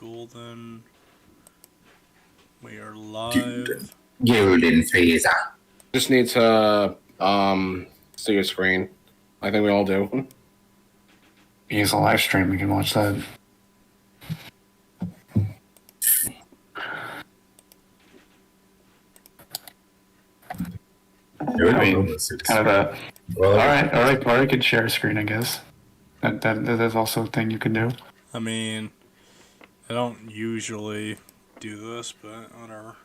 Golden. We are live. Golden Phaser. Just need to see your screen. I think we all do. Use a live stream, we can watch that. I mean, kind of a. Well, Alright, could share a screen, I guess. That's also a thing you can do. I mean, I don't usually do this, but whatever.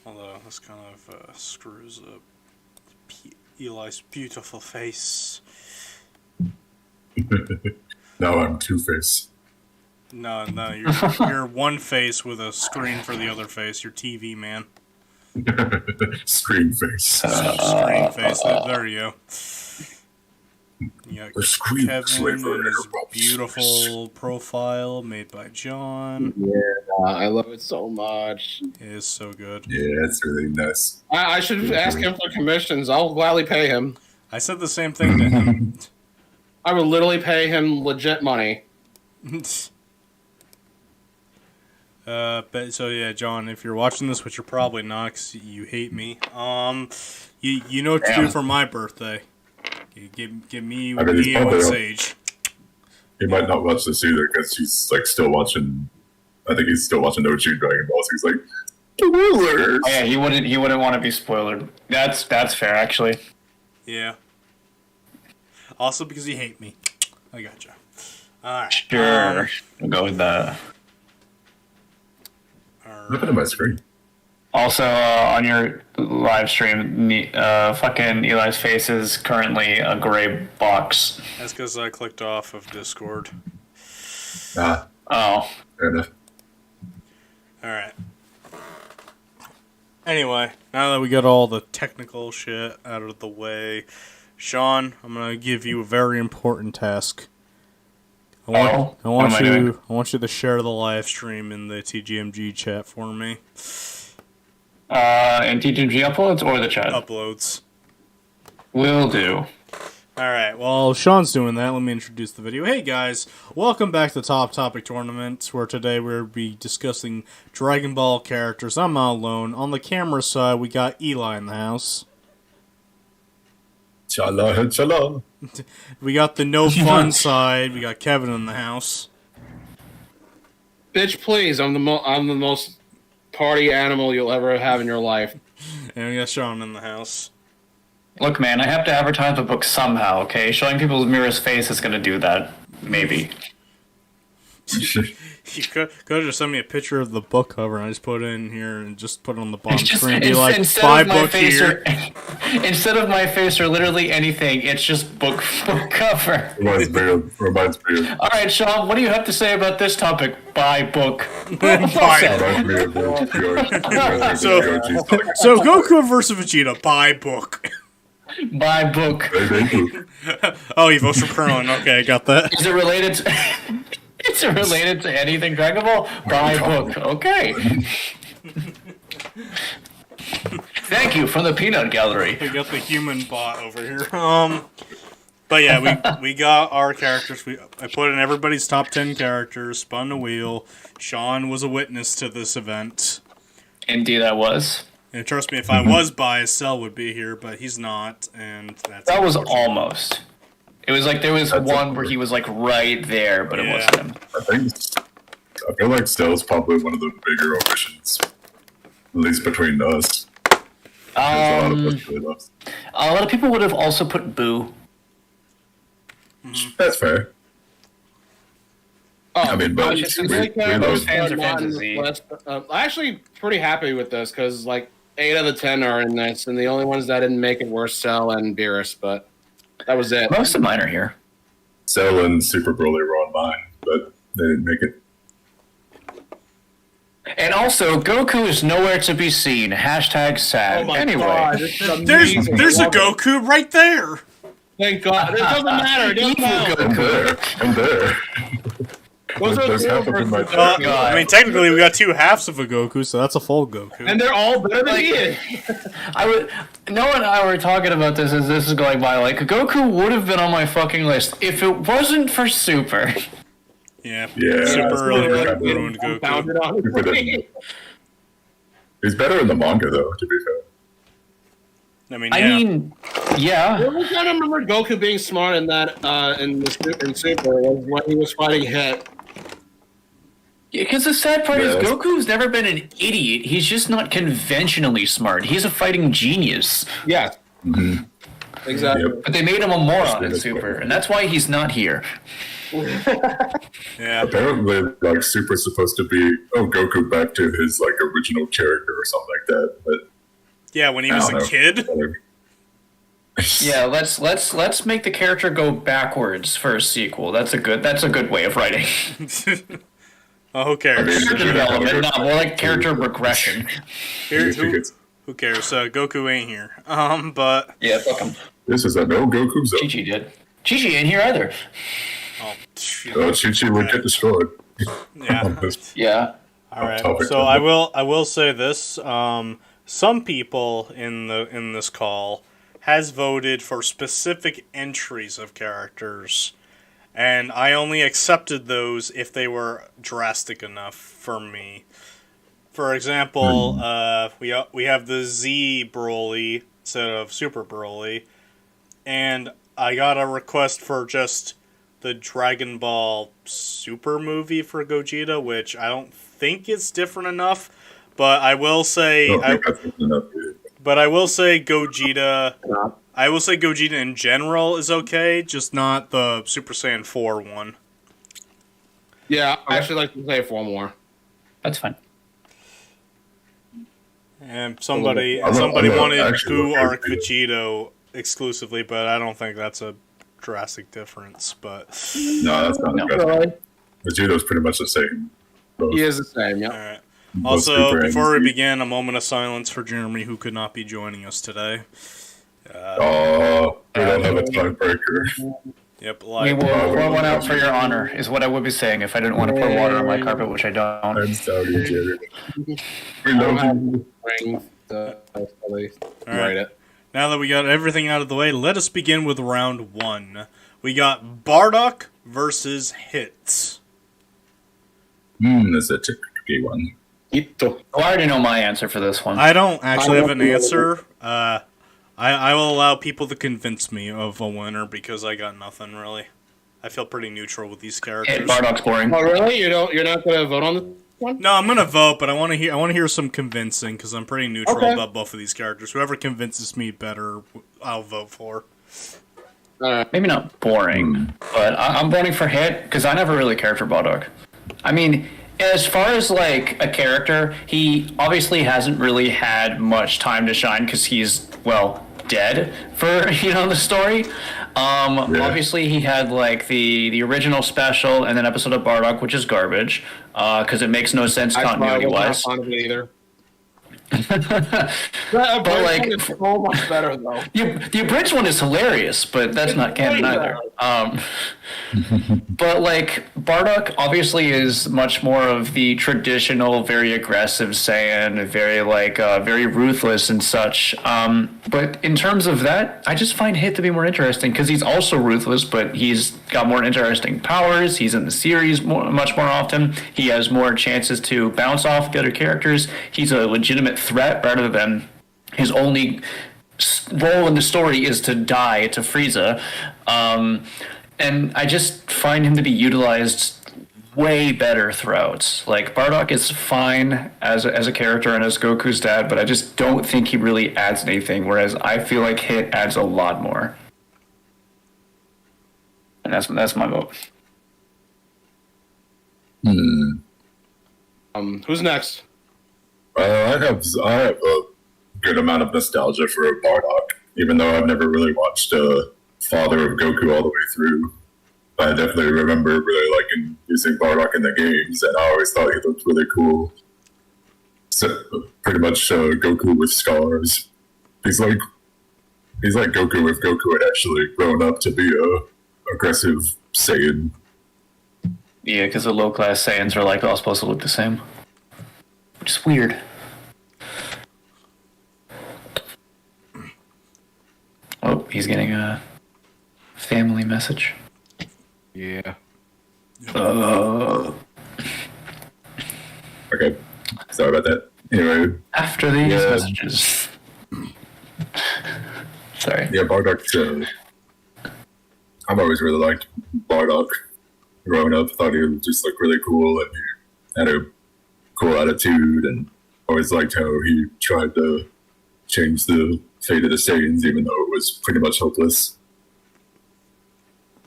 Although this kind of screws up Eli's beautiful face. now I'm Two-Face. No, you're one face with a screen for the other face. You're TV man. Screen face. Screen face. There you go. You got Screen Kevin and his beautiful profile made by John. Yeah, I love it so much. It is so good. Yeah, it's really nice. I should ask him for commissions. I'll gladly pay him. I said the same thing to him. I would literally pay him legit money. But so yeah, John, if you're watching this, which you're probably not, 'cause you hate me. You know what to do for my birthday. Give me Leo and Sage. He might not watch this either because he's like still watching. I think he's still watching OG Dragon Ball. So he's like, spoilers. Oh, yeah, he wouldn't want to be spoiled. That's fair, actually. Yeah. Also because you hate me. I gotcha. Alright. Sure. We'll go with that. Look at my screen. Also, on your live stream, fucking Eli's face is currently a gray box. That's because I clicked off of Discord. Oh. Fair enough. Alright. Anyway, now that we got all the technical shit out of the way, Sean, I'm gonna give you a very important task. I want you to share the live stream in the TGMG chat for me. And TGMG uploads or the chat? Uploads. Will do. Alright, while Sean's doing that, let me introduce the video. Hey guys, welcome back to Top Topic Tournament, where today we'll be discussing Dragon Ball characters. I'm not alone. On the camera side, we got Eli in the house. Chala, chala. We got the no fun side, we got Kevin in the house. Bitch, please! I'm the most party animal you'll ever have in your life. And we got Sean in the house. Look, man, I have to advertise the book somehow, okay? Showing people Mira's face is gonna do that. Maybe. You could have just sent me a picture of the book cover and I just put it in here and just put it on the bottom Just, screen and be like, buy book here. Instead of my face or literally anything, it's just book cover. Reminds me of. Alright, Sean, what do you have to say about this topic? Buy book. Reminds me of So Goku versus Vegeta, buy book. Buy book. Oh, he votes for Krillin. Okay, I got that. Is it related to... Is it related to anything Dragon Ball? Buy book. Okay. Thank you from the Peanut Gallery. We got the human bot over here. But yeah, we got our characters. I put in everybody's top 10 characters, spun the wheel. Sean was a witness to this event. Indeed, I was. And trust me, if I was biased, Cell would be here, but he's not, and that was almost. It was like there was one where he was like right there, but it wasn't him. I feel like Cell's probably one of the bigger omissions, at least between us. A lot of people would have also put Boo. That's fair. I mean, but I'm actually pretty happy with this because like 8 out of 10 are in this, and the only ones that didn't make it were Cell and Beerus, but that was it. Most of mine are here. Cell and Super Broly were on mine, but they didn't make it. And also, Goku is nowhere to be seen. Hashtag sad. Oh my anyway, God, this is There's amazing. a Goku right there. Thank God. It doesn't matter. It doesn't matter. I'm there. There's half of my I mean, technically, we got 2 halves of a Goku, so that's a full Goku. And they're all better than Ian. Noah and I were talking about this as this is going by. Like, Goku would have been on my fucking list if it wasn't for Super. Yeah, Yeah, super it's early really kind of ruined Goku. Founded on Super didn't- He's better in the manga, though, to be fair. I mean, I yeah. mean, yeah. The only time I remember Goku being smart in that in Super was when he was fighting Hit. Because the sad part is Yeah, that's- Goku's never been an idiot. He's just not conventionally smart. He's a fighting genius. Yes, Mhm. exactly. Yep. But they made him a moron in That's Super, right. and that's why he's not here. Yeah. Apparently, like, Super's supposed to be, Goku back to his, like, original character or something like that, but Yeah, when he I was don't a know. kid. Yeah, let's make the character go backwards for a sequel. That's a good way of writing. Oh, who cares? I mean, Character development, not more like character regression. Here, This who cares? Goku ain't here. But Yeah, fuck him. is a no Goku zone. Chi-Chi did. Chi-Chi ain't here either. oh, shit. Chi-Chi would get destroyed. Yeah. Yeah. All right. topic So number. I will say this. Some people in this call has voted for specific entries of characters, and I only accepted those if they were drastic enough for me. For example, we have the Z Broly instead of Super Broly, and I got a request for just the Dragon Ball Super movie for Gogeta, which I don't think it's different enough. But I will say, I don't think that's enough. but I will say Gogeta. I will say Gogeta in general is okay, just not the Super Saiyan 4 one. Yeah, I actually like to say four more. That's fine. And somebody I'm not wanted actually Boo okay Arc with Vegito exclusively, but I don't think that's a drastic difference. But No, that's not No. the best. Really? Vegeto's pretty much the same. He is the same. Yeah. alright. Both Also, Super before we and- begin, a moment of silence for Jeremy, who could not be joining us today. Oh, we don't have a tiebreaker. Yep, We live. will pour one out for your honor, is what I would be saying if I didn't want to pour water on my carpet, which I don't. I'm sorry, Jerry. We I don't love have you. ring to really Alright. write it. Now that we got everything out of the way, let us begin with round one. We got Bardock versus Hits. That's a tricky one. Ito. Oh, I already know my answer for this one. I don't actually I have don't an know. answer. I will allow people to convince me of a winner because I got nothing really. I feel pretty neutral with these Hit characters. Bardock's boring. Oh, really? You're not gonna vote on this one? No, I'm gonna vote, but I want to hear some convincing because I'm pretty neutral Okay. about both of these characters. Whoever convinces me better, I'll vote for. All right. Maybe not boring, but I'm voting for Hit because I never really cared for Bardock. I mean, as far as like a character, he obviously hasn't really had much time to shine because he's dead for the story. Obviously he had like the original special and then episode of Bardock, which is garbage because it makes no sense continuity I was not wise. fond of it either. But like- it's so much better though. The abridged one is hilarious, but that's not canon either. But like Bardock obviously is much more of the traditional, very aggressive Saiyan, very ruthless and such. But in terms of that, I just find Hit to be more interesting because he's also ruthless, but he's got more interesting powers. He's in the series much more often. He has more chances to bounce off the other characters. He's a legitimate threat rather than his only role in the story is to die to Frieza. And I just find him to be utilized way better throughout. Like, Bardock is fine as a character and as Goku's dad, but I just don't think he really adds anything, whereas I feel like Hit adds a lot more. And that's my vote. Who's next? I have a good amount of nostalgia for Bardock, even though I've never really watched Father of Goku all the way through. I definitely remember really liking using Bardock in the games, and I always thought he looked really cool. So pretty much Goku with scars. He's like Goku if Goku had actually grown up to be a aggressive Saiyan. Yeah, because the low-class Saiyans are like all supposed to look the same. Which is weird. Oh, he's getting a family message. Yeah. Okay, sorry about that. Anyway, After these Yeah. messages. Sorry. yeah, Bardock's. I've always really liked Bardock. Growing up, thought he was just like really cool and he had a cool attitude, and always liked how he tried to change the fate of the Saiyans, even though it was pretty much hopeless.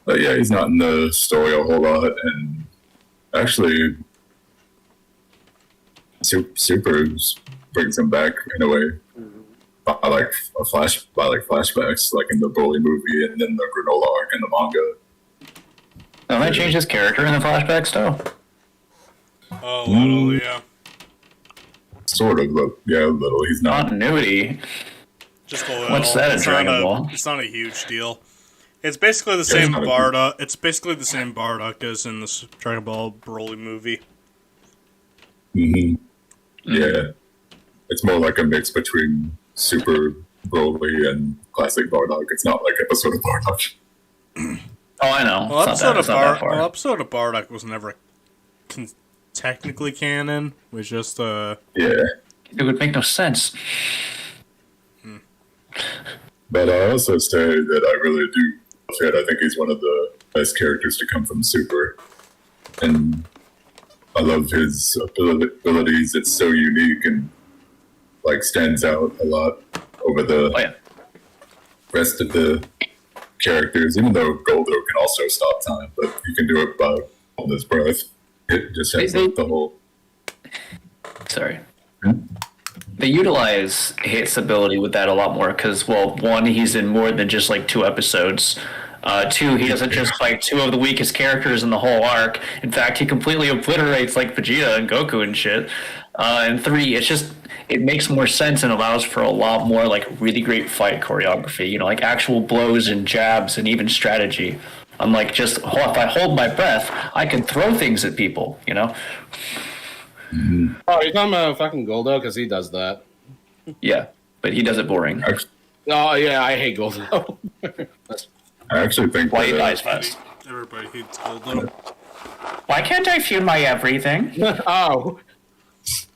But yeah, he's not in the story a whole lot, and actually, Super brings him back in a way by like flashbacks, like in the Broly movie and then the Granola arc in the manga. Don't they change his character in the flashbacks, though? Oh, little, yeah. Sort of, but yeah, a little. He's not. Continuity. Just a little. What's that in It's Dragon not Ball? It's not a huge deal. It's basically the it's same not a- Bardock. It's basically the same Bardock as in the Dragon Ball Broly movie. Hmm. Yeah, it's more like a mix between Super Broly and classic Bardock. It's not like episode of Bardock. Oh, I know. Well, It's not that, it's not that far. episode of Bardock was never technically canon. It was just Yeah, It would make no sense. but I also say that I really do love it. I think he's one of the best characters to come from Super, and I love his abilities. It's so unique and like stands out a lot over the Oh, yeah. rest of the characters. Even though Goldo can also stop time, but he can do it by holding his breath. It just has They- like the whole. Sorry. Hmm? They utilize Hit's ability with that a lot more because, well, one, he's in more than just like 2 episodes. Two, he doesn't just fight 2 of the weakest characters in the whole arc. In fact, he completely obliterates like Vegeta and Goku and shit. And 3, it makes more sense and allows for a lot more like really great fight choreography. You know, like actual blows and jabs and even strategy. Unlike just, oh, if I hold my breath, I can throw things at people. You know? Oh, you're talking about fucking Goldo? Because he does that. Yeah, but he does it boring. Oh, yeah, I hate Goldo. I actually think Why he that, dies fast. everybody hates Goldo. Why can't I feel my everything? Oh.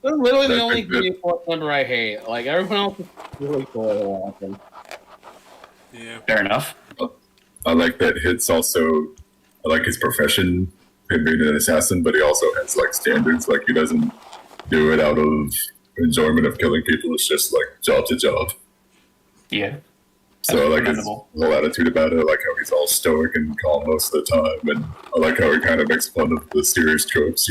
That's literally the I only think that- Guinea Force member I hate. Like, everyone else is really cool. Yeah. Fair enough. I like that Hit's also. I like his profession, him being an assassin, but he also has like standards. Like he doesn't do it out of enjoyment of killing people. It's just like job to job. Yeah. So I like his commendable. whole attitude about it. I like how he's all stoic and calm most of the time, and I like how he kind of makes fun of the serious tropes.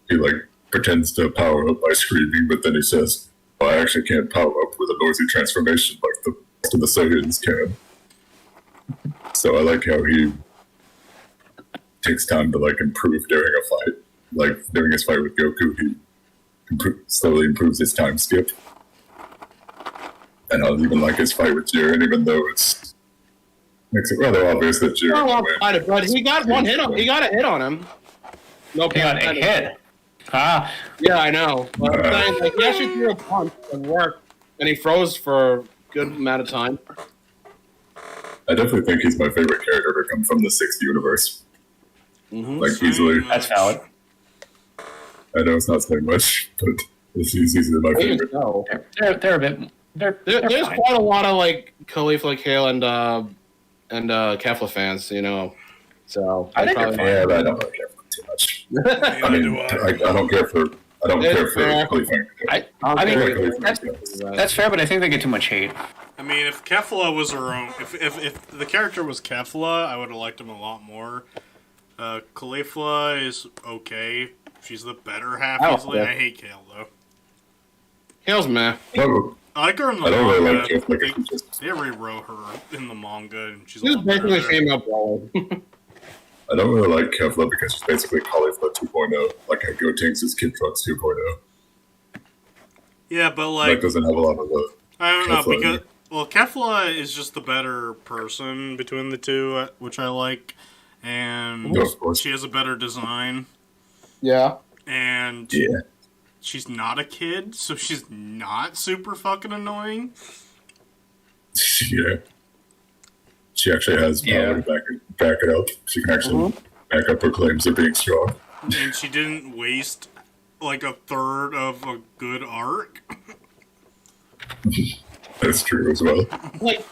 He like pretends to power up by screaming, but then he says, "Oh, I actually can't power up with a noisy transformation like the rest of the Saiyans can." So I like how he takes time to like improve during a fight. Like during his fight with Goku, he slowly improves his time skip. And I even like his fight with Jiren, even though it's makes it rather obvious that Jiren Oh, will I'll win. fight it, but he got one hit on. He got a hit on him. No, He got a hit. Ah, Yeah, I know. But I'm saying, like, he actually threw a punch and worked, and he froze for a good amount of time. I definitely think he's my favorite character to come from the sixth universe. Like easily. that's valid. I know it's not saying much, but he's easily my Even favorite. so, They're a bit. They're there's fine. quite a lot of like Khalifa Kale and Kefla fans, you know. So I think they're probably- fine. Yeah, but I don't really care for him too much. I Neither mean, do I. I don't care for. I don't care for Yeah. Khalifa. I think Okay. that's fair, but I think they get too much hate. I mean, if Kefla was her own, if the character was Kefla, I would have liked him a lot more. Caulifla is okay. She's the better half Oh, easily. yeah. I hate Kale though. Kale's meh. No, I like her in the I don't manga. really like Kefla. They, It's just- they rewrote her in the manga, and she's a He's lot better basically there. female brawler. I don't really like Kefla because she's basically Caulifla 2.0, like how Gotenks is Kid Trunks 2.0. Yeah, but Like, like doesn't have a lot of love. I don't know Kefla. because Kefla is just the better person between the two, which I like, and Yeah, of course. she has a better design, Yeah. and Yeah. she's not a kid, so she's not super fucking annoying. Yeah. She actually has power Yeah. to back it up. She can actually back up her claims of being strong. And she didn't waste like a third of a good arc. That's true as well. Like,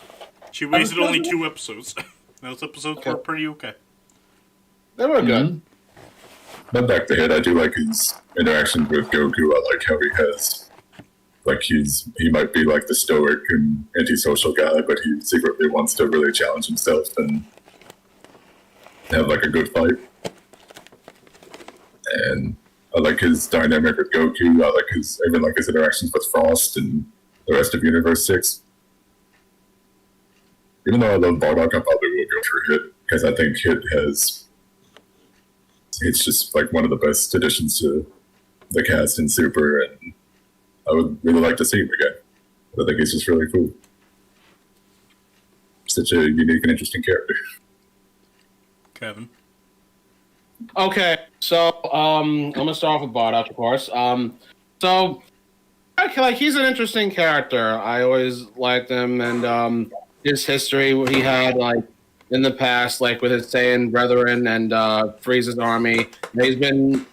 She wasted only 2 episodes. Those episodes were pretty okay. they were good. But back to Hit, I do like his interactions with Goku. I like how he has, like, he might be like the stoic and antisocial guy, but he secretly wants to really challenge himself and have like a good fight. And I like his dynamic with Goku. I like his interactions with Frost and the rest of Universe 6. Even though I love Bardock, I probably will go for Hit because I think it's just like one of the best additions to the cast in Super, and I would really like to see him again. I think he's just really cool. Such a unique and interesting character. Kevin. Okay, so I'm gonna start off with Bardock, of course. So like he's an interesting character. I always liked him, and his history he had like in the past, like with his Saiyan brethren and Frieza's army. He's been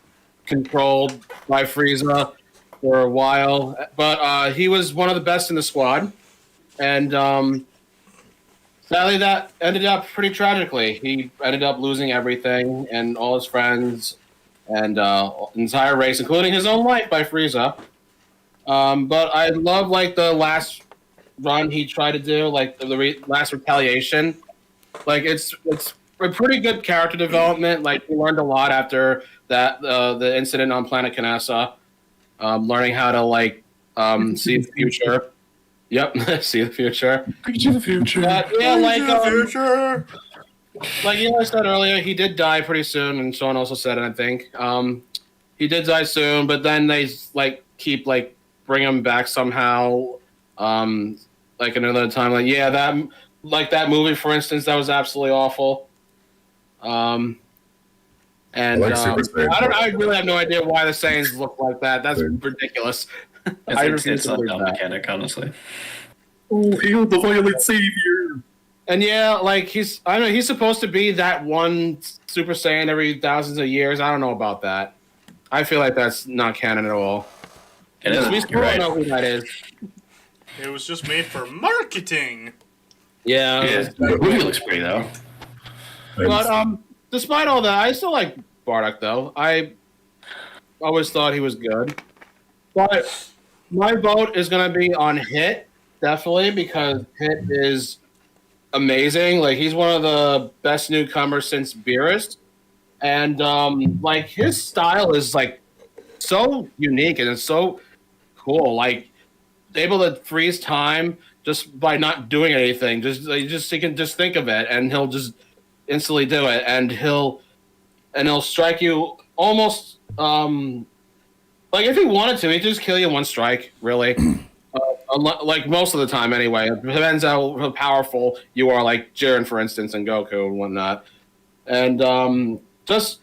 controlled by Frieza for a while, but he was one of the best in the squad, and sadly that ended up pretty tragically. He ended up losing everything and all his friends and entire race, including his own life, by Frieza. But I love like the last run he tried to do, like the last retaliation. Like it's a pretty good character development. Like we learned a lot after that the incident on Planet Kanasa, learning how to like see the future. Yep, see the future. See the future. Yeah, like I said earlier, he did die pretty soon, and Sean also said it. I think he did die soon, but then they like keep like bring him back somehow. Like another time, like that movie, for instance, that was absolutely awful. And I really have no idea why the Saiyans look like that. That's ridiculous. It's not dumb mechanic, honestly. Oh, hail the violent savior! And yeah, like he's supposed to be that one Super Saiyan every thousands of years. I don't know about that. I feel like that's not canon at all. It is. We still don't know who that is. It was just made for marketing. Yeah. The movie looks pretty though. But despite all that, I still like Bardock though. I always thought he was good. But my vote is gonna be on Hit, definitely, because Hit is amazing. Like he's one of the best newcomers since Beerus. And like his style is like so unique and it's so cool. Like able to freeze time just by not doing anything. He can just think of it, and he'll just instantly do it, and he'll strike you almost like if he wanted to, he'd just kill you in one strike. Really, like most of the time anyway. It depends how powerful you are, like Jiren, for instance, and Goku and whatnot. And just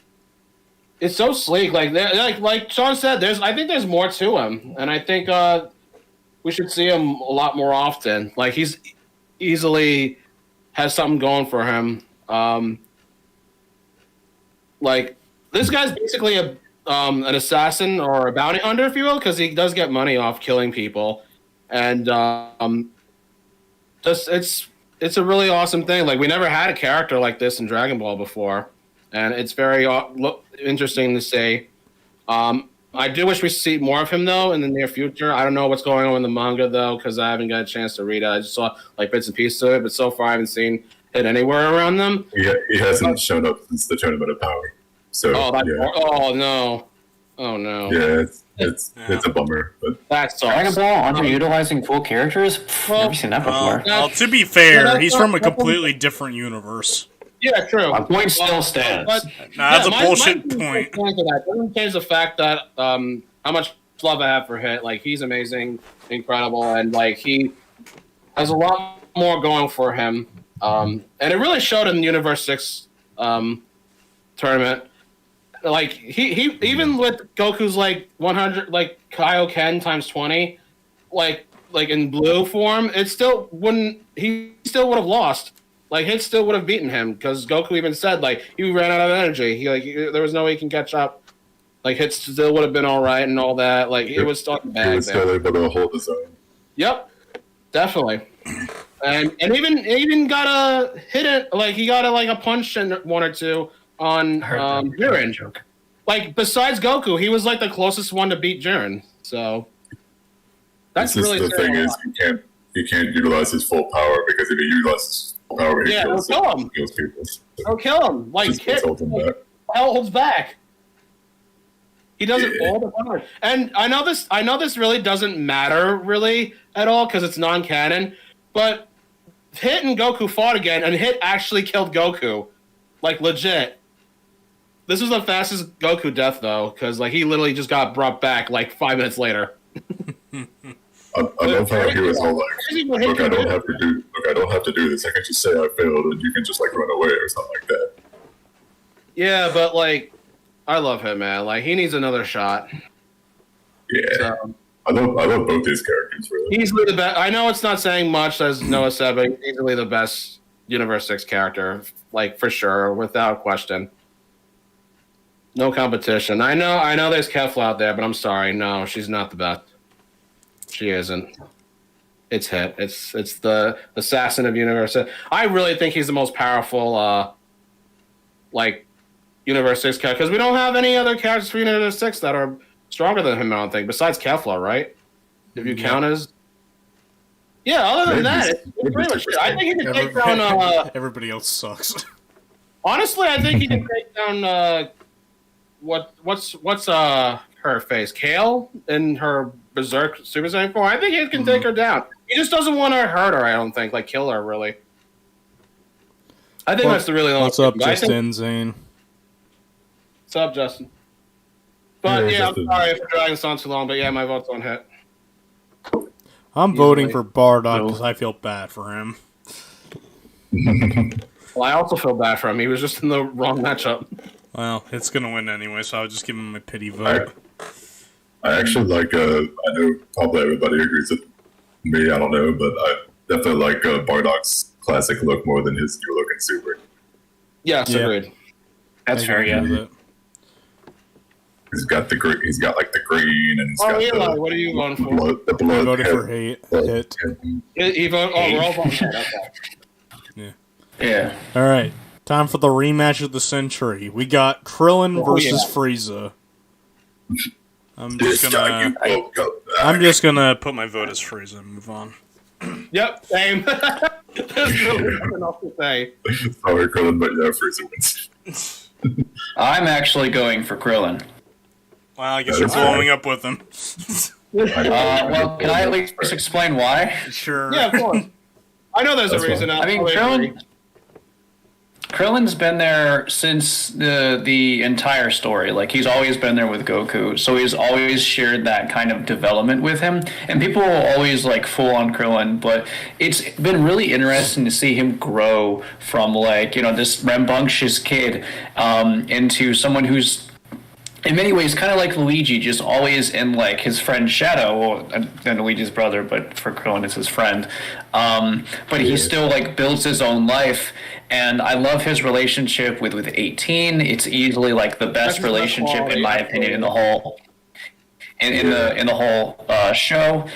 it's so sleek. Like Sean said, I think there's more to him, and I think we should see him a lot more often. Like he's easily has something going for him. Like this guy's basically an assassin or a bounty hunter, if you will, because he does get money off killing people, and just it's a really awesome thing. Like we never had a character like this in Dragon Ball before, and it's very interesting to see. I do wish we see more of him though in the near future. I don't know what's going on in the manga though, because I haven't got a chance to read it. I just saw like bits and pieces of it, but so far I haven't seen it anywhere around them. He hasn't shown up since the Tournament of Power. So oh no. Yeah, it's a bummer, but That's Dragon Ball underutilizing full characters? Never seen that before. Well, to be fair, he's from a completely different universe. Yeah, true. My point still stands. That's a bullshit point. That doesn't change the fact that how much love I have for Hit. Like he's amazing, incredible, and like he has a lot more going for him. And it really showed in the Universe 6 tournament. Like he even with Goku's like 100 like Kaioken times 20, like in blue form, it still wouldn't. He still would have lost. Like Hit still would have beaten him because Goku even said like he ran out of energy. There was no way he can catch up. Like Hit still would have been all right and all that. Like it was starting He bad. was still able to hold his own. Yep, definitely. And even got a hit it like he got a punch and one or two on Jiren. Joke. Like besides Goku, he was like the closest one to beat Jiren. So that's This really is the thing saying a is lot. you can't utilize his full power because if he utilizes his full power, he Yeah, kills, it'll kill him. kills people. He'll kill him. Like Just Hit holds him back. holds back. He does it Yeah. all the time. And I know this really doesn't matter really at all because it's non-canon, but Hit and Goku fought again, and Hit actually killed Goku. Like legit. This was the fastest Goku death though, because like he literally just got brought back like 5 minutes later. I love how he was all like, look, I don't have to do this. I can just say I failed and you can just like run away or something like that. Yeah, but like I love him, man. Like he needs another shot. Yeah. So, I love both these characters really. easily the best. I know it's not saying much, as Noah said, but he's easily the best Universe 6 character, like for sure, without question. No competition. I know there's Kefla out there, but I'm sorry. No, she's not the best. She isn't. It's Hit. It's the assassin of Universe 6. I really think he's the most powerful, like, Universe 6 character, because we don't have any other characters for Universe 6 that are stronger than him, I don't think, besides Kefla, right? If you count as... Yeah, other than that, it's pretty much it. I think he can take down... Everybody else sucks. Honestly, I think he can take down... what's her face? Kale in her Berserk Super Saiyan 4? I think he can take her down. He just doesn't want to hurt her, I don't think. Like, kill her, really. I think that's the really... What's up, I think- Justin Zane? What's up, Justin? But Yeah, yeah, Justin. I'm sorry for dragging this on too long, but yeah, my vote's on Hit. I'm Easily. voting for Bardock No. because I feel bad for him. Well, I also feel bad for him. He was just in the wrong matchup. Well, it's gonna win anyway, so I'll just give him my pity vote. I actually like, I know probably everybody agrees with me, I don't know, but I definitely like Bardock's classic look more than his new look in Super. Yes, Yeah. agreed. That's I fair, agree yeah. with it. He's got like the green and he's Oh, got Eli, the what are you going for? blood, the I blood. voted for head- Hit. He voted. Oh, we're all voting Hit. Okay. Yeah. All right, time for the rematch of the century. We got Krillin versus yeah. Frieza. I'm This just time gonna. you will go back. I'm just gonna put my vote as Frieza and move on. Yep, same. There's really nothing else to say. Sorry, Krillin, but yeah, Frieza wins. I'm actually going for Krillin. Well, I guess you're blowing up with him. Well, can I at least explain why? Sure. Yeah, of course. I know there's That's a reason. fine. I mean, Krillin's been there since the entire story. Like, he's always been there with Goku, so he's always shared that kind of development with him. And people will always, like, fool on Krillin, but it's been really interesting to see him grow from, like, you know, this rambunctious kid into someone who's, in many ways, kind of like Luigi, just always in, like, his friend Shadow, and Luigi's brother, but for Krillin, it's his friend. But he still, like, builds his own life, and I love his relationship with 18. It's easily, like, the best That's relationship, in my quality. opinion, in the whole, in the whole show.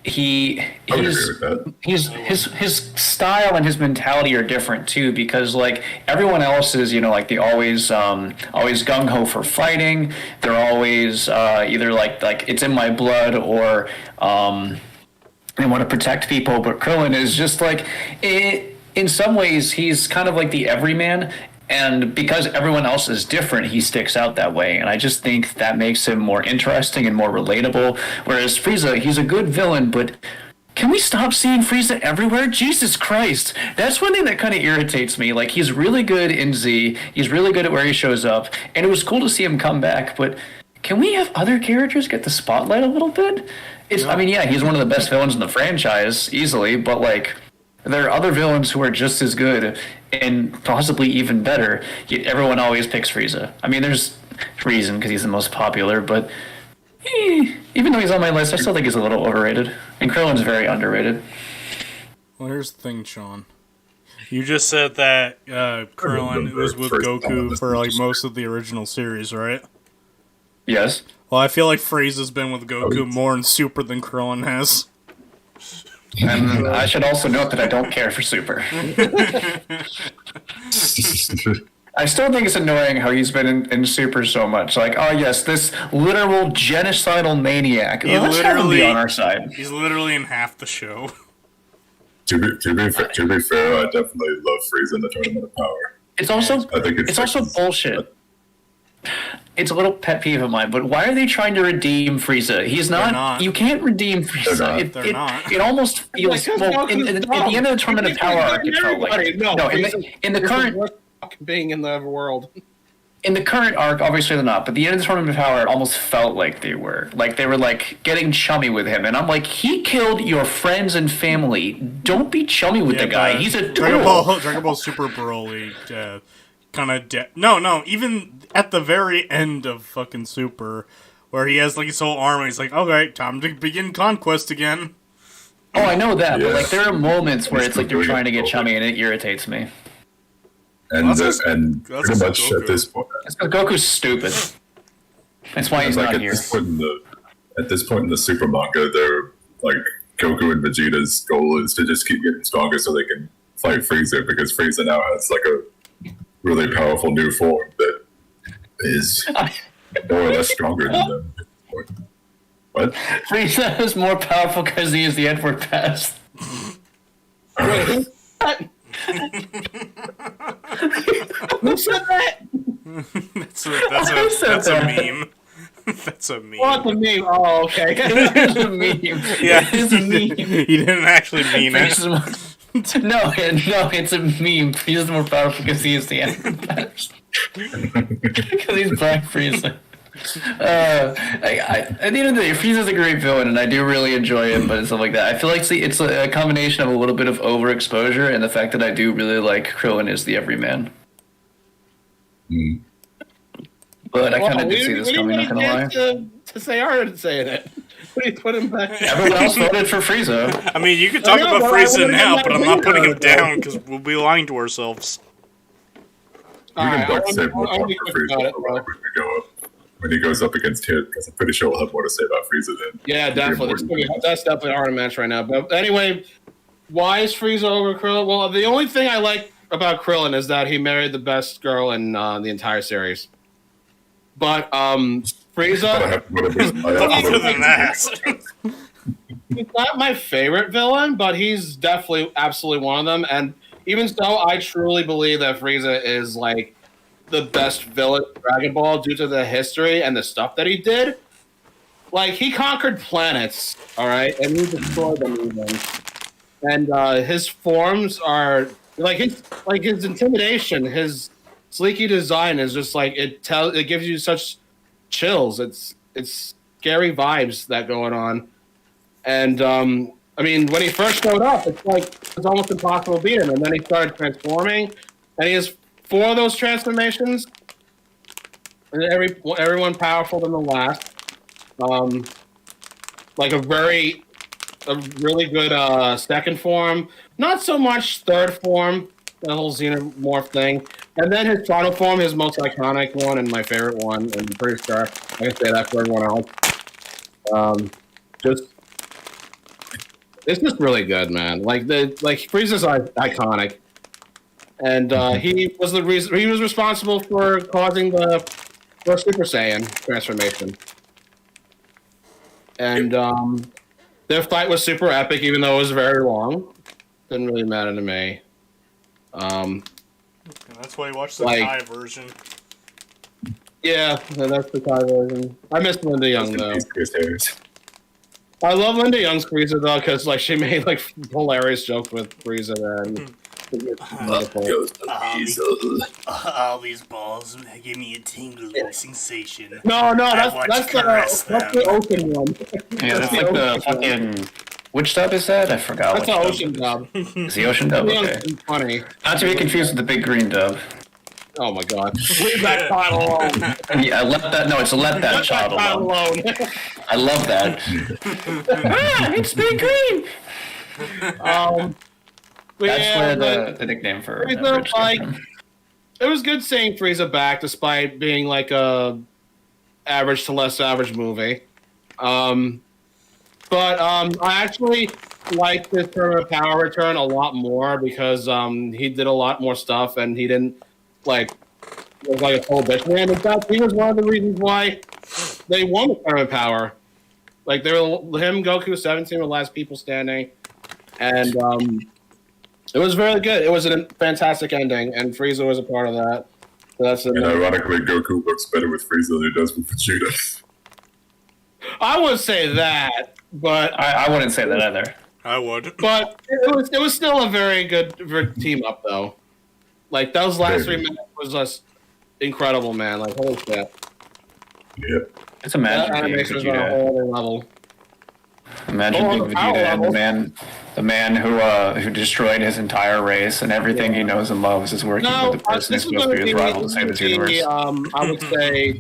He's I would agree with that. his style and his mentality are different too, because like everyone else is, you know, like they always gung ho for fighting. They're always either like it's in my blood, or they want to protect people. But Krillin is just like in some ways he's kind of like the everyman. And because everyone else is different, he sticks out that way. And I just think that makes him more interesting and more relatable. Whereas Frieza, he's a good villain, but can we stop seeing Frieza everywhere? Jesus Christ. That's one thing that kind of irritates me. Like, he's really good in Z. He's really good at where he shows up. And it was cool to see him come back. But can we have other characters get the spotlight a little bit? I mean, yeah, he's one of the best villains in the franchise, easily. But, like, there are other villains who are just as good and possibly even better, yet everyone always picks Frieza. I mean, there's reason because he's the most popular, but even though he's on my list, I still think he's a little overrated. And Krillin's very underrated. Well, here's the thing, Sean. You just said that Krillin was with Goku for like most of the original series, right? Yes. Well, I feel like Frieza's been with Goku more in Super than Krillin has. And I should also note that I don't care for Super. I still think it's annoying how he's been in Super so much. Like, oh yes, this literal genocidal maniac. Let's have him be on our side. He's literally in half the show. To be fair, I definitely love Frieza in the Tournament of Power. It's also I think it's also bullshit. It's a little pet peeve of mine, but why are they trying to redeem Frieza? He's not. You can't redeem Frieza. They're not. It almost feels at the end of the Tournament of Power arc. It felt like in the current being in the world. In the current arc, obviously they're not, but the end of the Tournament of Power, it almost felt like they were. Like, they were, like, getting chummy with him. And I'm like, he killed your friends and family. Don't be chummy with the guy. He's a tool. Dragon Ball Super Broly, kind of... No, even at the very end of fucking Super, where he has, like, his whole army, he's like, okay, time to begin conquest again. Oh, I know that, but, like, there are moments where it's like they're trying to get chummy, and it irritates me. And pretty much at this point, it's because Goku's stupid. That's why he's not here. At this point in the Super manga, they're like Goku and Vegeta's goal is to just keep getting stronger so they can fight Frieza, because Frieza now has like a really powerful new form that is more or less stronger than them. What? Frieza is more powerful because he is the Edward Pest. Who said that? That's a meme. That's a meme. What the meme? Oh, okay. It's a meme. Yeah, it's a meme. He didn't actually mean it. No, it's a meme. Frieza's more powerful because he is the Edward Pest. Because he's Black Frieza. At the end of the day, Frieza's a great villain, and I do really enjoy him, but stuff like that. I feel like it's a combination of a little bit of overexposure and the fact that I do really like Krillin is the everyman. Mm. But I kind of did see this coming, not gonna lie. To say I didn't say it. What do you put him back? Everyone else voted for Frieza. I mean, you can talk about Frieza now, but I'm not putting him down because we'll be lying to ourselves. You can both say more about Frieza when he goes up against Hit, because I'm pretty sure we'll have more to say about Frieza then. Yeah, definitely. That's definitely our match right now. But anyway, why is Frieza over Krillin? Well, the only thing I like about Krillin is that he married the best girl in the entire series. But Frieza, Other than that, he's not my favorite villain, but he's definitely absolutely one of them. And even so, I truly believe that Frieza is like the best villain in Dragon Ball due to the history and the stuff that he did. Like, he conquered planets, all right, and he destroyed them even. And his forms are his intimidation, his sleeky design is just like it gives you such chills. It's scary vibes that going on. And I mean, when he first showed up, it's almost impossible to beat him. And then he started transforming, and he has 4 of those transformations, and everyone powerful than the last. Like a really good second form, not so much third form, the whole Xenomorph thing, and then his final form, his most iconic one and my favorite one, and I'm pretty sure I can say that for everyone else. It's just really good, man. Like Frieza's iconic. And he was the reason. He was responsible for causing the Super Saiyan transformation. And their fight was super epic, even though it was very long. Didn't really matter to me. that's why you watch the Kai version. Yeah, that's the Kai version. I miss Linda Young though. I love Linda Young's Frieza though, because like she made like hilarious jokes with Frieza and. All these balls give me a tingling sensation. No, that's the ocean one. Yeah, that's like the fucking. Which dub is that? I forgot. That's the ocean dub. It's the ocean dub. Okay. Funny. Not to be confused with the big green dub. Oh my god. Leave that child alone. Yeah, let that child alone. I love that. It's big green. That's where the nickname for Frieza, that bridge like, came from. it was good seeing Frieza back, despite being like a average to less average movie. But I actually liked his Tournament of Power return a lot more because he did a lot more stuff and he didn't like was like a total bitch man. In fact, he was one of the reasons why they won the Tournament of Power. Like they were him, Goku, 17 were the last people standing, and it was very good. It was a fantastic ending, and Frieza was a part of that. So that's And ironically, Goku looks better with Frieza than he does with Vegeta. I would say that, but I wouldn't say that either. I would. But it was still a very good team up though. Like those last 3 minutes was just incredible, man. Like holy shit. Yeah. It's imagine That being animation was on a Vegeta. whole other level. Imagine being Vegeta and the man who destroyed his entire race and everything he knows and loves is working No, with the person this who's is supposed going to to be be, his rival to save this universe. I would say,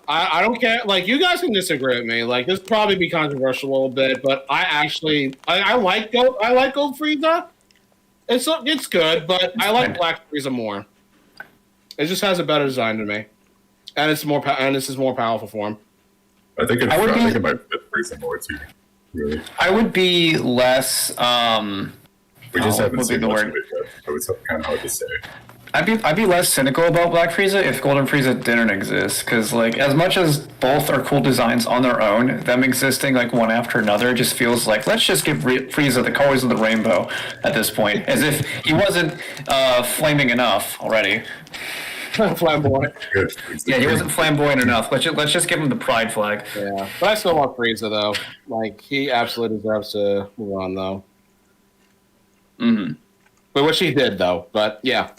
I don't care. Like you guys can disagree with me. Like this probably be controversial a little bit, but I like Gold Frieza. It's good, but I like Black Frieza more. It just has a better design to me, and it's more and this is more powerful form. I think it might fit Frieza more too. Really. I would be less. We just haven't what would be seen the much word? of it yet, so it's kind of hard to say. I'd be less cynical about Black Frieza if Golden Frieza didn't exist, because like as much as both are cool designs on their own, them existing like one after another just feels like let's just give Frieza the colors of the rainbow at this point, as if he wasn't flaming enough already. Flamboyant. Good. Yeah, he wasn't flamboyant enough. Let's just give him the pride flag. Yeah, but I still want Frieza though. Like he absolutely deserves to move on though. Mm-hmm. But which he did though. But yeah.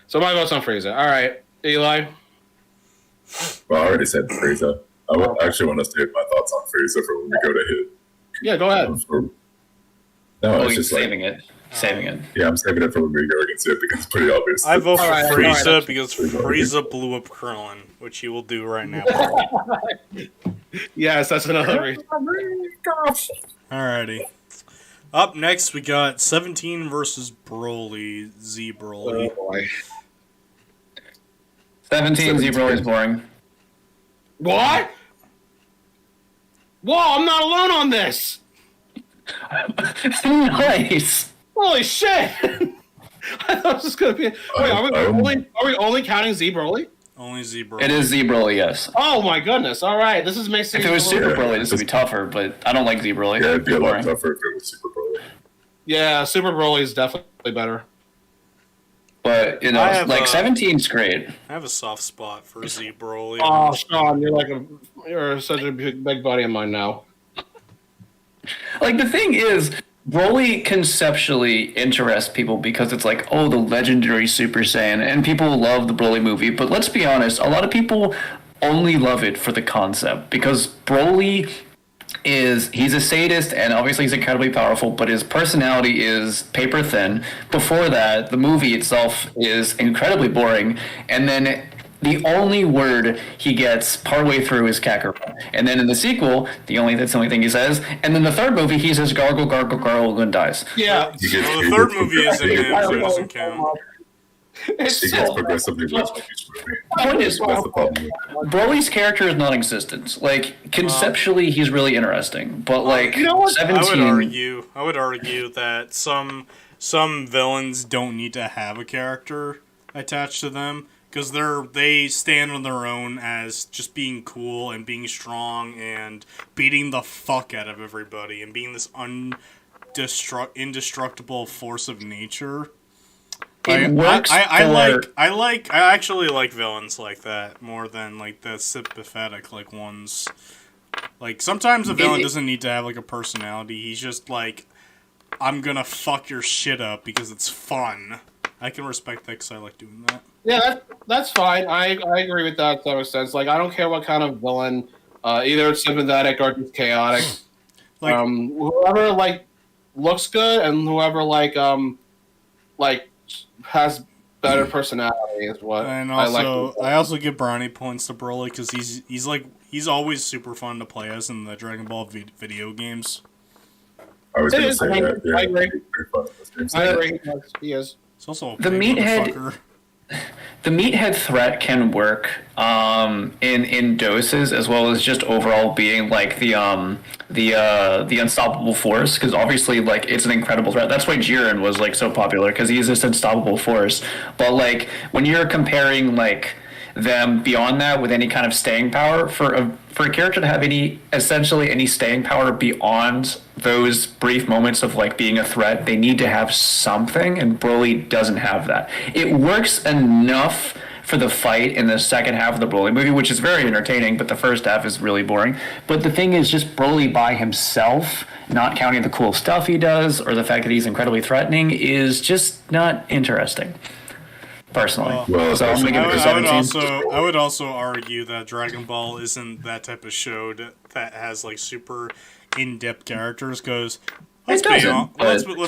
So my vote's on Frieza. All right, Eli. Well, I already said Frieza. I actually want to save my thoughts on Frieza for when we go to hit. Yeah, go ahead. No, Oh, it's he's just like, saving it. Saving it. yeah, I'm saving it for when we go against it because it's pretty obvious. I vote for All right, Frieza because Frieza blew up Krillin, which he will do right now. Yes, that's another reason. Alrighty. Up next, we got 17 versus Broly, Z Oh Broly. boy. 17 Zebra is boring. What? Whoa, I'm not alone on this. Nice. Holy shit! I thought it was gonna be. Wait, are we only counting Z Broly? Only Z Broly. It is Z Broly, yes. Oh my goodness! All right, this is making. If it was Super Broly, this would be tougher, but I don't like Z Broly. Yeah, it'd be a lot Boring. tougher if it was Super Broly. Yeah, Super Broly is definitely better. But, you know, I have, 17's great. I have a soft spot for Z Broly. Oh, Sean, you're such a big buddy of mine now. Like, the thing is, Broly conceptually interests people because it's like, oh, the legendary Super Saiyan, and people love the Broly movie. But let's be honest, a lot of people only love it for the concept because Broly he's a sadist and obviously he's incredibly powerful, but his personality is paper thin. Before that, the movie itself is incredibly boring, and then the only word he gets partway through is Kakarot. And then in the sequel, that's the only thing he says. And then the third movie, he says gargle, gargle, gargle, and dies. Yeah, Well, the third movie isn't in, so it doesn't count. it's He gets so, progressively worse with each movie. Point is, That's the problem. Broly's character is non-existent. Like, conceptually, he's really interesting. But, like, you know what? 17... I would argue that some villains don't need to have a character attached to them because they stand on their own as just being cool and being strong and beating the fuck out of everybody and being this indestructible force of nature. It works I actually like villains like that more than like the sympathetic like ones. Like sometimes a villain doesn't need to have like a personality. He's just like, I'm gonna fuck your shit up because it's fun. I can respect that because I like doing that. yeah, that's fine. I agree with that to some extent. Like, I don't care what kind of villain, either it's sympathetic or just chaotic. Like Whoever like looks good and whoever like has better personality is what and I also like. I also give brownie points to Broly because he's always super fun to play as in the Dragon Ball video games. I was It going to is, say I that. Yeah, I agree. very fun in those games. I agree. He is. It's also a The big meathead- motherfucker. The meathead threat can work in doses as well as just overall being like the unstoppable force, because obviously like it's an incredible threat. That's why Jiren was like so popular, because he's this unstoppable force. But like when you're comparing like them beyond that with any kind of staying power, for a character to have essentially any staying power beyond those brief moments of like being a threat, they need to have something, and Broly doesn't have that. It works enough for the fight in the second half of the Broly movie, which is very entertaining, but the first half is really boring. But the thing is, just Broly by himself, not counting the cool stuff he does or the fact that he's incredibly threatening, is just not interesting. Personally, Well, so I'm gonna give it a 17. I would also argue that Dragon Ball isn't that type of show that has like super in-depth characters. Because let's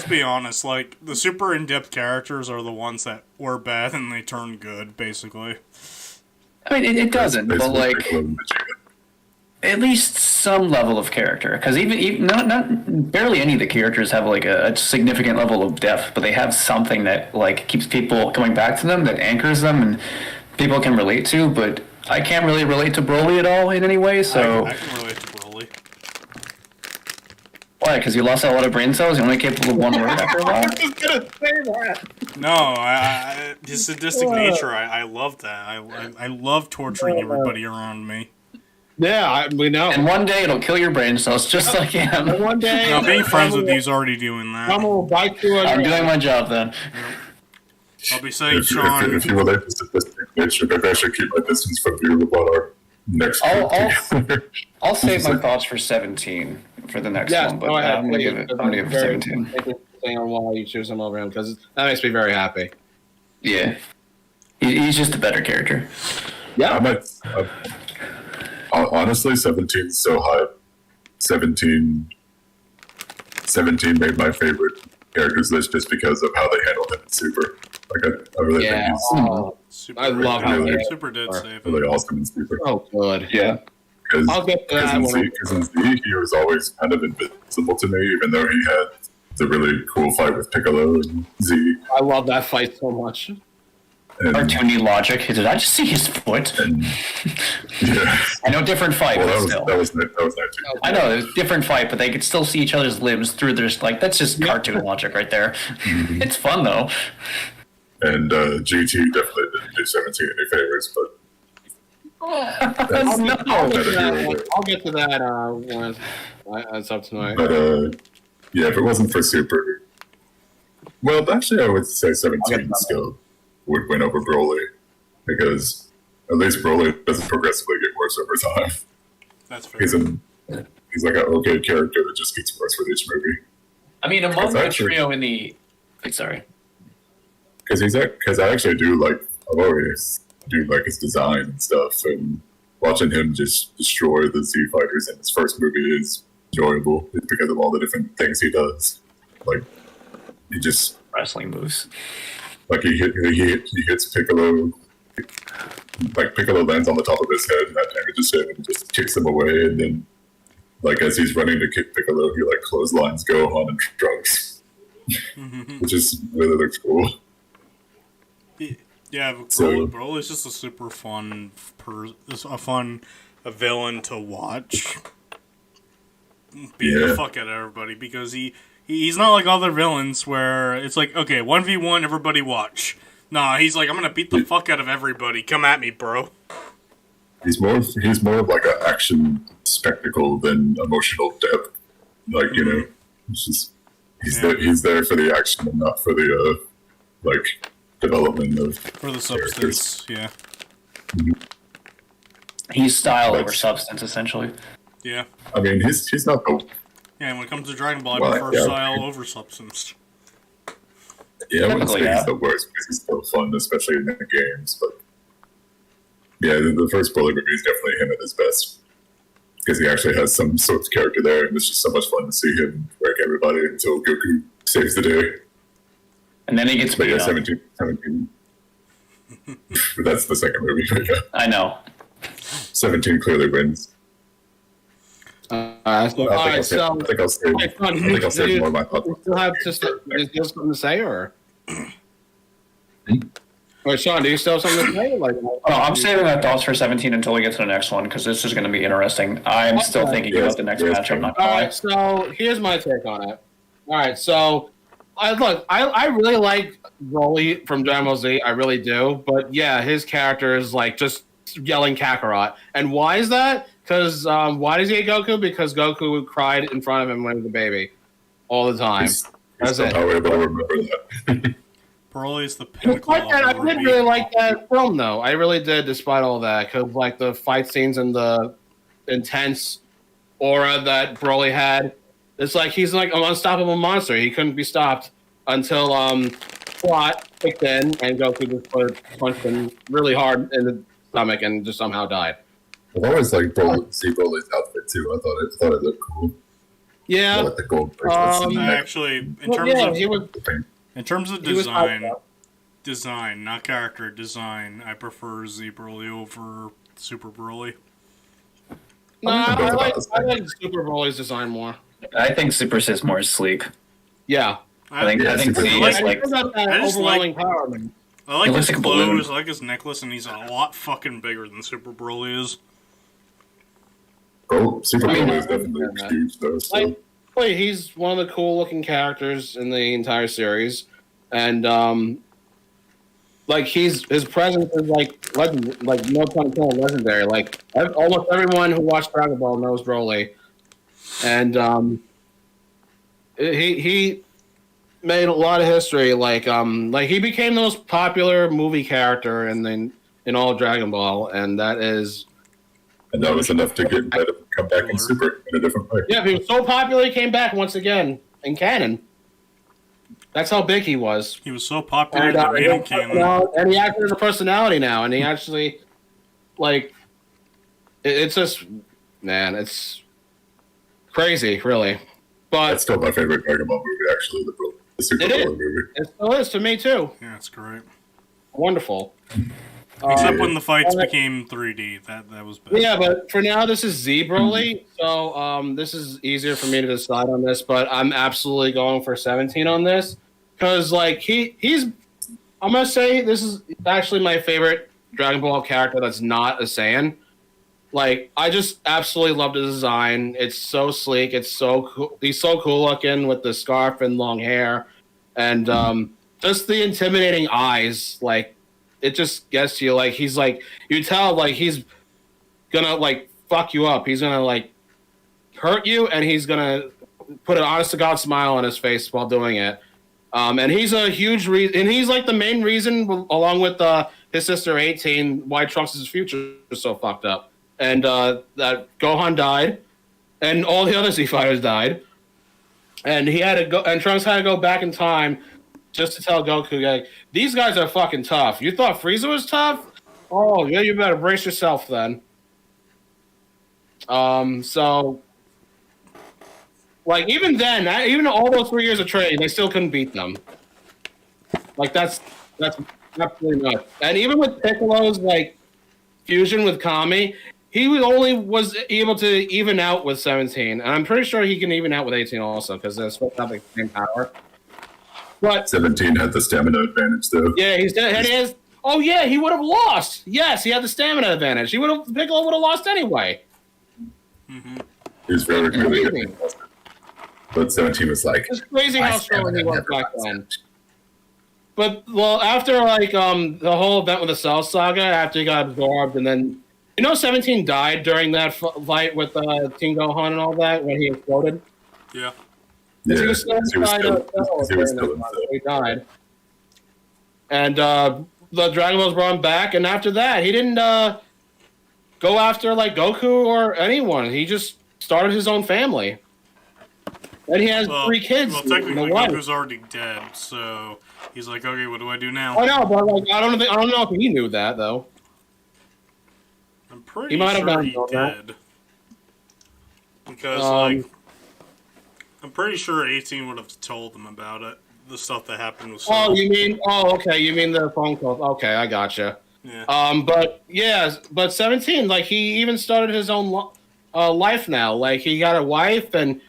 be honest, like the super in-depth characters are the ones that were bad and they turn good, basically. I mean, it doesn't, but Basically, like Piccolo and Vegeta. at least some level of character, because even not barely any of the characters have like a significant level of depth, but they have something that like keeps people coming back to them, that anchors them, and people can relate to. But I can't really relate to Broly at all in any way. So I can relate to Broly. why? Because you lost a lot of brain cells. You're only capable of one word after a while. I was gonna say that. No, his sadistic nature, I love that. I love torturing everybody around me. Yeah, we know. And one day it'll kill your brain cells, just like him. And one day, Now, being friends with you's already doing that. Mama will bite you. I'm doing my job then. I'll be saying, If Sean, you relate to sadistic nature, maybe I should keep my distance from you about our next I'll- game together. I'll save my like- thoughts for 17 for the next Yes, one, but go ahead. I'm gonna give it 17. Interesting on why you choose him over him, because that makes me very happy. Yeah, he's just a better character. Yeah. I might. Honestly, 17 is so high. 17 made my favorite characters list just because of how they handled him in Super. Like, I really think Yeah. he's Oh, Super, I love how really- they Super did save him. really awesome in Super. so good. Yeah. I'll get to that in when Z, 'cause in Z, he was always kind of invincible to me, even though he had the really cool fight with Piccolo and Z. I love that fight so much. And, Cartoony logic. Did I just see his foot? and yeah, I know, different fight, well, but still. that was that too. I know, it was a different fight, but they could still see each other's limbs through their, like, that's just cartoon logic right there. It's fun, though. And GT definitely didn't do 17 any favors, but I'll No. get to that. I'll get to that when it's up tonight. yeah, if it wasn't for Super, well, actually, I would say 17 still would win over Broly, because at least Broly doesn't progressively get worse over time. That's fair. He's like an okay character that just gets worse with each movie. I mean, among It's the actually- trio in the... Wait, sorry. Because I actually do like, I've always do like his design and stuff, and watching him just destroy the Z fighters in his first movie is enjoyable. It's because of all the different things he does. Like, he just, Wrestling moves. like he hits Piccolo, like Piccolo lands on the top of his head and that damages him and just kicks him away, and then like as he's running to kick Piccolo, he like clotheslines Gohan and Trunks, which is really looks cool. Yeah, but So- Broly's just a super fun a villain to watch. Beat the Yeah. fuck out of everybody, because he's not like other villains where it's like, okay, 1v1, everybody watch. Nah, he's like, I'm gonna beat the fuck out of everybody. Come at me, bro. He's more of like an action spectacle than emotional depth. Like, you know, it's just he's there for the action and not for the like development of For the substance, yeah. He's style over That's- substance, essentially. Yeah. I mean, he's not the Yeah, and when it comes to Dragon Ball, I Well, prefer yeah. style over substance. I wouldn't Typically, say yeah. he's the worst because he's still fun, especially in the games. But yeah, the first Broly movie is definitely him at his best because he actually has some sort of character there, and it's just so much fun to see him wreck everybody until Goku saves the day. And then he gets But beat yeah, up. 17. But that's the second movie. But yeah, I know. 17 clearly wins. I think I'll save more of my thoughts. You still have something to say, or? Wait, Sean, do you still have something to say? Oh, I'm saving my thoughts for 17 until we get to the next one because this is going to be interesting. I'm still thinking about the next match. I'm not gonna lie. All right, so here's my take on it. All right, so I really like Broly from Dragon Ball Z. I really do, but yeah, his character is like just yelling Kakarot. And why is that? Because why does he hate Goku? Because Goku cried in front of him when he was a baby all the time. That's it. How able to remember that. Broly's the pinnacle. I did really like that film, though. I really did, despite all that, because like the fight scenes and the intense aura that Broly had, it's like he's like an unstoppable monster. He couldn't be stopped until plot kicked in and Goku just punched him really hard in the stomach and just somehow died. I've always liked Broly's outfit too. I thought it looked cool. Yeah. I like the gold bracelets. Actually, in terms of design, not character design, I prefer Z Broly over Super Broly. No, I like Super Broly's design more. I think Super's is more sleek. Yeah. I think Z is like overwhelming power. Man. I like his like a clothes, balloon. I like his necklace, and he's a lot fucking bigger than Super Broly is. Oh, Super Broly is definitely huge though. So. Like, he's one of the cool looking characters in the entire series, and like his presence is like legend, like no pun intended, legendary. Like almost everyone who watched Dragon Ball knows Broly, and he made a lot of history. Like he became the most popular movie character in all Dragon Ball, and that was enough to get Red to come back in Super in a different way. Yeah, he was so popular he came back once again in canon. That's how big he was. He was so popular that made him canon. And he acted as a personality now, and he actually, like, it's just, man, it's crazy, really. But That's still my favorite Dragon Ball movie, actually, the Super Broly movie. It still is to me too. Yeah, it's great. Wonderful. Except when the fights became 3D, that was bad. Yeah, but for now, this is Z Broly, so this is easier for me to decide on this. But I'm absolutely going for 17 on this because, like, he's. I'm gonna say this is actually my favorite Dragon Ball character that's not a Saiyan. Like, I just absolutely love the design. It's so sleek. It's so cool. He's so cool looking with the scarf and long hair, and just the intimidating eyes, like. It just gets to you, like he's like you tell like he's gonna like fuck you up. He's gonna like hurt you, and he's gonna put an honest to God smile on his face while doing it. And he's a huge reason, and he's like the main reason, along with his sister 18, why Trunks' future is so fucked up. And that Gohan died, and all the other Z fighters died, and he had to go, and Trunks had to go back in time. Just to tell Goku, like, these guys are fucking tough. You thought Frieza was tough? Oh, yeah, you better brace yourself then. So, like, even then, even all those 3 years of training, they still couldn't beat them. Like, that's absolutely nuts. And even with Piccolo's, like, fusion with Kami, he only was able to even out with 17. And I'm pretty sure he can even out with 18 also, because they're supposed to have the same power. But 17 had the stamina advantage, though. Yeah, oh yeah, he would have lost. Yes, he had the stamina advantage. Piccolo would have lost anyway. Mm-hmm. He was very good. But 17 was like, it's crazy how strong he was back then. But after like the whole event with the Cell Saga, after he got absorbed, and then 17 died during that fight with King Gohan and all that when he exploded. Yeah. Yeah, he was still he died. And the Dragon Balls brought him back, and after that, he didn't go after like Goku or anyone. He just started his own family. And he has 3 kids. Well, technically, Goku's already dead, so he's like, okay, what do I do now? I know, but like, I don't know if he knew that though. I'm pretty sure he did. Because like. I'm pretty sure 18 would have told them about it. The stuff that happened with. Oh, you mean? Oh, okay. You mean the phone calls? Okay, I gotcha. Yeah. But 17, like he even started his own life now. Like he got a wife and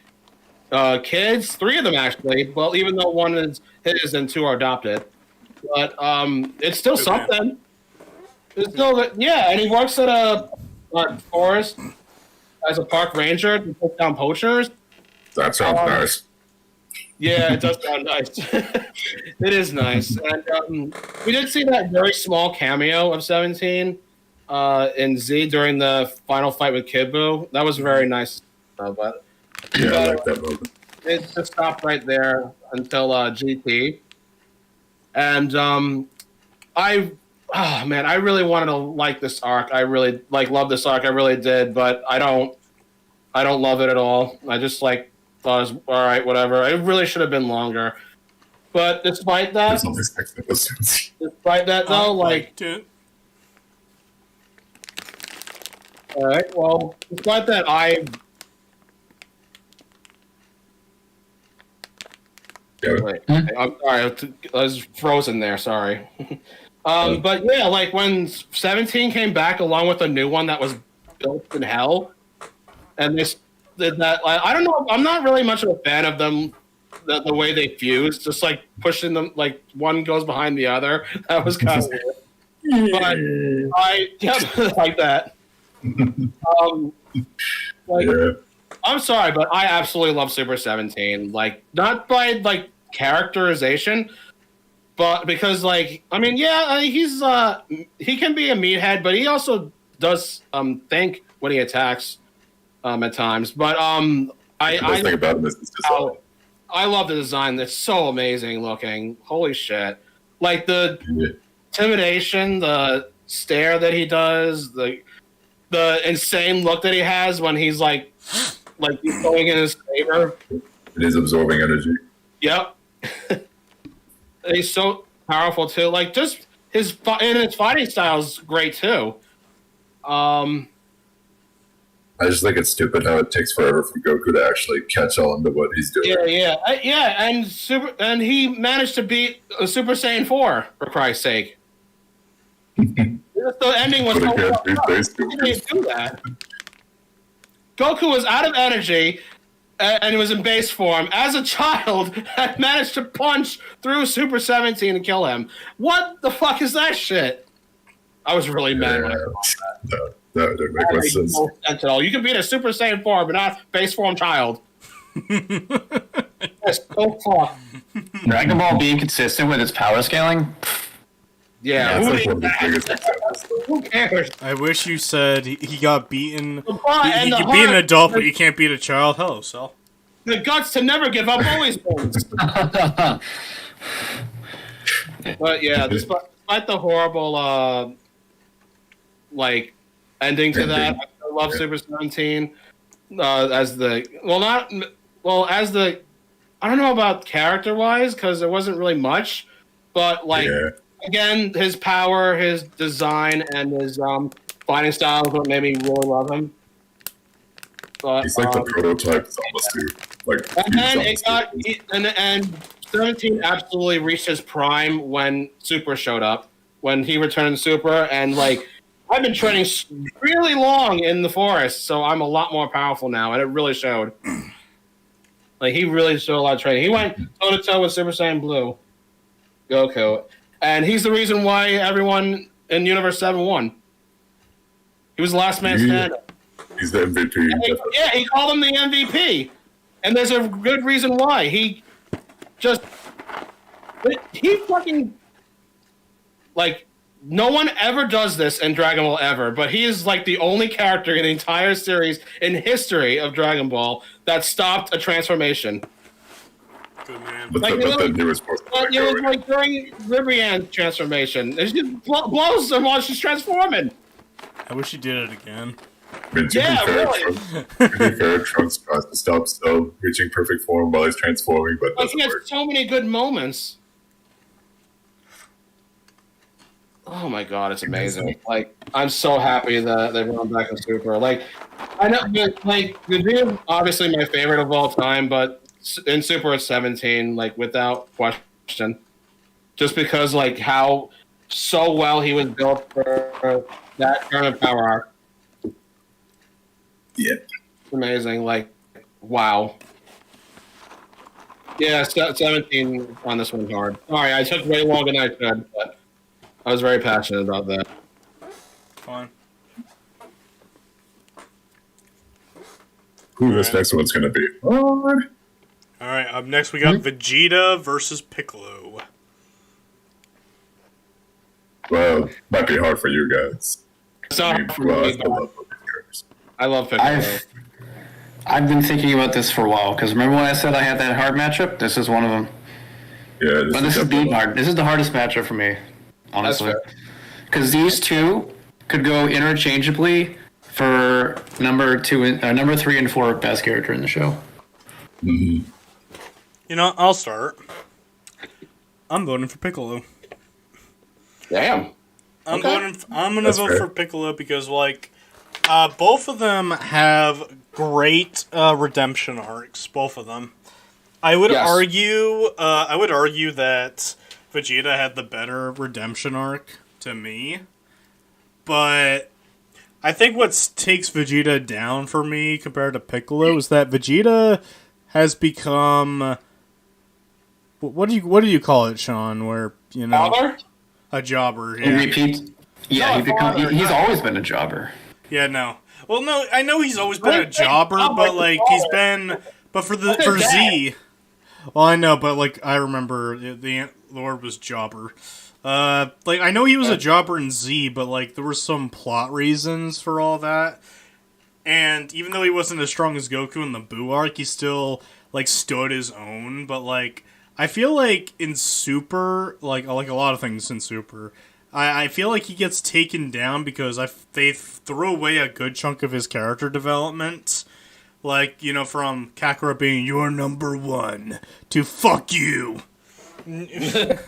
kids, 3 of them actually. Well, even though one is his and 2 are adopted, but it's still Good man. something. It's still yeah, and he works at a forest as a park ranger to take down poachers. That sounds nice. Yeah, it does sound nice. It is nice. And we did see that very small cameo of 17 in Z during the final fight with Kid Buu. That was very nice. But Yeah, I like that moment. it just stopped right there until GT. And I really wanted to like this arc. I really love this arc. I really did, but I don't love it at all. I just thought it was all right, whatever. It really should have been longer. But despite that, There's only 6 episodes. though, liked it. all right. Well, despite that, Yeah, wait. I'm sorry. I was frozen there. Sorry. But yeah, like when 17 came back along with a new one that was built in hell, and this did that. I don't know. I'm not really much of a fan of them. The way they fuse, just like pushing them, like one goes behind the other. That was kind of weird. But I like that. yeah. I'm sorry, but I absolutely love Super 17. Like, not by like characterization, but because like he's he can be a meathead, but he also does think when he attacks at times. But The best thing about him is his design. I love the design. It's so amazing looking. Holy shit! Like the intimidation, the stare that he does, the insane look that he has when he's like he's going in his favor. It is absorbing energy. Yep. He's so powerful too. Like just his fighting style is great too. I just think it's stupid how it takes forever for Goku to actually catch on to what he's doing. Yeah, and he managed to beat Super Saiyan 4 for Christ's sake. The ending was But so again, fucked he's up. basically He didn't do that. Goku was out of energy and was in base form. As a child, had managed to punch through Super 17 and kill him. What the fuck is that shit? I was really mad when I saw that. That didn't make That much makes sense. no sense at all. You can beat a Super Saiyan 4, but not base form child. That's so fucked. Dragon Ball being consistent with its power scaling. Yeah, That's who, like one of the needs biggest that? examples. Though. Who cares? I wish you said he got beaten. The bar He and the can beat an heart, adult, but you can't beat a child. Hello, Cell. the guts to never give up always wins. But yeah, despite the horrible ending to that, I love Super 17 as the I don't know about character wise because there wasn't really much, but again, his power, his design, and his fighting style is what made me really love him. But He's like the prototype Zamasu. Like, and then it got and 17 absolutely reached his prime when Super showed up. When he returned Super, and I've been training really long in the forest, so I'm a lot more powerful now, and it really showed. He really showed a lot of training. He went toe to toe with Super Saiyan Blue, Goku, and he's the reason why everyone in Universe 7 won. He was the last man standing. He's the MVP. Yeah, he called him the MVP, and there's a good reason why. He fucking no one ever does this in Dragon Ball ever, but he is the only character in the entire series in history of Dragon Ball that stopped a transformation. Good man. But then he was forced to It was during Ribrianne's transformation. It just blows them while she's transforming. I wish he did it again. I mean, to be fair, Trunks tries to stop Cell reaching perfect form while he's transforming, but doesn't He has work. so many good moments. Oh my god, it's amazing! I'm so happy that they've gone back to Super. I know, Vegeta is obviously my favorite of all time, but in Super it's 17, without question. Just because how so well he was built for that kind of power arc. Yeah. Amazing. Like, wow. Yeah, 17 on this one hard. Sorry, I took way longer than I should, but I was very passionate about that. Fine. Who this next one's gonna be? Oh, All right, up next we got Vegeta versus Piccolo. well, might be hard for you guys. It's not hard for Well, me, I still but love both these characters. I love Piccolo. I've been thinking about this for a while because remember when I said I had that hard matchup? This is one of them. Yeah, But this is definitely the hard. This is the hardest matchup for me, honestly. That's fair. Because these two could go interchangeably for number 3, and 4 best character in the show. You know, I'll start. I'm voting for Piccolo. Damn. I'm Okay. gonna That's vote fair. for Piccolo because both of them have great redemption arcs. Both of them. I would Yes. argue. I would argue that Vegeta had the better redemption arc to me, but I think what takes Vegeta down for me compared to Piccolo is that Vegeta has become. What do you call it, Sean? Where Father? a jobber? He Yeah. repeats. Yeah, No, father, he's no. always been a jobber. Yeah, no. Well, no, I know he's always been a What? jobber, Oh, but my he's God. been. But for Look at that. Z, well, I know, but I remember the Ant Lord was jobber. I know he was a jobber in Z, but there were some plot reasons for all that. And even though he wasn't as strong as Goku in the Buu arc, he still stood his own. But I feel like in Super, like a lot of things in Super, I feel like he gets taken down because they threw away a good chunk of his character development. From Kakarot being your number one to fuck you. If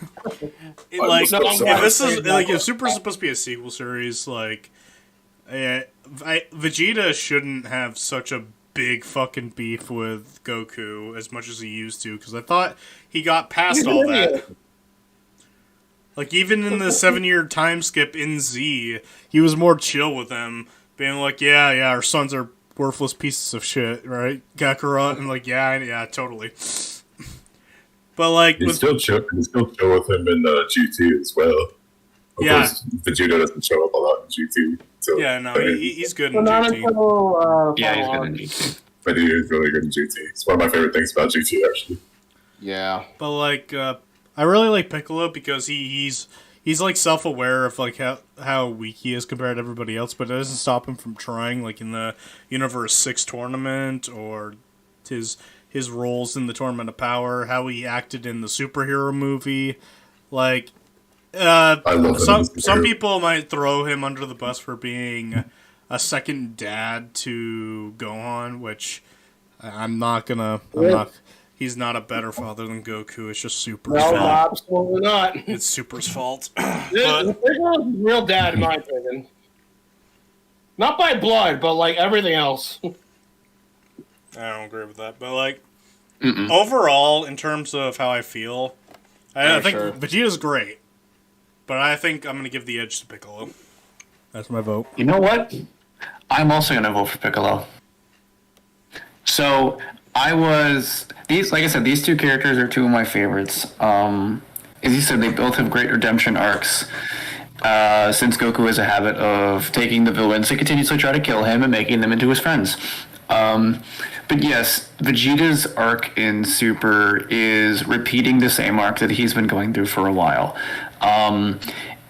Super is supposed to be a sequel series, Vegeta shouldn't have such a big fucking beef with Goku as much as he used to, because I thought he got past all that. Even in the 7-year time skip in Z, he was more chill with them, being yeah, our sons are worthless pieces of shit, right? Kakarot, and yeah, totally. But He's still chill with him in GT as well. Of Yeah. course, Vegeta doesn't show up a lot in GT. So yeah, no, he's good So in not GT. until, Yeah, he's follow good on. in GT. but he is really good in GT. It's one of my favorite things about GT, actually. Yeah. But I really like Piccolo because he's self-aware of how weak he is compared to everybody else, but it doesn't stop him from trying. In the Universe 6 tournament, or his roles in the Tournament of Power, how he acted in the superhero movie. I love him Some as a some superhero. people might throw him under the bus for being a second dad to Gohan, which I'm not gonna. He's not a better father than Goku. It's just Super's No, fault. absolutely not. It's Super's fault. Piccolo's real dad, in my opinion. Not by blood, but everything else. I don't agree with that. But overall, in terms of how I feel, I think sure. Vegeta's great. But I think I'm gonna give the edge to Piccolo. That's my vote. You know what? I'm also going to vote for Piccolo. So like I said, these two characters are two of my favorites. As you said, they both have great redemption arcs. Since Goku has a habit of taking the villains to continuously try to kill him and making them into his friends. But yes, Vegeta's arc in Super is repeating the same arc that he's been going through for a while.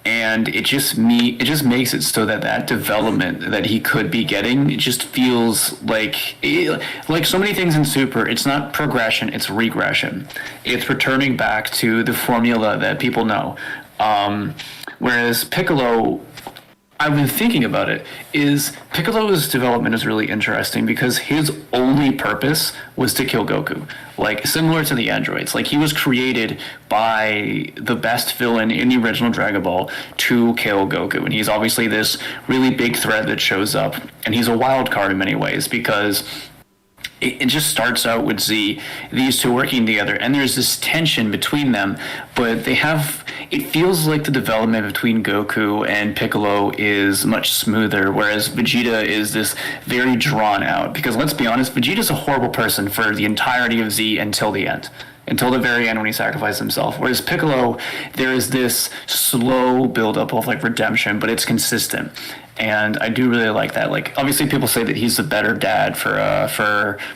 And it just makes it so that development that he could be getting, it just feels like so many things in Super, it's not progression, it's regression. It's returning back to the formula that people know. Whereas Piccolo, I've been thinking about it, is Piccolo's development is really interesting because his only purpose was to kill Goku. Similar to the androids. He was created by the best villain in the original Dragon Ball to kill Goku. And he's obviously this really big threat that shows up. And he's a wild card in many ways because it just starts out with Z, these two working together, and there's this tension between them, but it feels like the development between Goku and Piccolo is much smoother, whereas Vegeta is this very drawn out, because let's be honest, Vegeta's a horrible person for the entirety of Z until the end. Until the very end when he sacrificed himself. Whereas Piccolo, there is this slow buildup of like redemption, but it's consistent. And I do really like that. Like, obviously people say that he's the better dad for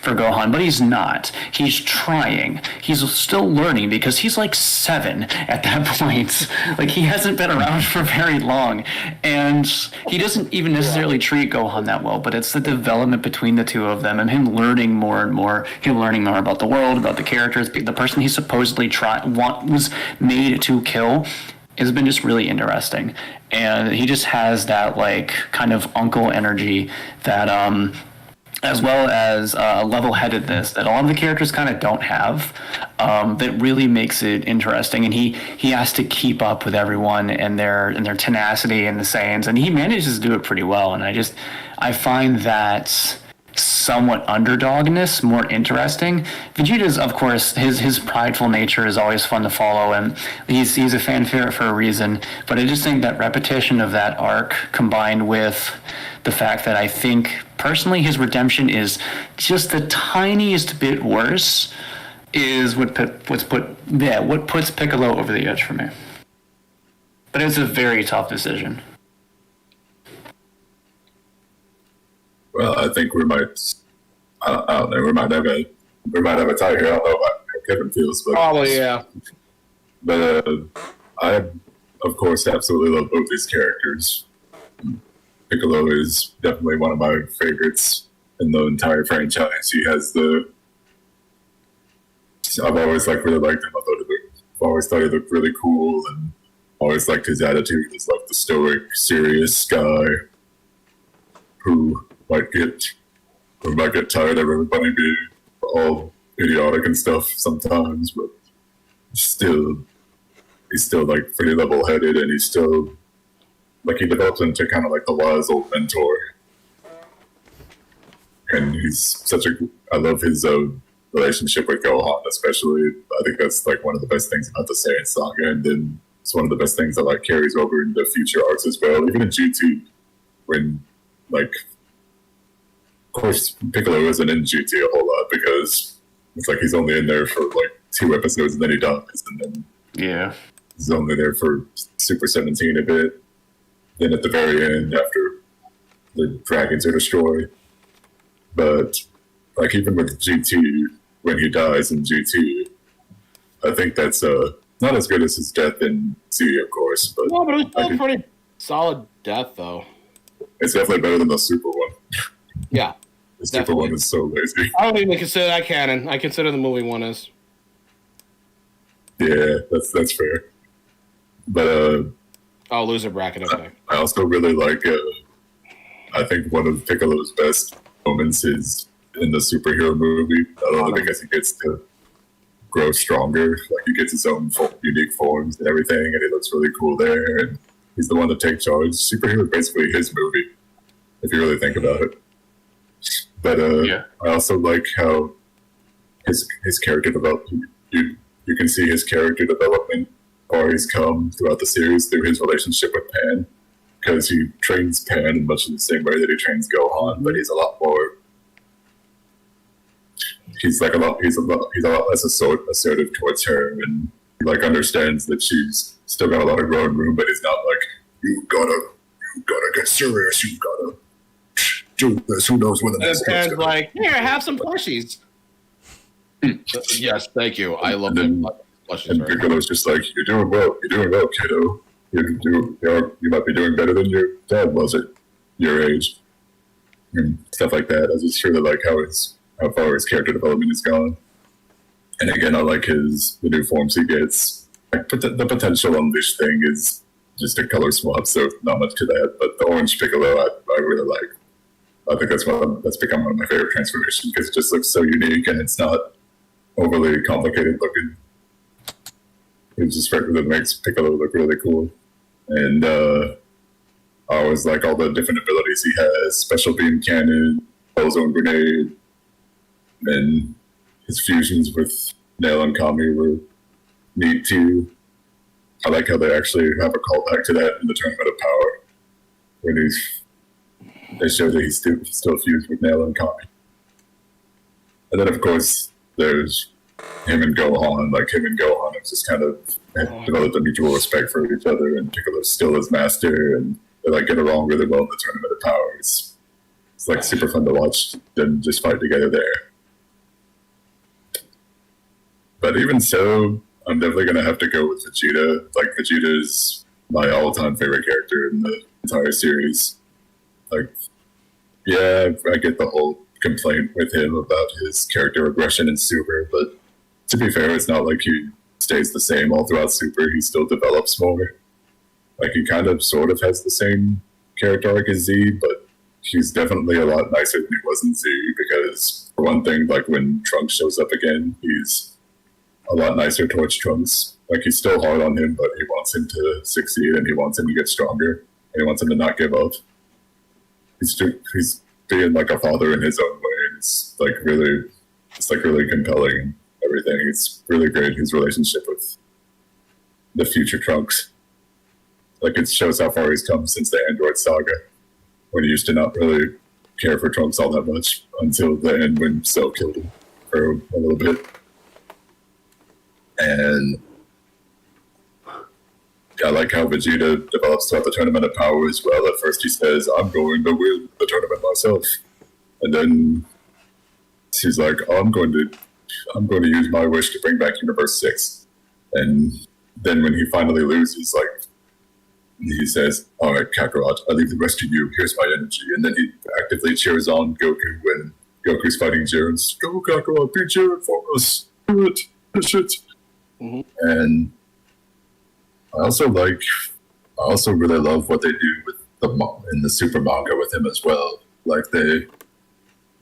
Gohan, but he's not. He's trying. He's still learning because he's like 7 at that point. Like, he hasn't been around for very long. And he doesn't even necessarily treat Gohan that well, but it's the development between the two of them and him learning more and more, him learning more about the world, about the characters, the person he supposedly was made to kill has been just really interesting. And he just has that like kind of uncle energy that as well as level-headedness that a lot of the characters kind of don't have, that really makes it interesting. And he has to keep up with everyone and their tenacity and the Saiyans, and he manages to do it pretty well. And I find that somewhat underdogness more interesting. Vegeta's, of course, his prideful nature is always fun to follow, and he's a fan favorite for a reason. But I just think that repetition of that arc combined with the fact that I think personally his redemption is just the tiniest bit worse is what puts Piccolo over the edge for me. But it's a very tough decision. Well, I think we might. I don't know. We might have a tie here. I don't know how Kevin feels, but Probably, yeah. But I, of course, absolutely love both these characters. Piccolo is definitely one of my favorites in the entire franchise. He has I've always really liked him. I've always thought he looked really cool, and always liked his attitude. He's like the stoic, serious guy who might get tired of everybody being all idiotic and stuff sometimes, but he's still like pretty level-headed, and he's still like he develops into kind of like the wise old mentor. And he's I love his relationship with Gohan, especially. I think that's like one of the best things about the Saiyan saga, and then it's one of the best things that like carries over into future arcs as well. Even in GT, when like. Of course, Piccolo isn't in GT a whole lot because it's like he's only in there for like 2 episodes and then he dies, and then he's only there for Super 17 a bit. Then at the very end, after the dragons are destroyed, but like even with GT, when he dies in GT, I think that's not as good as his death in Z, of course. But no, but it was still a pretty solid death, though. It's definitely better than the Super one. Yeah. The Super one is so lazy. I don't even consider that canon. I consider the movie one as. Yeah, that's fair. But loser bracket, okay. I also really like. I think one of Piccolo's best moments is in the superhero movie. Not only because he gets to grow stronger, like he gets his own unique forms and everything, and he looks really cool there. And he's the one to take charge. Superhero is basically his movie, if you really think about it. But I also like how his character development. You can see his character development or he's come throughout the series through his relationship with Pan, because he trains Pan in much of the same way that he trains Gohan, but he's a lot more. He's a lot less assertive towards her, and he like understands that she's still got a lot of growing room, but he's not like you gotta get serious, you gotta. Who knows when the next Pan's like, here, have some plushies. Yes, thank you. I love them plushies. And Piccolo's just like, you're doing well, kiddo. You might be doing better than your dad was at your age, and stuff like that. I just really like how far his character development has gone. And again, I like the new forms he gets. Like, the potential unleashed thing is just a color swap, so not much to that. But the orange Piccolo, I really like. I think that's become one of my favorite transformations because it just looks so unique and it's not overly complicated looking. It just really makes Piccolo look really cool. And I always like all the different abilities he has: special beam cannon, ozone grenade, And his fusions with Nail and Kami were neat too. I like how they actually have a callback to that in the Tournament of Power, when they show that he's still fused with Nail and Kami. And then, of course, there's him and Gohan. Like, him and Gohan have just kind of developed a mutual respect for each other, and Piccolo's still his master, and they like get along really well in the Tournament of Power. It's like super fun to watch them just fight together there. But even so, I'm definitely going to have to go with Vegeta. Like, Vegeta is my all-time favorite character in the entire series. Like, yeah, I get the whole complaint with him about his character regression in Super, but to be fair, it's not like he stays the same all throughout Super. He still develops more. Like, he kind of sort of has the same character arc as Z, but he's definitely a lot nicer than he was in Z, because for one thing, like, when Trunks shows up again, he's a lot nicer towards Trunks. Like, he's still hard on him, but he wants him to succeed, and he wants him to get stronger, and he wants him to not give up. He's being like a father in his own way. It's really compelling. Everything. It's really great, his relationship with the future Trunks. Like, it shows how far he's come since the Android saga, when he used to not really care for Trunks all that much until the end when Cell killed him for a little bit. And I like how Vegeta develops throughout the Tournament of Power as well. At first he says, I'm going to win the tournament myself. And then he's like, I'm going to use my wish to bring back Universe 6. And then when he finally loses, like, he says, all right, Kakarot, I leave the rest to you. Here's my energy. And then he actively cheers on Goku when Goku's fighting Jiren. Go, Kakarot, be Jiren for us. Do it. Push it. Mm-hmm. And I also really love what they do with in the Super manga with him as well. Like, they,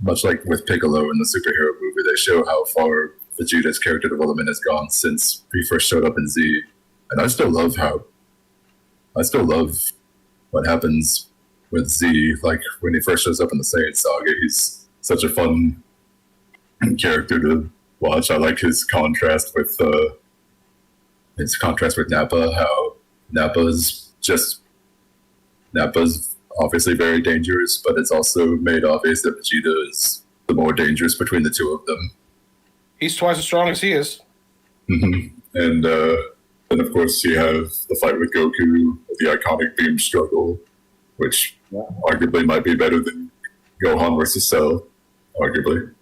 much like with Piccolo in the superhero movie, they show how far Vegeta's character development has gone since he first showed up in Z. And I still love what happens with Z. Like, when he first shows up in the Saiyan saga, he's such a fun character to watch. I like his contrast with Nappa, how Nappa's obviously very dangerous, but it's also made obvious that Vegeta is the more dangerous between the two of them. He's twice as strong as he is. Mm-hmm. And then, of course, you have the fight with Goku, the iconic beam struggle, which arguably might be better than Gohan versus Cell, arguably.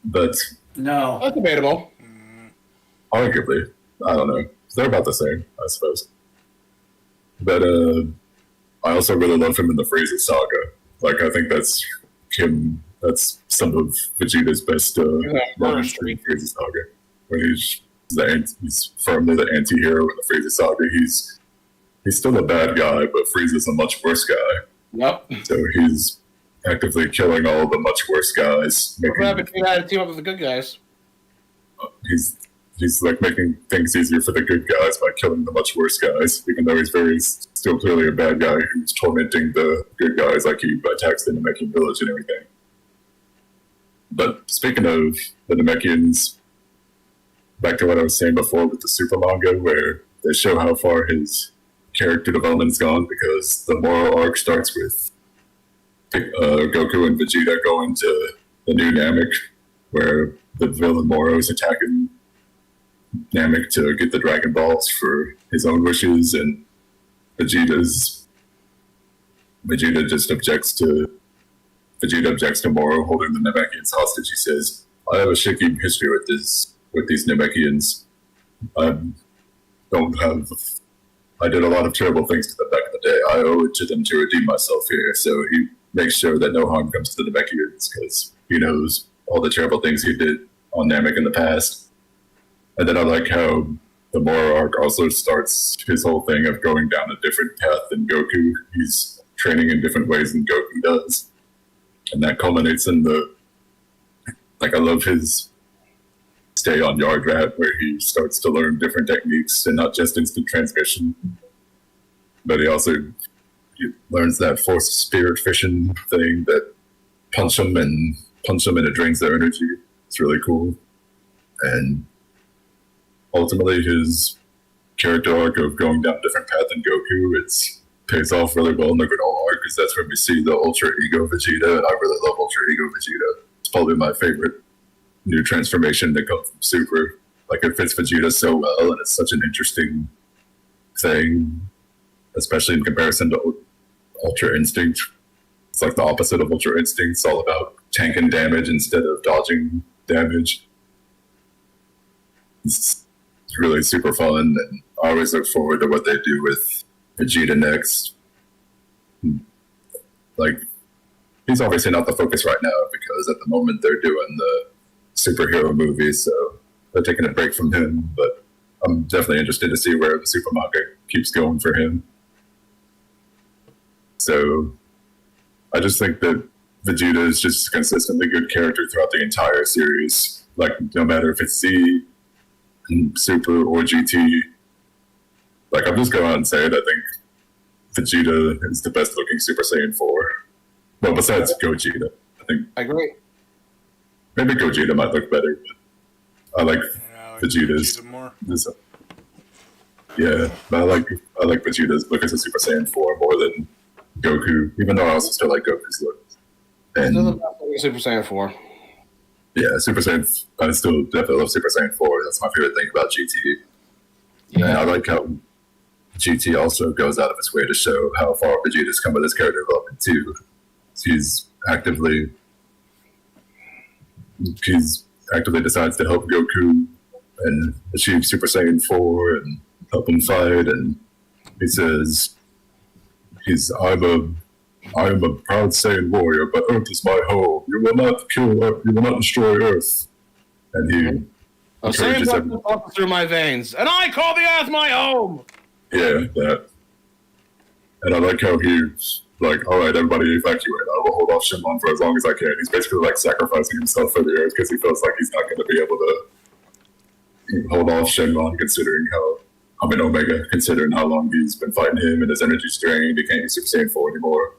But No. That's debatable. Arguably. I don't know. They're about the same, I suppose. But I also really love him in the Frieza saga. Like, I think that's some of Vegeta's best moments in the Frieza saga. When he's firmly the anti-hero in the Frieza saga. He's still a bad guy, but Frieza's a much worse guy. Yep. So he's actively killing all the much worse guys. We're having to team up with the good guys. He's like making things easier for the good guys by killing the much worse guys, even though he's still clearly a bad guy who's tormenting the good guys, like he attacks the Namekian village and everything. But speaking of the Namekians, back to what I was saying before with the Super manga, where they show how far his character development's gone, because the Moro arc starts with Goku and Vegeta going to the new Namek, where the villain Moro is attacking Namek to get the Dragon Balls for his own wishes, and Vegeta objects to Moro holding the Namekians hostage. He says, I have a shaky history with these Namekians. I did a lot of terrible things to them back in the day. I owe it to them to redeem myself here. So he makes sure that no harm comes to the Namekians, because he knows all the terrible things he did on Namek in the past. And then I like how the Moro arc also starts his whole thing of going down a different path than Goku. He's training in different ways than Goku does. And that culminates in I love his stay on Yard Rat, where he starts to learn different techniques and not just instant transmission. But he learns that forced spirit fission thing that punch him and punch them and it drains their energy. It's really cool. And ultimately, his character arc of going down a different path than Goku, it's pays off really well in the Granola arc because that's when we see the Ultra Ego Vegeta, and I really love Ultra Ego Vegeta. It's probably my favorite new transformation that comes from Super. Like, it fits Vegeta so well, and it's such an interesting thing, especially in comparison to Ultra Instinct. It's like the opposite of Ultra Instinct. It's all about tanking damage instead of dodging damage. It's really super fun, and I always look forward to what they do with Vegeta next. Like, he's obviously not the focus right now because at the moment they're doing the superhero movies, so they're taking a break from him, but I'm definitely interested to see where the super manga keeps going for him. So I just think that Vegeta is just a consistently good character throughout the entire series. Like, no matter if it's Z, Super, or GT. Like, I'm just going out and say it. I think Vegeta is the best looking Super Saiyan 4. Well, besides Gogeta. I agree. Maybe Gogeta might look better, but I like Vegeta's. Vegeta more. Yeah, but I like Vegeta's look as a Super Saiyan 4 more than Goku, even though I also still like Goku's look. And Still the best looking Super Saiyan 4. yeah, Super Saiyan, I still definitely love Super Saiyan 4. That's my favorite thing about GT. Yeah. And I like how GT also goes out of its way to show how far Vegeta's come with his character development too. He's actively decides to help Goku and achieve Super Saiyan 4 and help him fight, and he says I am a proud Saiyan warrior, but Earth is my home. You will not kill Earth. You will not destroy Earth. And he Saiyan encourages blood pumps through my veins, and I call the Earth my home. Yeah, that. And I like how he's like, all right, everybody evacuate. I will hold off Shenlong for as long as I can. He's basically like sacrificing himself for the Earth because he feels like he's not going to be able to hold off Shenlong, considering Omega, considering how long he's been fighting him and his energy's drained. He can't use Super Saiyan 4 anymore.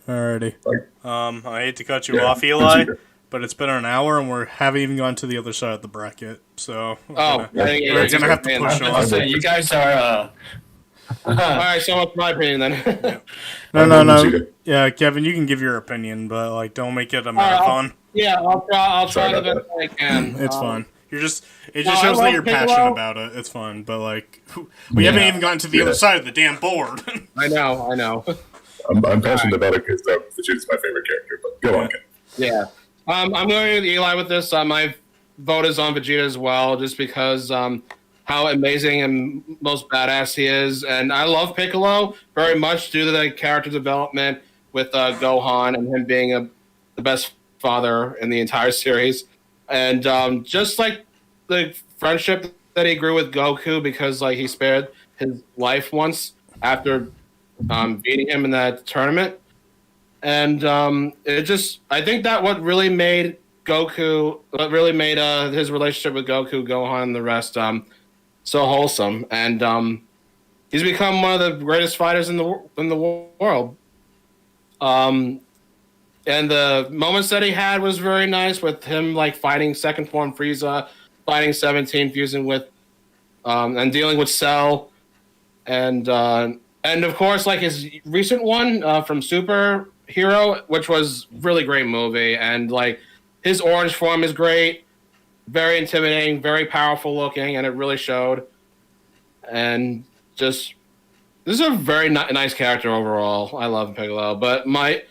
Alrighty. Like, I hate to cut you yeah, off, Eli, Vegeta. but it's been an hour and we haven't even gone to the other side of the bracket. So we're gonna have to push I was on. saying, you guys are. All right, so what's my opinion then? No. Vegeta. Yeah, Kevin, you can give your opinion, but like, don't make it a marathon. I'll try Sorry the about best I can. It's fine. It just I shows that love you're Piccolo. passionate about it. It's fun, but like, we haven't even gotten to the other side of the damn board. I know. I'm passionate about it because Vegeta's my favorite character, but go on, Ken. Yeah. I'm going with Eli with this. My vote is on Vegeta as well, just because how amazing and most badass he is. And I love Piccolo very much due to the character development with Gohan and him being the best father in the entire series. And just like the friendship that he grew with Goku, because like he spared his life once after beating him in that tournament. And I think that what really made his relationship with Goku, Gohan, and the rest so wholesome. And he's become one of the greatest fighters in the world. And the moments that he had was very nice with him, like fighting Second Form Frieza, fighting 17, fusing with, and dealing with Cell, and of course, like his recent one from Super Hero, which was really great movie, and like his orange form is great, very intimidating, very powerful looking, and it really showed. And just this is a very nice character overall. I love Piccolo, but my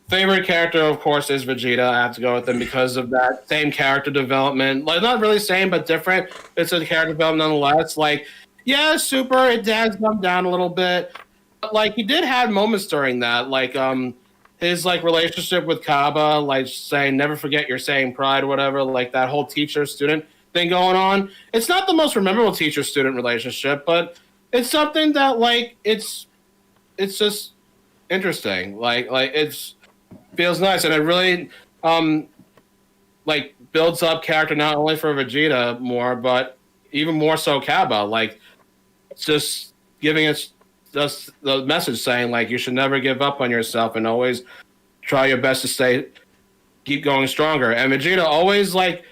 favorite character, of course, is Vegeta. I have to go with him because of that same character development. Like, not really same, but different. It's a character development nonetheless. Like, yeah, Super, it has dumbed down a little bit. But, like, he did have moments during that. Like, his, like, relationship with Kaba, like, saying, never forget your saying pride or whatever. Like, that whole teacher-student thing going on. It's not the most memorable teacher-student relationship, but it's something that, like, it's just interesting. Like, it's feels nice, and it really like builds up character not only for Vegeta more, but even more so Kaba. Like, it's just giving us just the message saying like you should never give up on yourself and always try your best to stay keep going stronger. And Vegeta always like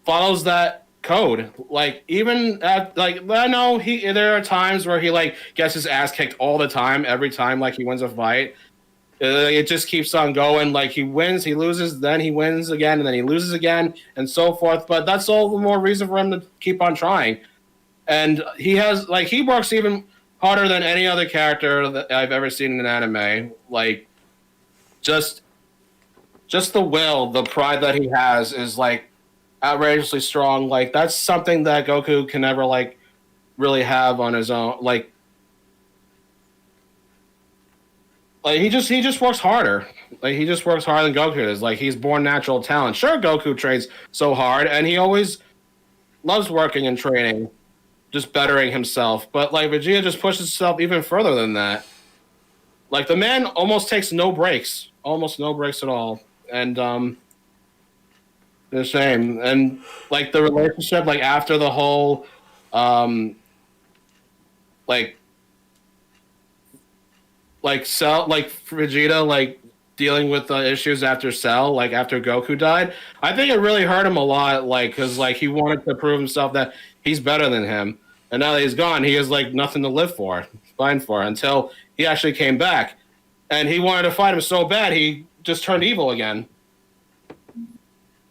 follows that code. Like even at like I know there are times where he like gets his ass kicked all the time, every time like he wins a fight. It just keeps on going. Like he wins, he loses, then he wins again, and then he loses again, and so forth. But that's all the more reason for him to keep on trying. And he works even harder than any other character that I've ever seen in an anime. Like just the will, the pride that he has is like outrageously strong. Like that's something that Goku can never like really have on his own. Like he just works harder. Like he just works harder than Goku is. Like he's born natural talent. Sure, Goku trains so hard, and he always loves working and training, just bettering himself. But like Vegeta just pushes himself even further than that. Like the man almost takes no breaks at all, and the same. And like the relationship, like after the whole, like Cell, like Vegeta, like dealing with the issues after Cell, like after Goku died. I think it really hurt him a lot, like because like he wanted to prove himself that he's better than him, and now that he's gone, he has like nothing to live for, find for, until he actually came back, and he wanted to fight him so bad he just turned evil again.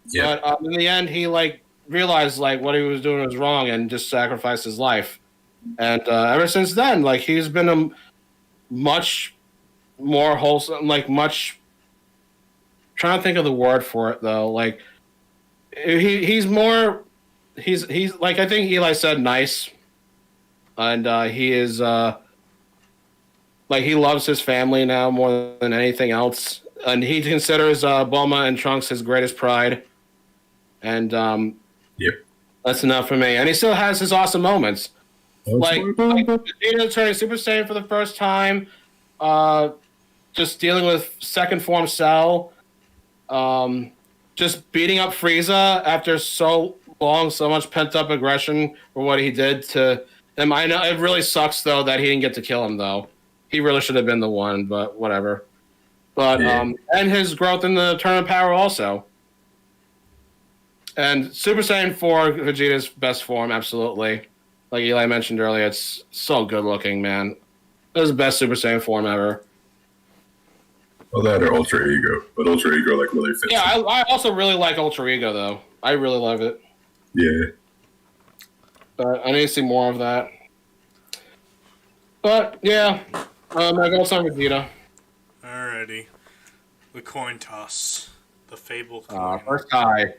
Yeah. But in the end, he like realized like what he was doing was wrong and just sacrificed his life. And ever since then, like he's been a much more wholesome, like much. Trying to think of the word for it though, like he's more, he's like I think Eli said nice, and he is like he loves his family now more than anything else, and he considers Bulma and Trunks his greatest pride, and Yep. that's enough for me. And he still has his awesome moments. Like Vegeta turning Super Saiyan for the first time, just dealing with second form Cell, just beating up Frieza after so long, so much pent up aggression for what he did to him. I know it really sucks though that he didn't get to kill him though. He really should have been the one, but whatever. But Yeah. And his growth in the Tournament Power also. And Super Saiyan 4, Vegeta's best form, absolutely. Like Eli mentioned earlier, it's so good looking, man. It was the best Super Saiyan form ever. Well, that or Ultra Ego, but Ultra Ego like really fits. Yeah, I also really like Ultra Ego though. I really love it. Yeah. But I need to see more of that. But yeah, I got some Vegeta. Alrighty. The coin toss. The Fable coin. First tie.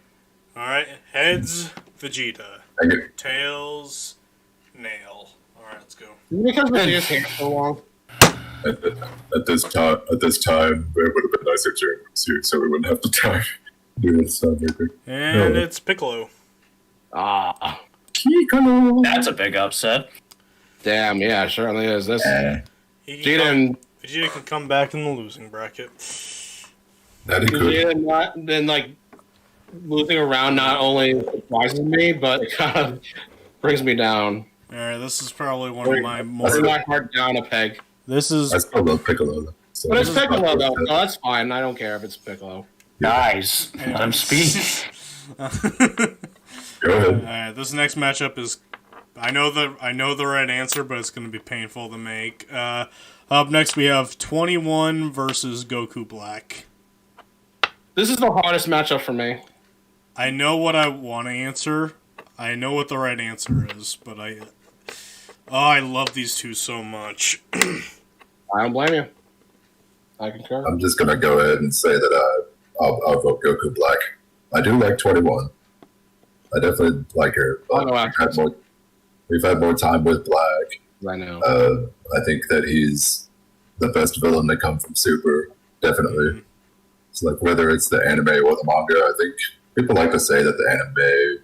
Alright, heads, Vegeta. I get, Tails, Nail. Alright, let's go. Because Vegeta's hair so long. at this time, it would have been nicer during the series, so we wouldn't have to time. Do it so very quick. And No. it's Piccolo. Ah, Piccolo. That's a big upset. damn, yeah, it certainly is. This He Vegeta can and Vegeta can come back in the losing bracket. That he could. Vegeta not then like losing around not only surprises me, but it kind of brings me down. Alright, this is probably one of my Brings more. my heart down a peg. This is I still love Piccolo. Though, so But it's this is Piccolo not though, worth so it. that's fine. I don't care if it's Piccolo. Guys, let him speak. Go ahead. Alright, this next matchup is. I know the right answer, but it's going to be painful to make. Up next, we have 21 versus Goku Black. This is the hardest matchup for me. I know what I want to answer. I know what the right answer is, but I love these two so much. I don't blame you. I concur. I'm just gonna go ahead and say that I'll vote Goku Black. I do like 21. I definitely like her. But we've had more time with Black. I know. I think that he's the best villain to come from Super. Definitely. It's like whether it's the anime or the manga. I think people like to say that the anime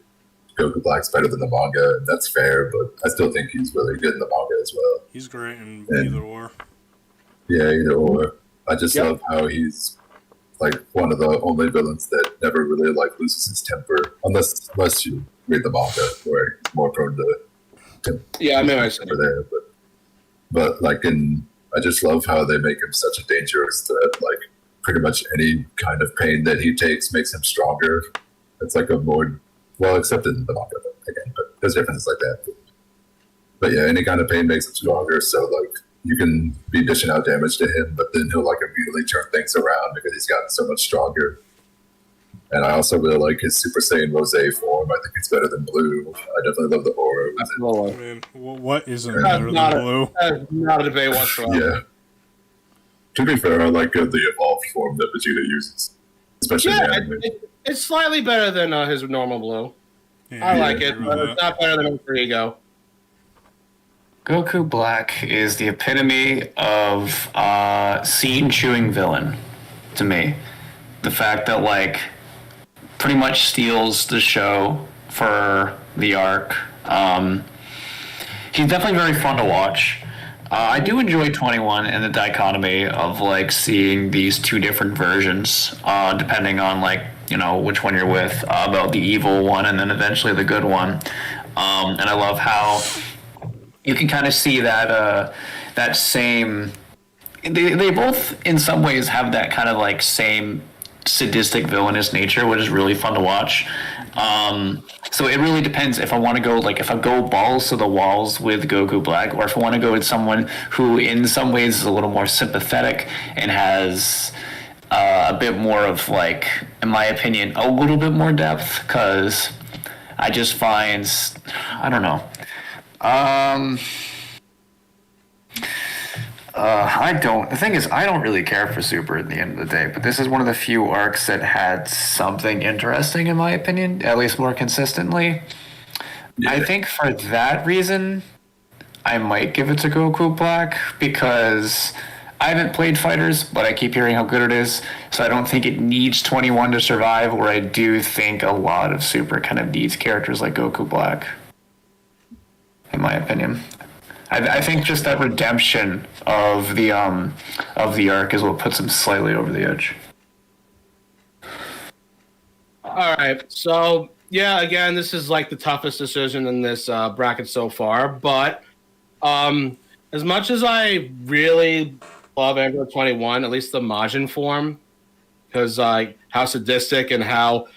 Goku Black's better than the manga, and that's fair. But I still think he's really good in the manga as well. He's great in And- either or. Yeah, either or. I just Yep. love how he's like one of the only villains that never really like loses his temper, unless you read the manga, where he's more prone to Yeah, I mean, I said over there. But like I just love how they make him such a dangerous threat. Like pretty much any kind of pain that he takes makes him stronger. It's like a more, well, except in the manga again, but there's differences like that. But yeah, any kind of pain makes him stronger. So like you can be dishing out damage to him, but then he'll like immediately turn things around because he's gotten so much stronger. And I also really like his Super Saiyan Rose form. I think it's better than Blue. I definitely love the aura. I mean, what isn't better than Blue? That's not a debate whatsoever. Yeah. To be fair, I like the evolved form that Vegeta uses, especially in the anime. It's slightly better than his normal Blue. Yeah, I like I it, agree but with it's that. not better than Alter Ego. Goku Black is the epitome of scene-chewing villain to me. The fact that, like, pretty much steals the show for the arc. He's definitely very fun to watch. I do enjoy 21 and the dichotomy of, like, seeing these two different versions, depending on, like, you know, which one you're with, about the evil one and then eventually the good one. And I love how you can kind of see that that same. They both, in some ways, have that kind of like same sadistic villainous nature, which is really fun to watch. So it really depends if I want to go if I go balls to the walls with Goku Black, or if I want to go with someone who, in some ways, is a little more sympathetic and has a bit more of, like, in my opinion, a little bit more depth. Because I just find, I don't know. The thing is, I don't really care for Super at the end of the day, but this is one of the few arcs that had something interesting, in my opinion, at least more consistently. Yeah. I think for that reason, I might give it to Goku Black, because I haven't played Fighters, but I keep hearing how good it is, so I don't think it needs 21 to survive, where I do think a lot of Super kind of needs characters like Goku Black, in my opinion. I think just that redemption of the arc is what puts him slightly over the edge. All right, so yeah, again, this is like the toughest decision in this bracket so far. But as much as I really love Android 21, at least the Majin form, because how sadistic and how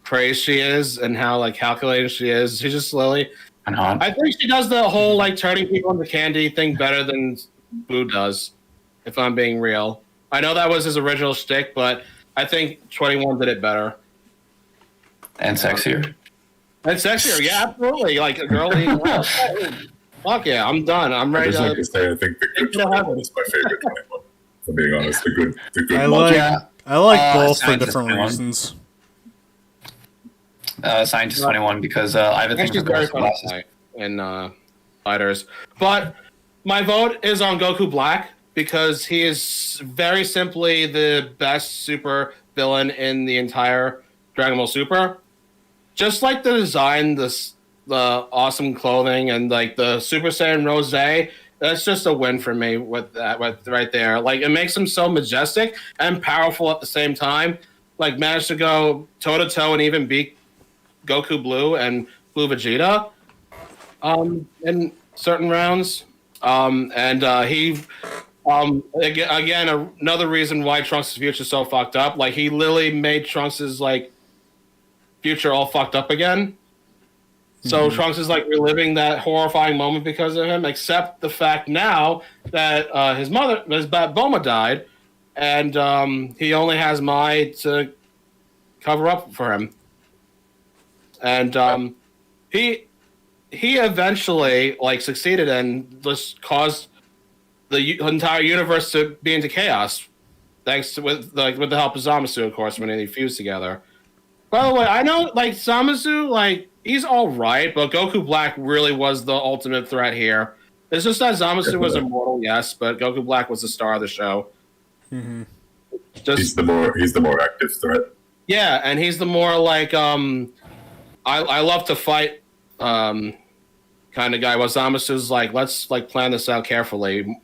crazy she is, and how like calculated she is, she's just Lily. I think she does the whole like turning people into candy thing better than Blue does, if I'm being real. I know that was his original shtick, but I think 21 did it better. And sexier. And sexier, yeah, absolutely. Like a girl eating out. Fuck yeah, I'm done. I'm ready to... Like to say, I think the good 21 is my favorite 21. For being honest, the good I like both for different reasons. Scientist 21, because I have a thing for very fun in Fighters. But my vote is on Goku Black, because he is very simply the best super villain in the entire Dragon Ball Super. Just like the design, the awesome clothing, and like the Super Saiyan Rose, that's just a win for me with that right there. Like, it makes him so majestic and powerful at the same time. Like, managed to go toe to toe and even beat Goku Blue and Blue Vegeta in certain rounds. He again, another reason why Trunks' future is so fucked up. Like, he literally made Trunks' like future all fucked up again. So Trunks is like reliving that horrifying moment because of him, except the fact now that his Bulma died, and he only has Mai to cover up for him. And he eventually like succeeded and just caused the entire universe to be into chaos, thanks to with the help of Zamasu, of course, when they fused together. By the way, I know like Zamasu, like he's all right, but Goku Black really was the ultimate threat here. It's just that Zamasu was immortal, yes, but Goku Black was the star of the show. Mm-hmm. He's the more active threat. Yeah, and he's the more like I love to fight kind of guy. While Zamasu's like, let's like plan this out carefully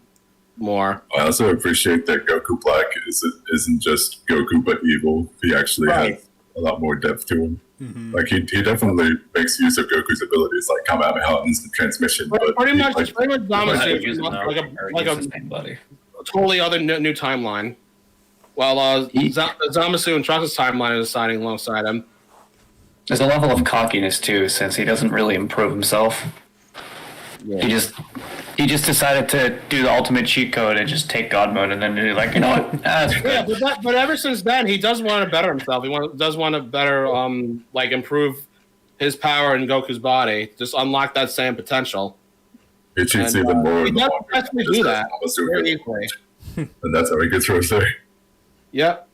more. I also appreciate that Goku Black isn't just Goku but evil. He actually has a lot more depth to him. Mm-hmm. Like he definitely makes use of Goku's abilities, like Kamehameha and instant transmission. But pretty much Zamasu is like a totally other new timeline. While Zamasu and Trunks' timeline is signing alongside him. There's a level of cockiness too, since he doesn't really improve himself. Yeah. He just decided to do the ultimate cheat code and just take God mode, and then be like, you know what? That's good. Yeah, but ever since then, he does want to better himself. Does want to better, improve his power in Goku's body. Just unlock that same potential. It cheats even more. He in the does longer actually run, do just that as Zamasu very gets easily. and that's how he gets Rosé. Yep.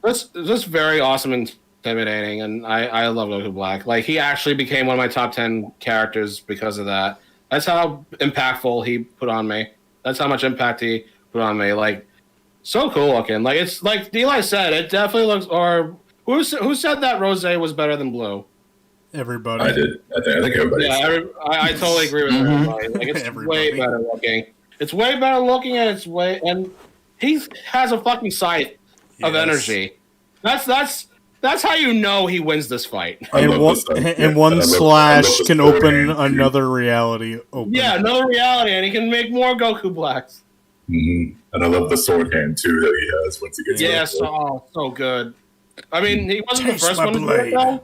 That's very awesome and intimidating, and I love Goku Black. Like, he actually became one of my top 10 characters because of that. That's how impactful he put on me. That's how much impact he put on me. Like, so cool looking. Like, it's like Eli said, it definitely looks. Or who said that Rosé was better than Blue? Everybody. I did. I think everybody. Yeah, I totally agree with everybody. Like, it's way better looking. It's way better looking, and he has a fucking scythe of Yes. energy. That's how you know he wins this fight. I And love one, this stuff. and Yeah, one I love slash the can story open and- another reality open. Yeah, another reality, and he can make more Goku Blacks. Mhm. And I love the sword hand too that he has once he gets. Yeah, level. so good. I mean, he wasn't Taste the first my one to do blade. it, though.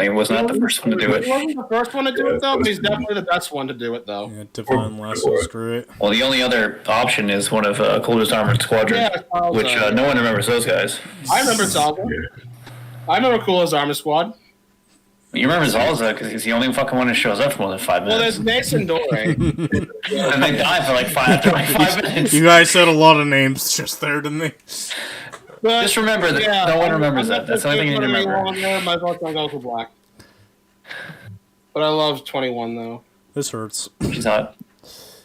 He was not the first one to do He it. wasn't the first one to do Yeah, it, though, but he's that's- definitely the best one to do it, though. Yeah, divine lasso straight. Well, the only other option is one of Coldest Armored Squadron, Yeah, Salza. which no one remembers those guys. I remember Salza. Yeah. I remember Coolest Armor Squad. You remember Zalza because he's the only fucking one who shows up for more than 5 Well, minutes. there's Mason Dore. And they die for like after 5 minutes. You guys said a lot of names just there to me. But, Just remember that no one remembers I'm that. That's the only thing you need to remember. My vote's on Goku Black. But I love 21, though. This hurts. She's not.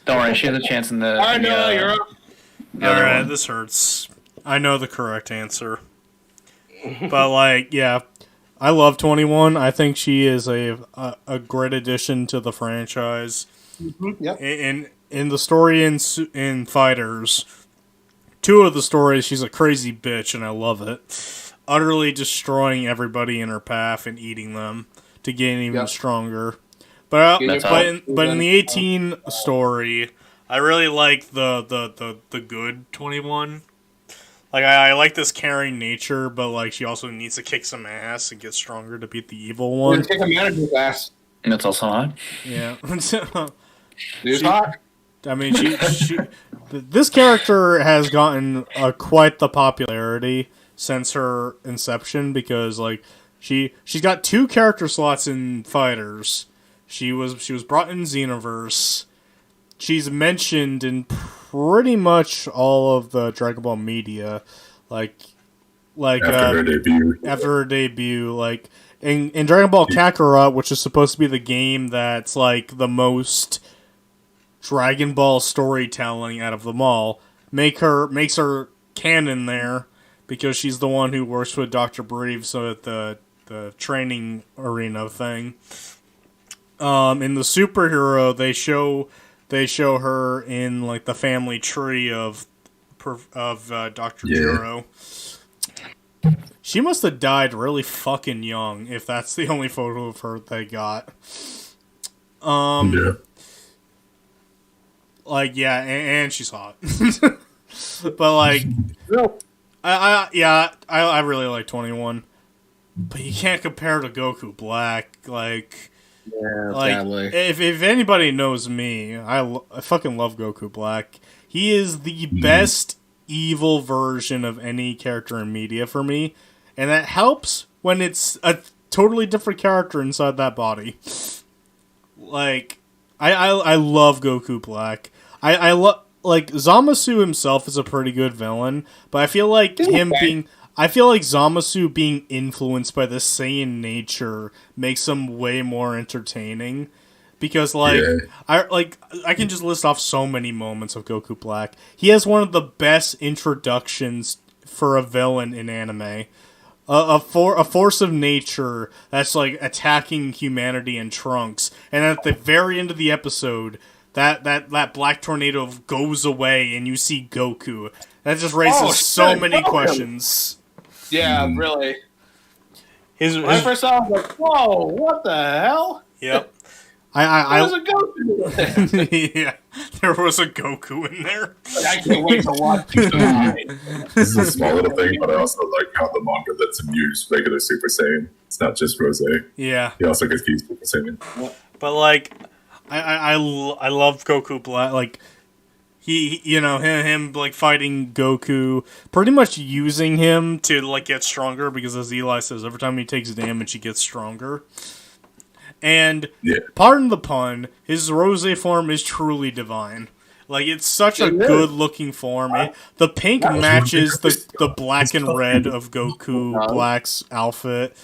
Don't worry, she has a chance in the. I in the, know, you're up. the other Alright, one. this hurts. I know the correct answer. But, like, yeah. I love 21. I think she is a great addition to the franchise. Yep. In the story in Fighters, 2 of the stories, she's a crazy bitch, and I love it. Utterly destroying everybody in her path and eating them to get even Yep. stronger. But That's but in the 18 story, I really like the good 21. Like, I like this caring nature, but, like, she also needs to kick some ass and get stronger to beat the evil We're one. gonna take a manager's ass. And it's also hot. Yeah. Dude's hot. I mean, this character has gotten quite the popularity since her inception because, like, she's got 2 character slots in Fighters. She was brought in Xenoverse. She's mentioned in pretty much all of the Dragon Ball media, like After her debut. after her debut, like in Dragon Ball Kakarot, which is supposed to be the game that's like the most Dragon Ball storytelling out of them all, makes her canon there because she's the one who works with Dr. Briefs at the training arena thing. In the superhero, they show her in like the family tree of Dr. Yeah. Juro. She must have died really fucking young if that's the only photo of her they got. Yeah. Like, yeah, and she's hot. But like, No. I really like 21. But you can't compare to Goku Black. Like, Yeah, like sadly. if anybody knows me, I fucking love Goku Black. He is the best evil version of any character in media for me, and that helps when it's a totally different character inside that body. Like, I love Goku Black. I love, like, Zamasu himself is a pretty good villain, but I feel like Zamasu being influenced by the Saiyan nature makes him way more entertaining. Because, like, Yeah. I can just list off so many moments of Goku Black. He has one of the best introductions for a villain in anime. A force of nature that's, like, attacking humanity and Trunks. And at the very end of the episode, that black tornado goes away and you see Goku. That just raises so shit, many welcome. questions. Yeah, really. His, When I first saw it, I was like, whoa, what the hell? Yep. I was a Goku. yeah, there was a Goku in there. I can't wait to watch it. This is a small little thing, but I also like how the manga lets him use regular Super Saiyan. It's not just Rose. Yeah, He also gets to use Super Saiyan. but like, I love Goku Black. Like, he you know him like fighting Goku, pretty much using him to like get stronger because as Eli says, every time he takes damage, he gets stronger. And Yeah. pardon the pun, his Rose form is truly divine. Like, it's such a It is. good looking form. The pink matches the black and red of Goku Black's outfit.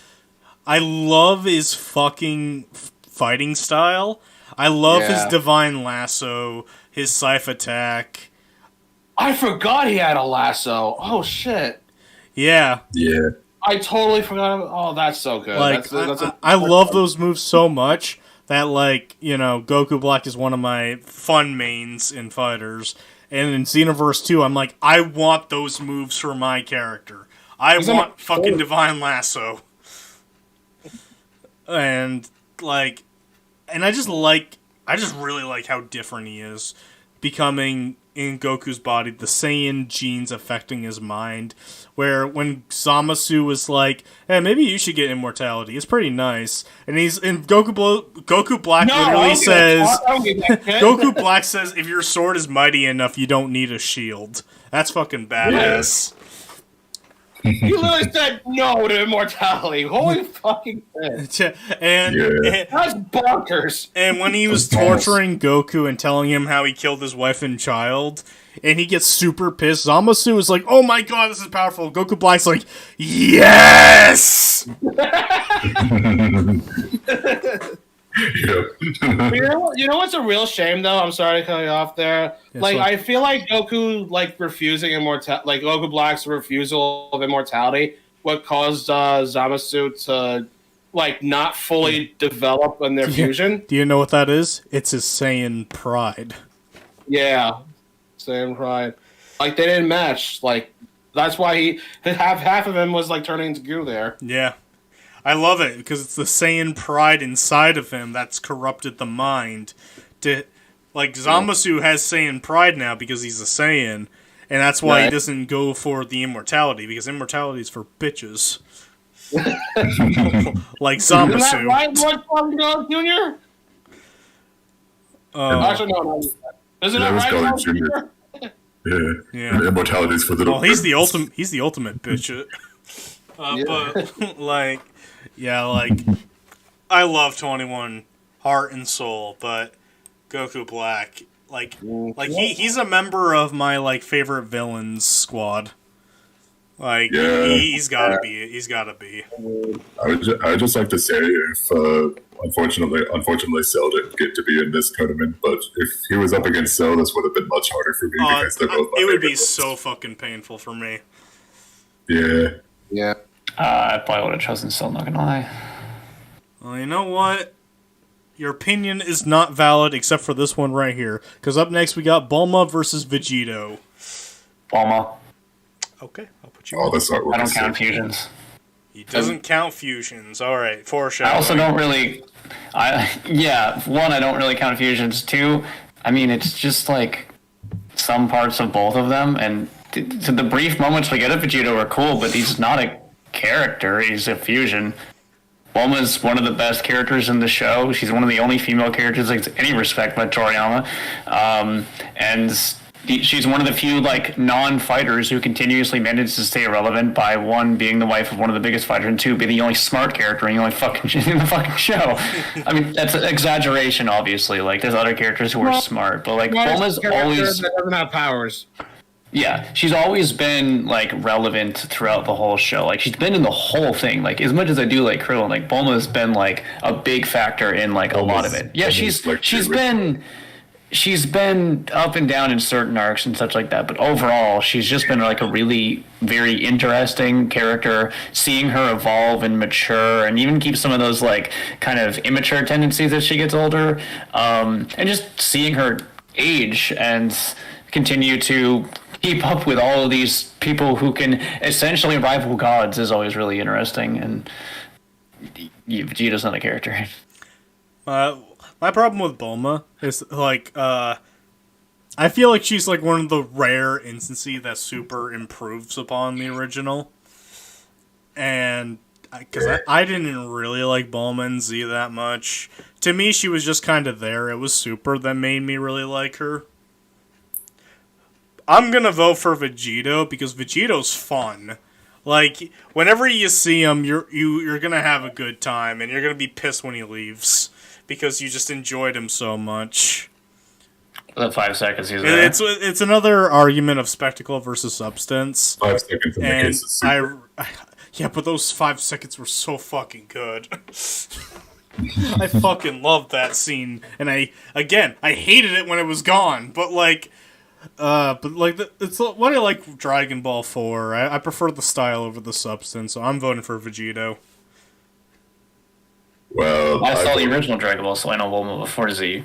I love his fucking fighting style. I love his Yeah. divine lasso, his scythe attack. I forgot he had a lasso. Oh shit! Yeah, Yeah. I totally forgot. Oh, that's so good. like that's I love those moves so much that, like, you know, Goku Black is one of my fun mains in fighters, and in Xenoverse 2, I'm like, I want those moves for my character. I He's want on- fucking Divine Lasso, and like, and I just really like how different he is, becoming in Goku's body, the Saiyan genes affecting his mind. Where when Zamasu was like, "Hey, maybe you should get immortality. It's pretty nice," and Goku Black literally says, "Goku Black says if your sword is mighty enough, you don't need a shield." That's fucking badass. You literally said no to immortality. Holy fucking shit. And, Yeah. That's bonkers. and when he was torturing Goku and telling him how he killed his wife and child, and he gets super pissed, Zamasu is like, "Oh my god, this is powerful." Goku Black's like, "Yes!" Yep. You know what's a real shame though? I'm sorry to cut you off there. Like, what? I feel like Goku refusing immortality, like Goku Black's refusal of immortality, what caused Zamasu to like not fully develop in their fusion. Do you know what that is? It's his Saiyan pride. Yeah, same pride. Like they didn't match. Like that's why he half of him was like turning into goo there. Yeah. I love it, because it's the Saiyan pride inside of him that's corrupted the mind. Like, Zamasu has Saiyan pride now because he's a Saiyan, and that's why he Right. doesn't go for the immortality, because immortality is for bitches. Like Isn't that Zamasu. right, Lord Jr.? Actually, no. Isn't Yeah, that it was right, Golden Lord Jr. Jr.? Yeah. Yeah. Immortality is for little. Well, he's the birds. ultimate bitch. Yeah. But, like, yeah, like, I love 21 heart and soul, but Goku Black, like he's a member of my, like, favorite villains squad. Like, Yeah. he's gotta be. I would just like to say if unfortunately Cell didn't get to be in this tournament, but if he was up against Cell, this would have been much harder for me because they're both my It would be favorite so fucking painful for me. ones. Yeah. I probably would have chosen Cell, not gonna lie. Well, you know what? Your opinion is not valid except for this one right here. Because up next we got Bulma versus Vegito. Bulma. Okay, I'll put you All on. this artwork I don't is count sick. fusions. He doesn't count fusions. Alright, I foreshadowing. also don't really. One, I don't really count fusions. Two, I mean, it's just like some parts of both of them, and to the brief moments we get of Vegito are cool, but he's not a character. He's a fusion. Bulma's one of the best characters in the show. She's one of the only female characters that gets any respect by Toriyama, and she's one of the few like non-fighters who continuously manages to stay relevant by one being the wife of one of the biggest fighters and two being the only smart character in the only fucking in the fucking show. I mean that's an exaggeration, obviously. Like there's other characters who are Well, smart, but like Well, Bulma's it's a character always that doesn't have powers. yeah, she's always been like relevant throughout the whole show. Like she's been in the whole thing. Like as much as I do like Krillin, like Bulma's been like a big factor in like a lot of it. Yeah, she's been up and down in certain arcs and such like that, but overall she's just been like a really very interesting character. Seeing her evolve and mature and even keep some of those like kind of immature tendencies as she gets older, and just seeing her age and continue to keep up with all of these people who can essentially rival gods is always really interesting. And Vegeta's not a character. My problem with Bulma is like I feel like she's like one of the rare instances that Super improves upon the original, and because I didn't really like Bulma and Z that much. To me, she was just kind of there. It was Super that made me really like her. I'm gonna vote for Vegito because Vegito's fun. Like whenever you see him, you're gonna have a good time, and you're gonna be pissed when he leaves because you just enjoyed him so much. The 5 seconds he's there. It's another argument of spectacle versus substance. 5 seconds in the And case of Super. yeah, but those 5 seconds were so fucking good. I fucking loved that scene, and I hated it when it was gone. But it's what I like Dragon Ball for. I prefer the style over the substance, so I'm voting for Vegito. Well, I saw the original Dragon Ball, so I know Bulma before Z.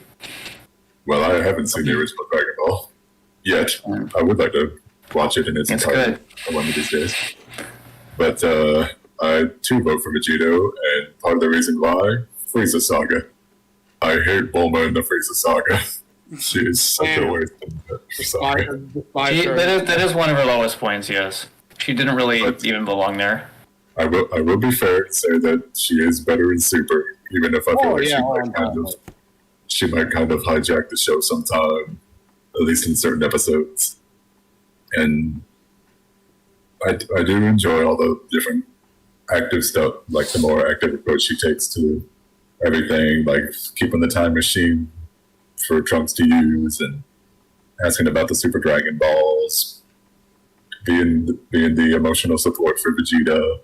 Well, I haven't seen the original Dragon Ball yet. I would like to watch it in its It's entirety one of these days. But I too vote for Vegito, and part of the reason why, Frieza Saga. I hate Bulma in the Frieza Saga. She is such a waste for Saga. That is one of her lowest points, yes. She didn't really even belong there. I will be fair and say that she is better in Super, even if I feel like she might kind of hijack the show sometime, at least in certain episodes. And I do enjoy all the different active stuff, like the more active approach she takes to everything, like keeping the time machine for Trunks to use and asking about the Super Dragon Balls, being the emotional support for Vegeta,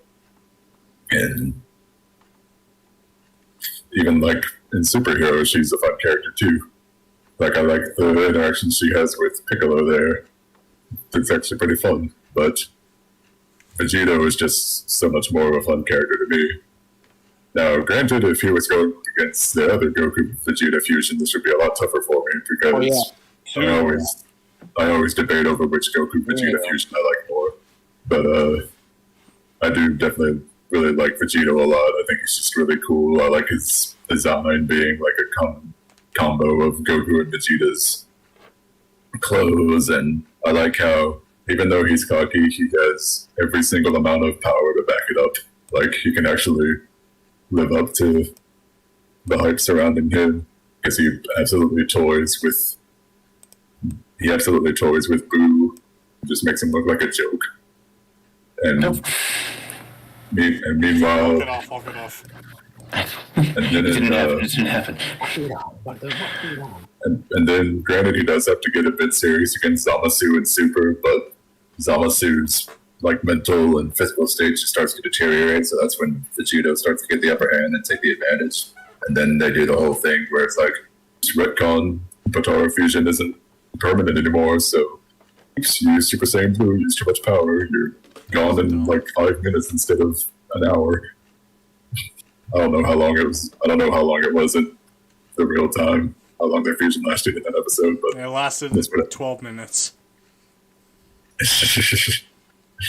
and even like in Superhero, she's a fun character too. Like I like the interaction she has with Piccolo there. It's actually pretty fun, but Vegito is just so much more of a fun character to me. Now, granted, if he was going against the other Goku Vegeta fusion, this would be a lot tougher for me because I always debate over which Goku Vegeta fusion I like more. But I do definitely really like Vegito a lot. I think he's just really cool. I like his design being like a combo of Goku and Vegeta's clothes, and I like how even though he's cocky, he has every single amount of power to back it up. Like he can actually live up to the hype surrounding him because he absolutely toys with Boo. Just makes him look like a joke. And meanwhile, Walk it off. and then It didn't happen. and then granted he does have to get a bit serious against Zamasu and Super, but Zamasu's like mental and physical state just starts to deteriorate, so that's when Vegito starts to get the upper hand and take the advantage. And then they do the whole thing where it's like retcon Potara fusion isn't permanent anymore, so if you use Super Saiyan Blue, use too much power, you're gone in like 5 minutes instead of an hour. I don't know how long it was in the real time, how long their fusion lasted in that episode, but It lasted 12 minutes.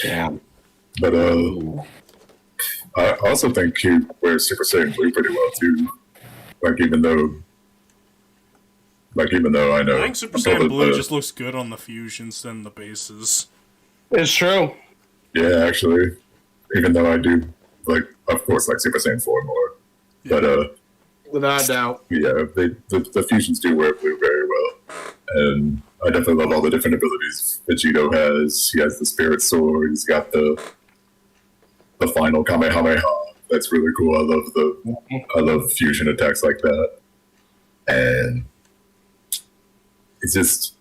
Yeah. But I also think he wears Super Saiyan Blue pretty well too. Even though I know I think Super Saiyan Blue just looks good on the fusions than the bases. It's true. Yeah, actually, even though I do of course, like Super Saiyan 4 more, but Without a doubt. yeah, the fusions do wear blue very well, and I definitely love all the different abilities Vegito has. He has the Spirit Sword. He's got the final Kamehameha. That's really cool. I love fusion attacks like that, and it's just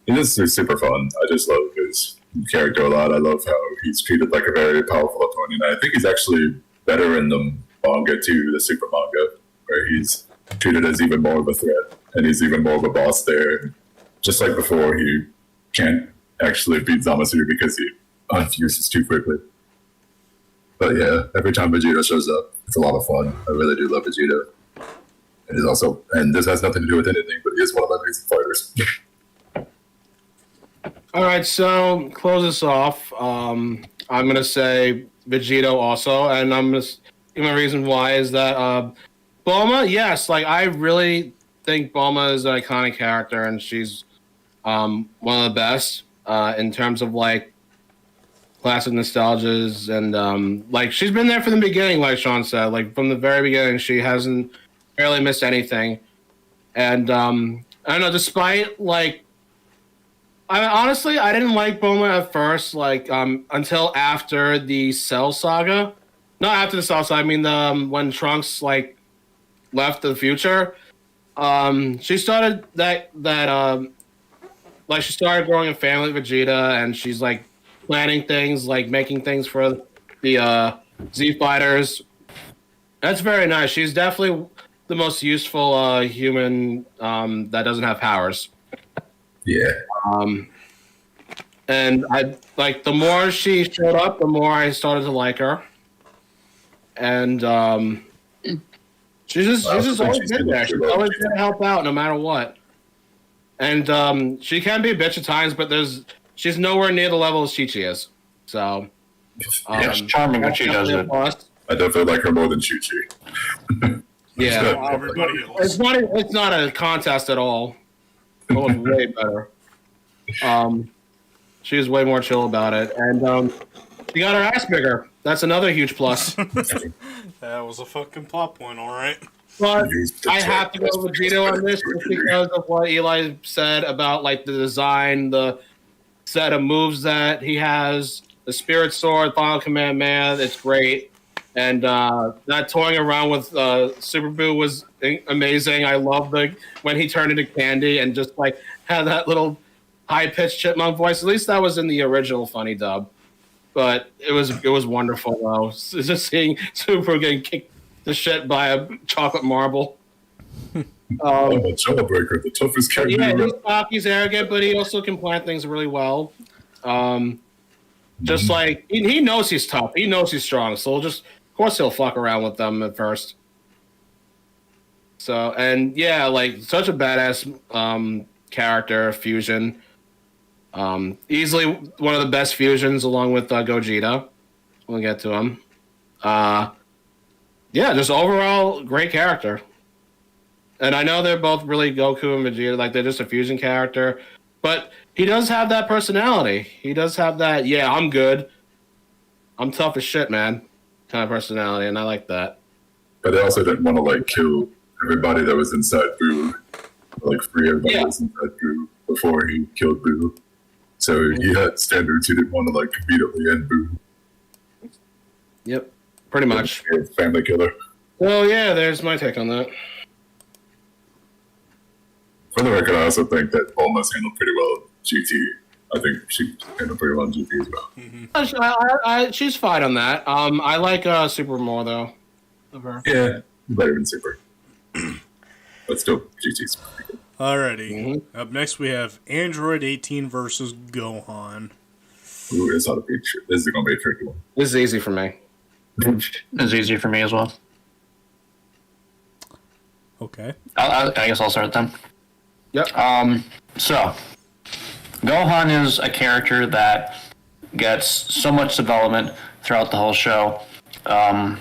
super fun. I just love his character a lot. I love how he's treated like a very powerful opponent. I think he's actually better in the manga too, the Super manga, where he's treated as even more of a threat, and he's even more of a boss there. Just like before, he can't actually beat Zamasu because he unfuses too quickly. But yeah, every time Vegito shows up, it's a lot of fun. I really do love Vegito. And this has nothing to do with anything, but he is one of my favorite fighters. All right, so close this off. I'm going to say Vegito also, and I'm going to give my reason why is that Bulma, yes. Like, I really think Bulma is an iconic character, and she's one of the best in terms of like classic nostalgias, and like she's been there from the beginning, like Sean said, like from the very beginning, she hasn't barely missed anything, and I don't know, despite like. I didn't like Bulma at first, like until after the Cell Saga. Not after the Cell Saga. I mean, when Trunks like left the future, she started like she started growing a family with Vegeta, and she's like planning things, like making things for the Z Fighters. That's very nice. She's definitely the most useful human that doesn't have powers. Yeah. And I like the more she showed up, the more I started to like her. And she's just always been there. She's always gonna help out no matter what. And she can be a bitch at times, but she's nowhere near the level as Chi-Chi is. So Yeah, it's charming when she does it. I definitely like her more than Chi-Chi. Yeah, Everybody else. it's not a contest at all. It was way better. She was way more chill about it, and she got her ass bigger. That's another huge plus. That was a fucking plot point, all right. But I have to go with Vegito on this just because of what Eli said about like the design, the set of moves that he has, the Spirit Sword, Final Command Man. It's great. And that toying around with Super Boo was amazing. I love when he turned into candy and just like had that little high-pitched chipmunk voice. At least that was in the original funny dub. But it was wonderful though. Just seeing Super Boo getting kicked the shit by a chocolate marble. Jawbreaker, the toughest character. Yeah, he's cocky, he's arrogant, but he also can plan things really well. Just like he knows he's tough, he knows he's strong, so of course he'll fuck around with them at first. So, and yeah, like such a badass character fusion. Easily one of the best fusions, along with Gogeta. We'll get to him. Yeah, just overall great character. And I know they're both really Goku and Vegeta, like they're just a fusion character, but he does have that personality. He does have that, yeah, I'm good, I'm tough as shit, man, kind of personality, and I like that. But they also didn't want to like kill everybody that was inside Boo, like free everybody that was inside Boo before he killed Boo. So he had standards. He didn't want to like immediately end Boo. Yep, pretty much. Family killer. So yeah, there's my take on that. For the record, I also think that Bulma's handled pretty well GT. I think she handled pretty well in GT as well. She's fine on that. I like Super more though. Of her. Yeah, better than Super. But still, GT's pretty good. Alrighty. Mm-hmm. Up next, we have Android 18 versus Gohan. Ooh, this ought to be this is going to be a tricky one. This is easy for me. It's easy for me as well. Okay. I guess I'll start then. Yep. So, Gohan is a character that gets so much development throughout the whole show. Of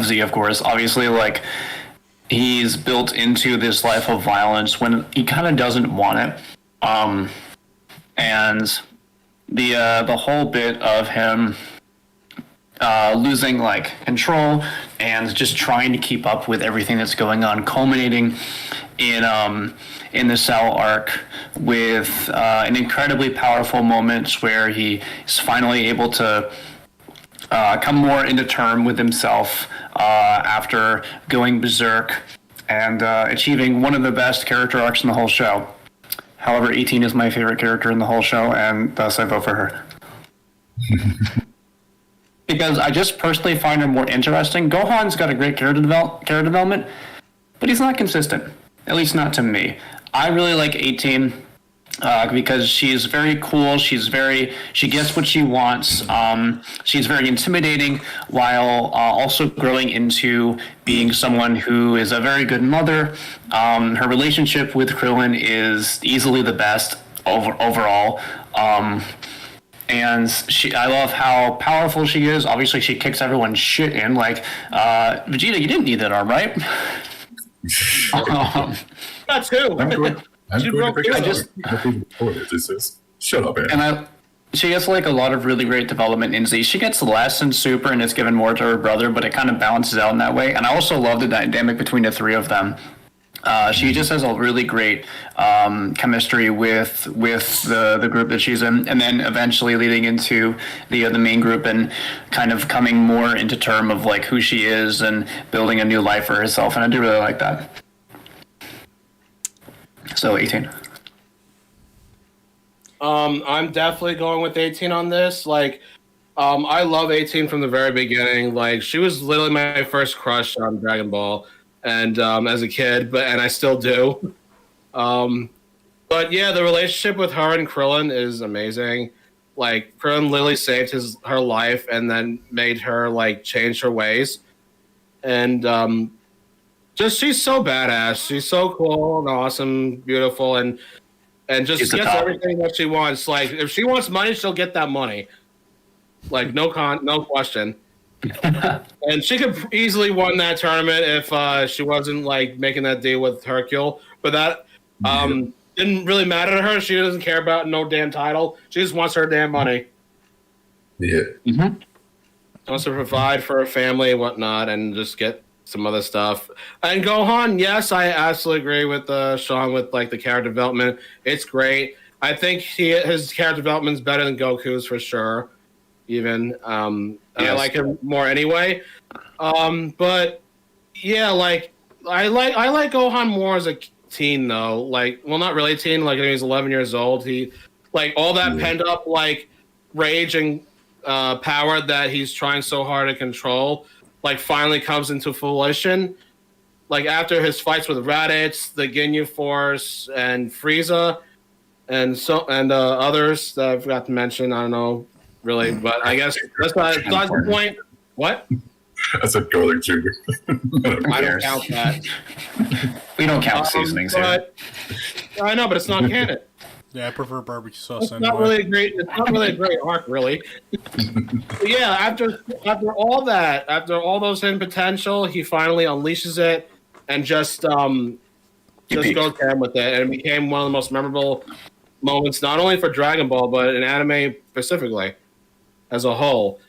Z, of course. Obviously, like, he's built into this life of violence when he kind of doesn't want it. And the whole bit of him losing like control and just trying to keep up with everything that's going on, culminating in the Cell arc with an incredibly powerful moment where he is finally able to come more into term with himself after going berserk and achieving one of the best character arcs in the whole show. However, 18 is my favorite character in the whole show, and thus I vote for her. Because I just personally find her more interesting. Gohan's got a great character development, but he's not consistent. At least not to me. I really like 18 because she's very cool. She gets what she wants. She's very intimidating while also growing into being someone who is a very good mother. Her relationship with Krillin is easily the best overall. And I love how powerful she is. Obviously, she kicks everyone's shit in. Like, Vegeta, you didn't need that arm, right? Not two. I'm going She to broke pick two. Shut up, man. And she gets like a lot of really great development in Z. She gets less in Super, and it's given more to her brother, but it kind of balances out in that way. And I also love the dynamic between the three of them. She just has a really great chemistry with the group that she's in, and then eventually leading into the main group and kind of coming more into term of like who she is and building a new life for herself. And I do really like that. So 18. I'm definitely going with 18 on this. Like, I love 18 from the very beginning. Like, she was literally my first crush on Dragon Ball, and as a kid, and I still do. But yeah, the relationship with her and Krillin is amazing. Like, Krillin literally saved her life and then made her like change her ways. And just she's so badass. She's so cool and awesome, beautiful, and just She's the gets top. everything that she wants. Like, if she wants money, she'll get that money. Like, no question. And she could easily won that tournament if she wasn't like making that deal with Hercule. But that didn't really matter to her. She doesn't care about no damn title. She just wants her damn money. Yeah. Wants to provide for her family and whatnot, and just get some other stuff. And Gohan, yes, I absolutely agree with Sean with like the character development. It's great. I think his character development is better than Goku's for sure. Even I like him more anyway. But yeah, like I like Gohan more as a teen though. Like, well, not really teen. Like when he was 11 years old, he like all that pent up like rage and power that he's trying so hard to control, like finally comes into fruition. Like after his fights with Raditz, the Ginyu Force, and Frieza, and others that I forgot to mention. I don't know really, but I guess that's not the point. What? I said garlic Jr. I don't count that. We don't count seasonings here. But I know, but it's not canon. Yeah, I prefer barbecue sauce It's anyway. not really a great. It's not really a great arc, really. But yeah, after all that, after all those hidden potential, he finally unleashes it and just peaked. goes ham with it, and it became one of the most memorable moments, not only for Dragon Ball but in anime specifically, as a whole.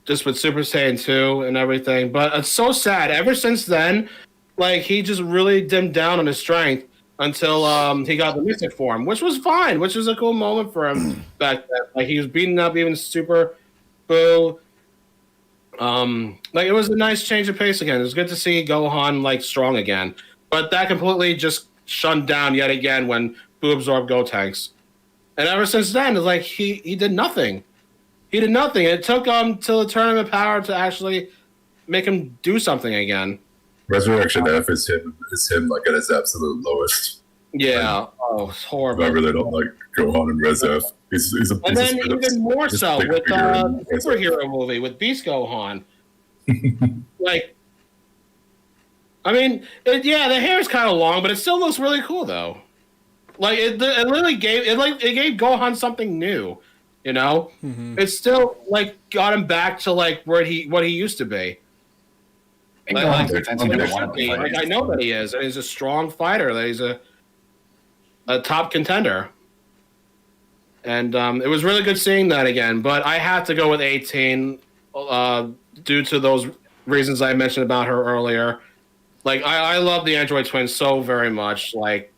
Just with Super Saiyan 2 and everything. But it's so sad. Ever since then, like he just really dimmed down on his strength until he got the Mystic form, which was fine, which was a cool moment for him back then. Like he was beating up even Super Boo. Like it was a nice change of pace again. It was good to see Gohan like strong again. But that completely just shunned down yet again when Boo absorbed Gotenks. And ever since then, it's like he did nothing. He did nothing. It took till the Tournament Power to actually make him do something again. Resurrection F is him like at his absolute lowest. Yeah. Oh, it's horrible. I really don't like Gohan and Res F. He's a And then he's a- even more he's a so big with figure the in Res F. superhero movie with Beast Gohan. Like, I mean, the hair is kind of long, but it still looks really cool though. Like it literally gave Gohan something new. You know, it still like got him back to like what he used to be. Like, I know that he is. And he's a strong fighter. That he's a top contender. And it was really good seeing that again. But I have to go with 18 due to those reasons I mentioned about her earlier. Like I love the Android twins so very much. Like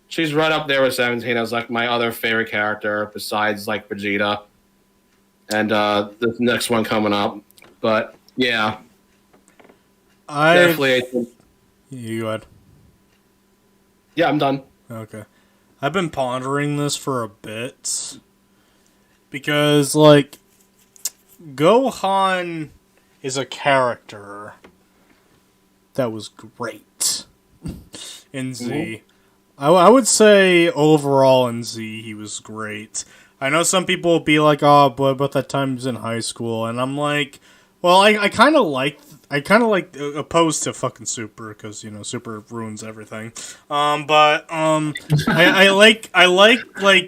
she's right up there with 17 as like my other favorite character besides like Vegeta. And the next one coming up. But yeah. Definitely 18. You go ahead. Yeah, I'm done. Okay. I've been pondering this for a bit. Because, like, Gohan is a character that was great in Z. I would say overall in Z he was great. I know some people will be like, oh, but that time he was in high school. And I'm like, Well, I kind of like opposed to fucking Super because Super ruins everything. I like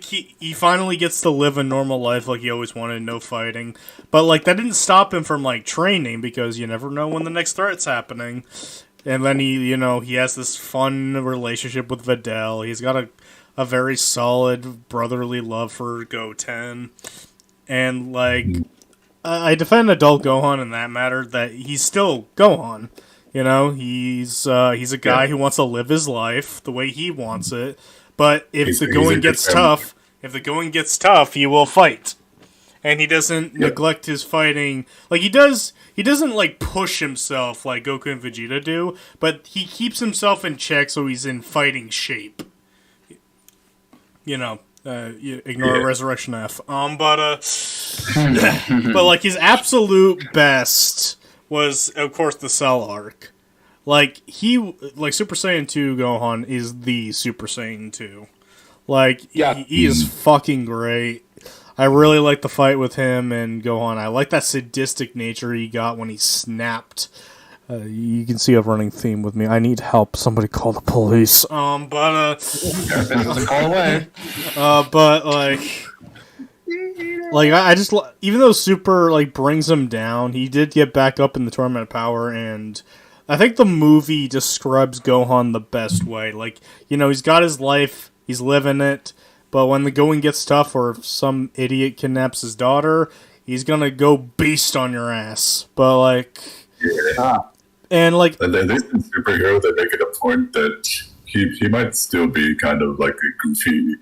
he finally gets to live a normal life like he always wanted, no fighting. But like that didn't stop him from like training because you never know when the next threat's happening. And then he has this fun relationship with Videl. He's got a very solid brotherly love for Goten, and like. I defend adult Gohan in that matter, that he's still Gohan. He's a guy who wants to live his life the way he wants it. But if the going gets tough, he will fight. And he doesn't neglect his fighting. Like he doesn't like push himself like Goku and Vegeta do, but he keeps himself in check so he's in fighting shape. Ignore Resurrection F. But like his absolute best was, of course, the Cell arc. Like Super Saiyan 2 Gohan is the Super Saiyan 2. Like he is fucking great. I really like the fight with him and Gohan. I like that sadistic nature he got when he snapped. You can see a running theme with me. I need help. Somebody call the police. Call away. But I just even though Super like brings him down, he did get back up in the Tournament of Power, and I think the movie describes Gohan the best way. Like he's got his life, he's living it, but when the going gets tough, or if some idiot kidnaps his daughter, he's gonna go beast on your ass. But like. Yeah. And like, at least in Superhero, they make it a point that he might still be kind of like a goofy,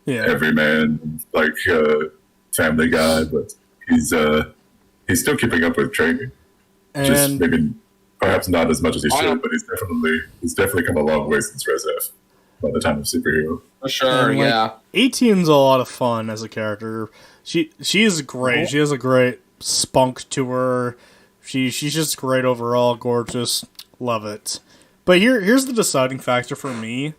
everyman, like family guy, but he's still keeping up with training. And just maybe perhaps not as much as he should, but he's definitely come a long way since Res F by the time of Superhero. For sure, and, like, 18's a lot of fun as a character. She is great. She has a great spunk to her. She's just great overall, gorgeous, love it. But here's the deciding factor for me,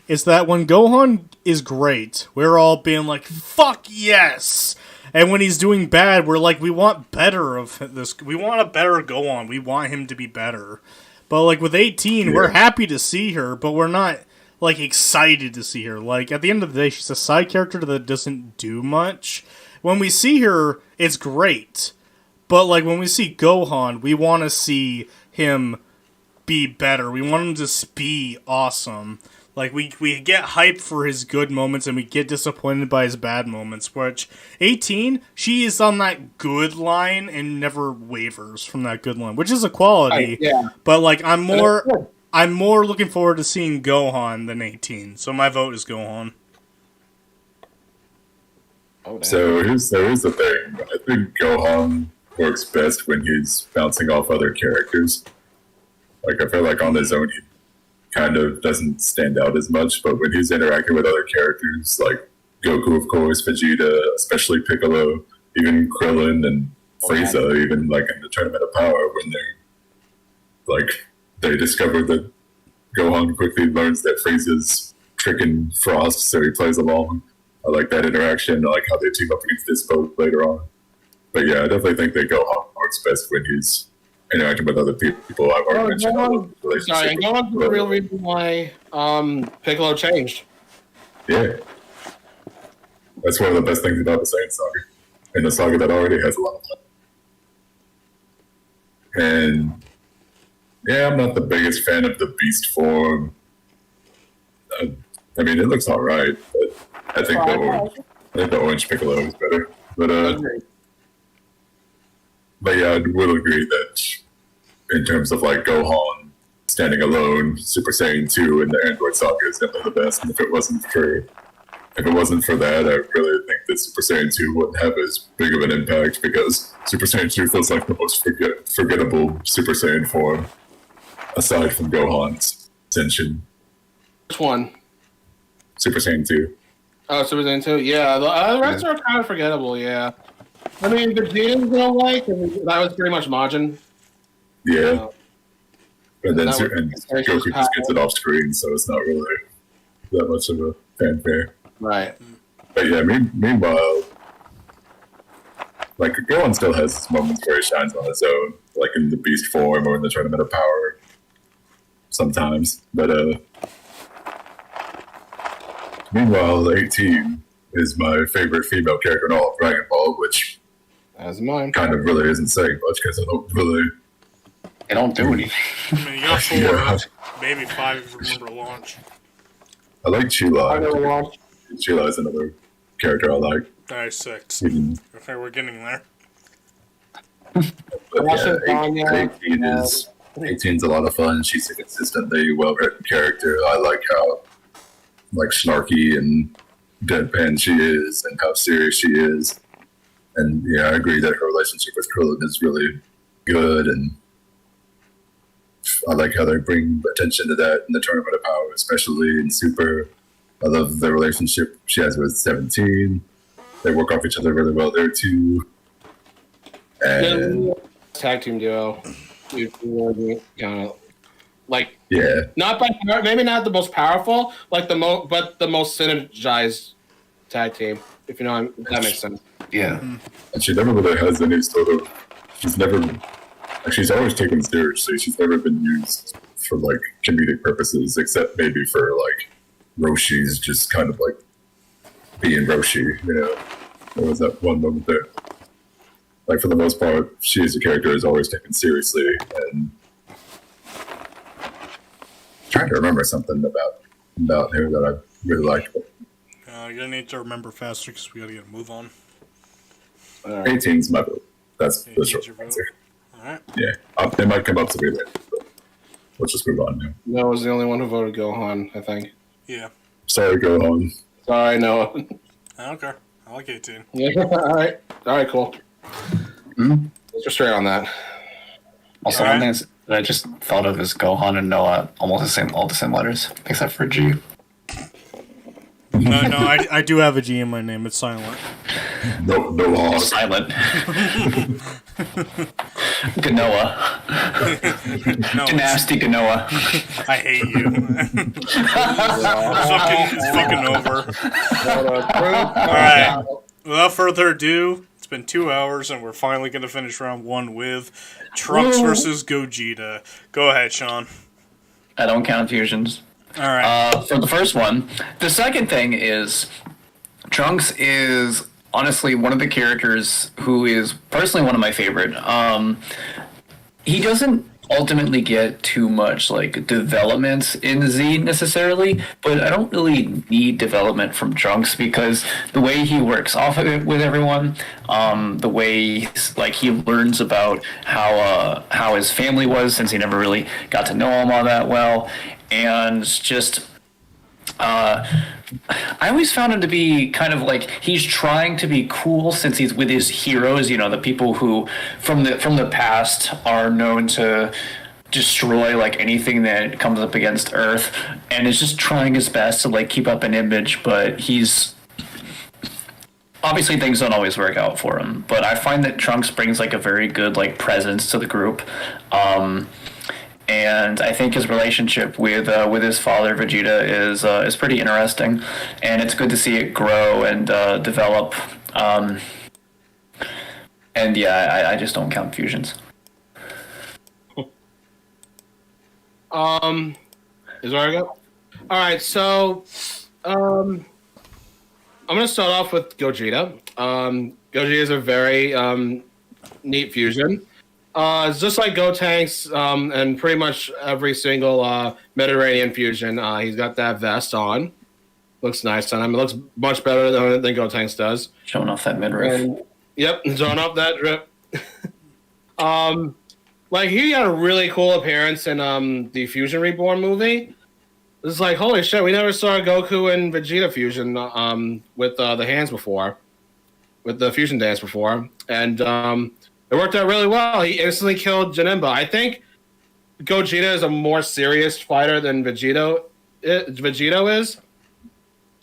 is that when Gohan is great, we're all being like, fuck yes! And when he's doing bad, we're like, we want better of this. We want a better Gohan. We want him to be better. But like with 18, we're happy to see her, but we're not like excited to see her. Like at the end of the day, she's a side character that doesn't do much. When we see her, it's great. But, like, when we see Gohan, we want to see him be better. We want him to be awesome. Like, we get hyped for his good moments, and we get disappointed by his bad moments. Which, 18, she is on that good line and never wavers from that good line. Which is a quality. But, like, I'm more looking forward to seeing Gohan than 18. So my vote is Gohan. So here's the thing. I think Gohan works best when he's bouncing off other characters. Like, I feel like on his own, he kind of doesn't stand out as much, but when he's interacting with other characters, like Goku, of course, Vegeta, especially Piccolo, even Krillin and Frieza, even like in the Tournament of Power, when they discover that Gohan quickly learns that Frieza's tricking Frost, so he plays along. I like that interaction. I like how they team up against Dispo later on. But yeah, I definitely think that Gohan works best when he's interacting with other people. I've already mentioned Gohan's the real reason why Piccolo changed. Yeah. That's one of the best things about the Saiyan saga. And the saga that already has a lot of fun. And yeah, I'm not the biggest fan of the Beast form. I mean, it looks alright, but I think the orange Piccolo is better. But yeah, I will agree that in terms of like Gohan standing alone, Super Saiyan 2 and the Android Saga is definitely the best. And if it wasn't for that, I really think that Super Saiyan 2 wouldn't have as big of an impact because Super Saiyan 2 feels like the most forgettable Super Saiyan form, aside from Gohan's Senshin. Which one? Super Saiyan 2. Oh, Super Saiyan 2? Yeah, the rest are kind of forgettable, yeah. I mean, Vegeta's gonna like, and that was pretty much Majin. Yeah. And then Goku just gets it off screen, so it's not really that much of a fanfare. Right. But yeah, meanwhile, like Gohan still has his moments where he shines on his own. like in the beast form or in the tournament of power sometimes. But meanwhile, 18 is my favorite female character in all of Dragon Ball, which As mine. kind of really isn't saying much because I don't really. They don't do anything. I mean, you got 4, Yeah. maybe 5 if you remember launch. I like I never Chila. watched. Chila is another character I like. Alright, 6. Even, Okay, we're getting there. but Russian yeah, Tanya, 18 is 18's a lot of fun. She's a consistently well-written character. I like how like snarky and deadpan she is, and how serious she is. And yeah, I agree that her relationship with Krillin is really good, and I like how they bring attention to that in the Tournament of Power, especially in Super. I love the relationship she has with 17. They work off each other really well there too. And Tag team duo. Kind of like yeah, not by maybe not the most powerful, like but the most synergized tag team. If you know, if that makes sense. Yeah. and she never really has any sort of. She's never. Like, she's always taken seriously. She's never been used for like comedic purposes, except maybe for like Roshi's just kind of like being Roshi. You know, there was that one moment there. Like for the most part, she as a character is always taken seriously, and trying to remember something about her that I really liked. You're gonna need to remember faster because we gotta get a move on. 18's my vote. That's the 18's short your vote. answer. Alright. Yeah, it might come up to me later, but let's just move on now. Noah was the only one who voted Gohan, I think. Yeah. Sorry, go on. Sorry, Noah. I don't care. I like 18. Yeah. All right, cool. Let's go straight on that. Also, Alright. one thing that I just thought of is Gohan and Noah, almost all the same letters, except for G. No, I do have a G in my name. It's silent. No law. Silent. Ganoa. No, Nasty Ganoa. I hate you. It's fucking over. Alright. Without further ado, it's been 2 hours and we're finally going to finish round 1 with Trunks versus Gogeta. Go ahead, Sean. I don't count fusions. Alright. For the first one. The second thing is Trunks is honestly one of the characters who is personally one of my favorite. He doesn't ultimately get too much like development in Z necessarily, but I don't really need development from Trunks because the way he works off of it with everyone, the way like he learns about how his family was since he never really got to know him all that well, and just I always found him to be kind of like he's trying to be cool since he's with his heroes, you know, the people who from the past are known to destroy like anything that comes up against Earth, and is just trying his best to like keep up an image, but he's obviously things don't always work out for him. But I find that Trunks brings like a very good like presence to the group. And I think his relationship with his father Vegeta is pretty interesting, and it's good to see it grow and develop. And yeah, I just don't count fusions. Is where I go? All right, so I'm gonna start off with Gogeta. Gogeta is a very neat fusion. It's just like Gotenks and pretty much every single Mediterranean fusion. He's got that vest on. Looks nice on him. It looks much better than Gotenks does. Showing off that midriff. And, yep, showing off that drip. Like he had a really cool appearance in the Fusion Reborn movie. It's like holy shit, we never saw Goku and Vegeta fusion with the hands before, with the fusion dance before, and it worked out really well. He instantly killed Janemba. I think Gogeta is a more serious fighter than Vegito is.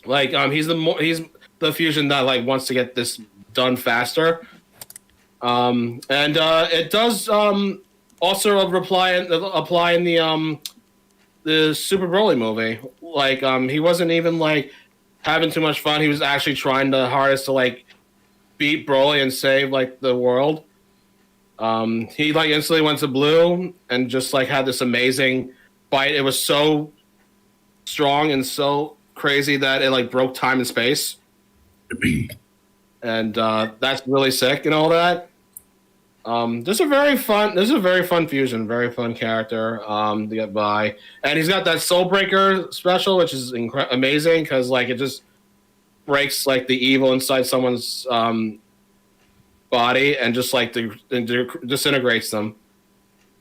Like he's the fusion that like wants to get this done faster. And it does also apply in the Super Broly movie. Like he wasn't even like having too much fun. He was actually trying the hardest to like beat Broly and save like the world. He like instantly went to blue and just like had this amazing fight. It was so strong and so crazy that it like broke time and space, and that's really sick and all that. This is a very fun fusion, very fun character to get by, and he's got that Soul Breaker special, which is amazing because like it just breaks like the evil inside someone's body and just like disintegrates them.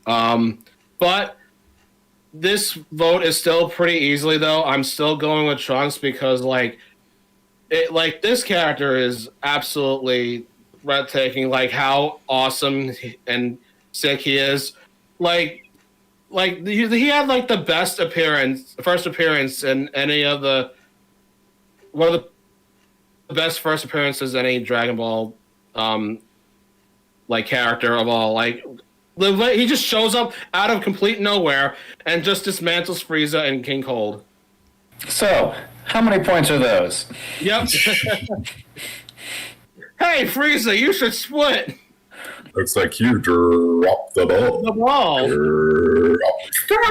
But this vote is still pretty easily though. I'm still going with Trunks because like this character is absolutely breathtaking. Like how awesome and sick he is. Like he had like the best first appearance in any of one of the best first appearances in any Dragon Ball like character of all. Like he just shows up out of complete nowhere and just dismantles Frieza and King Cold. So, how many points are those? Yep. Hey, Frieza, you should split. Looks like you dropped the ball. The ball.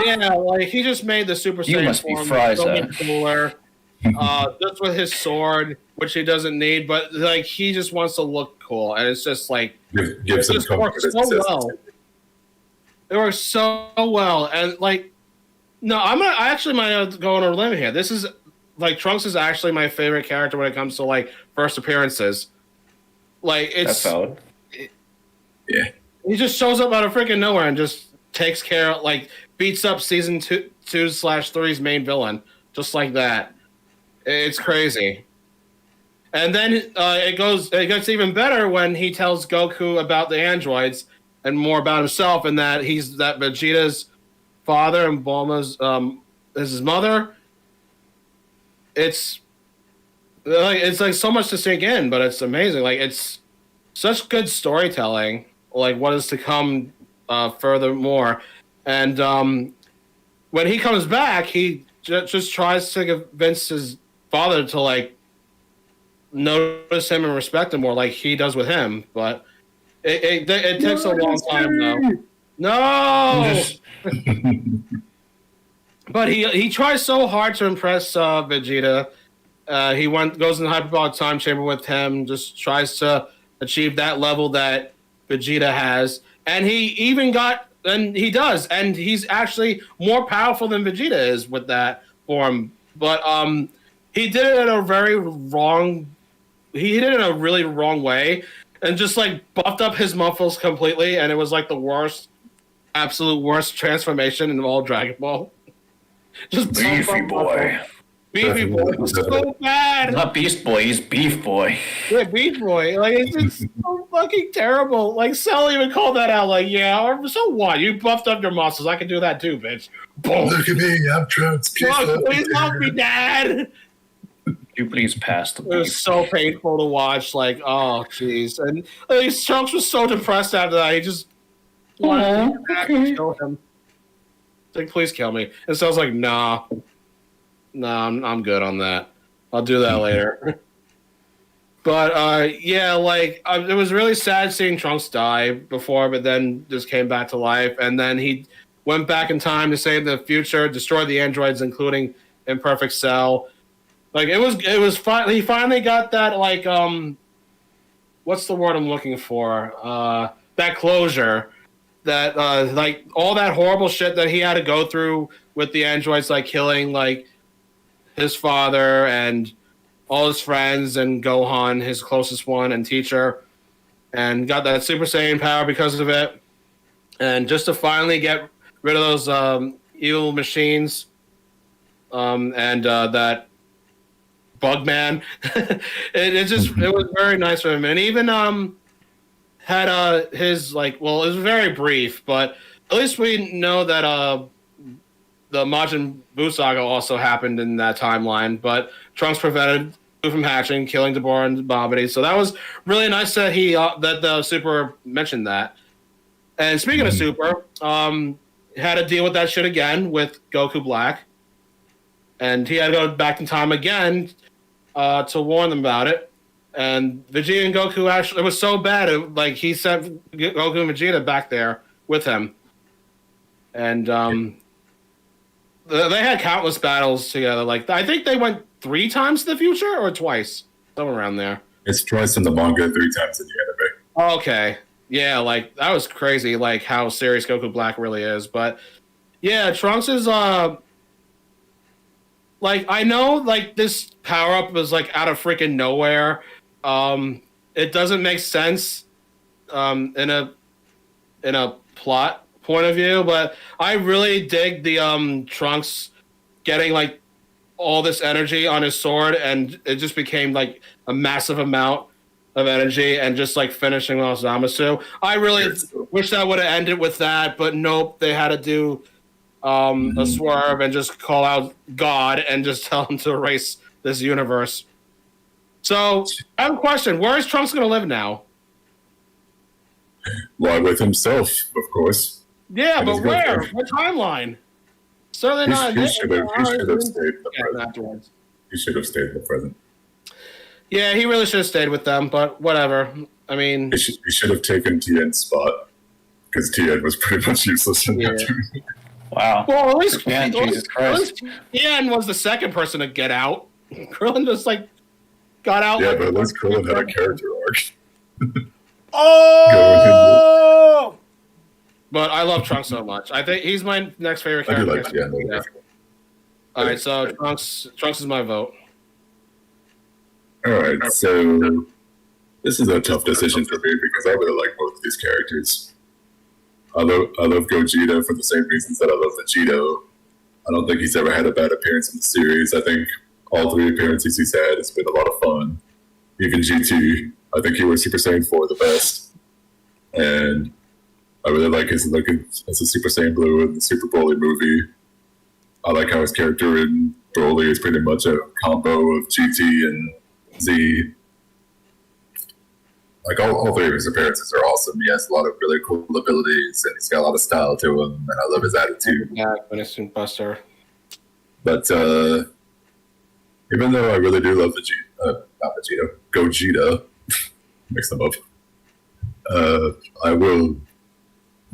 Yeah, like he just made the Super Saiyan must be form Frieza. so much cooler. Just with his sword, which he doesn't need, but like he just wants to look cool, and it's just like Give some just works confidence. so well. It works so well, and like, no, I actually might go on a limb here. This is like Trunks is actually my favorite character when it comes to like first appearances. Like it's That's valid. Yeah. he just shows up out of freaking nowhere and just takes care of like beats up season 2/3's main villain just like that. It's crazy. And then it gets even better when he tells Goku about the androids and more about himself, and that Vegeta's father and Bulma's is his mother. It's like so much to sink in, but it's amazing. Like it's such good storytelling. Like what is to come furthermore, and when he comes back, he just tries to convince his father to like notice him and respect him more, like he does with him. But it takes a long time though. No. But he tries so hard to impress Vegeta. He goes in the hyperbolic time chamber with him, just tries to achieve that level that Vegeta has, and he does, and he's actually more powerful than Vegeta is with that form. But he did it in a really wrong way, and just like buffed up his muscles completely, and it was like the absolute worst transformation in all Dragon Ball. Just Beefy boy. Beefy boy. It was so bad. Not Beast Boy, he's Beef Boy. Yeah, Beef Boy. Like, it's just so fucking terrible. Like, Cell even called that out. Like, yeah, so what? You buffed up your muscles. I can do that too, bitch. Boom. Look at me, I'm Trunks. Please help me, Dad. You please pass the It was so painful to watch. Like, oh, jeez. And Trunks was so depressed after that. He just wanted to kill him. Like, please kill me. And Cell's like, nah, I'm good on that. I'll do that later. But yeah, like it was really sad seeing Trunks die before, but then just came back to life, and then he went back in time to save the future, destroy the androids, including Imperfect Cell. Like it was he finally got that like what's the word I'm looking for? That closure. That like all that horrible shit that he had to go through with the androids, like killing like his father and all his friends and Gohan, his closest one and teacher, and got that Super Saiyan power because of it. And just to finally get rid of those evil machines and that Bugman, it was very nice for him. And even had his like, well, it was very brief, but at least we know that the Majin Buu saga also happened in that timeline, but Trunks prevented Buu from hatching, killing Deborah and Babidi. So that was really nice that that the Super mentioned that. And speaking of Super, had to deal with that shit again with Goku Black, and he had to go back in time again to warn them about it. And Vegeta and Goku actually, it was so bad, like he sent Goku and Vegeta back there with him. And they had countless battles together. Like, I think they went 3 times to the future or twice, somewhere around there. It's twice in the manga, 3 times in the anime. Okay. Yeah, like, that was crazy, like, how serious Goku Black really is. But, yeah, Trunks is, like, I know, like, this power-up was, like, out of freaking nowhere. It doesn't make sense in a plot point of view, but I really dig the Trunks getting, like, all this energy on his sword, and it just became, like, a massive amount of energy, and just, like, finishing off Zamasu. I really wish that would have ended with that, but nope, they had to do a swerve and just call out God and just tell him to erase this universe. So, I have a question. Where is Trunks going to live now? Why, with himself, of course. Yeah, And but he's where? going What timeline? Certainly not. He should have stayed in the present. Afterwards. He should have stayed in the present. Yeah, he really should have stayed with them, but whatever. I mean, He should have taken Tien's spot, because Tien was pretty much useless in that too. Wow. well, at least, Yeah, at Jesus least Christ. Ian was the second person to get out. Krillin just, like, got out. Yeah, like, but at least Krillin had a character arc. Oh! But I love Trunks so much. I think he's my next favorite I do character. like Tien. Yeah. All right, so Trunks is my vote. Alright, so this is a tough decision for me because I really like both of these characters. I love Gogeta for the same reasons that I love Vegito. I don't think he's ever had a bad appearance in the series. I think all 3 appearances he's had has been a lot of fun. Even GT, I think he was Super Saiyan 4 the best. And I really like his look as a Super Saiyan Blue in the Super Broly movie. I like how his character in Broly is pretty much a combo of GT and Z. Like, all 3 of his appearances are awesome. He has a lot of really cool abilities, and he's got a lot of style to him, and I love his attitude. Yeah, Innocent Buster. But even though I really do love Gogeta, mix them up, I will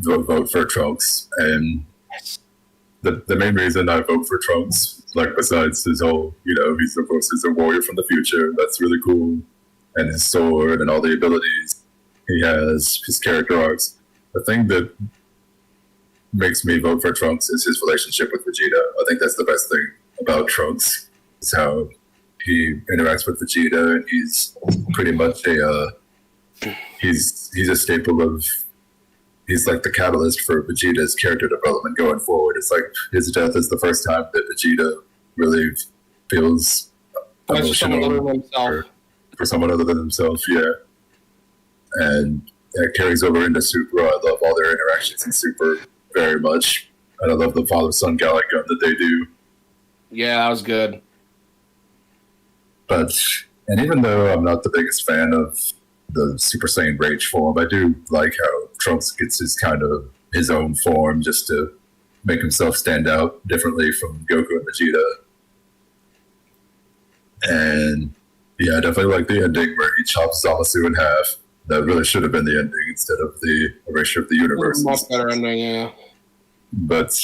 vote for Trunks. And the main reason I vote for Trunks, like, besides his whole, he's of course is a warrior from the future. That's really cool. And his sword and all the abilities he has, his character arcs. The thing that makes me vote for Trunks is his relationship with Vegeta. I think that's the best thing about Trunks, is how he interacts with Vegeta, and he's pretty much he's a staple of, he's like the catalyst for Vegeta's character development going forward. It's like his death is the first time that Vegeta really feels emotional for someone other than himself, yeah. And that carries over into Super. I love all their interactions in Super very much. And I love the father-son Gallic gun that they do. Yeah, that was good. But, and even though I'm not the biggest fan of the Super Saiyan Rage form, I do like how Trunks gets his own form just to make himself stand out differently from Goku and Vegeta. And yeah, I definitely like the ending where he chops Zamasu in half. That really should have been the ending instead of the erasure of the universe. Much better ending, yeah. But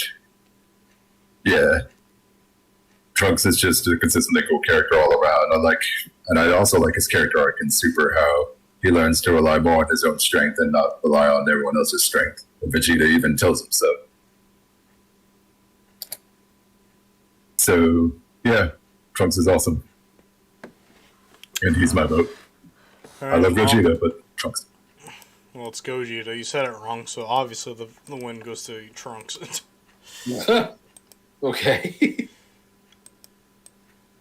yeah, Trunks is just a consistently cool character all around. And I also like his character arc in Super, how he learns to rely more on his own strength and not rely on everyone else's strength. And Vegeta even tells him so. So yeah, Trunks is awesome. And he's my vote. I love Gogeta, but Trunks. Well, it's Gogeta. You said it wrong, so obviously the win goes to Trunks. Okay.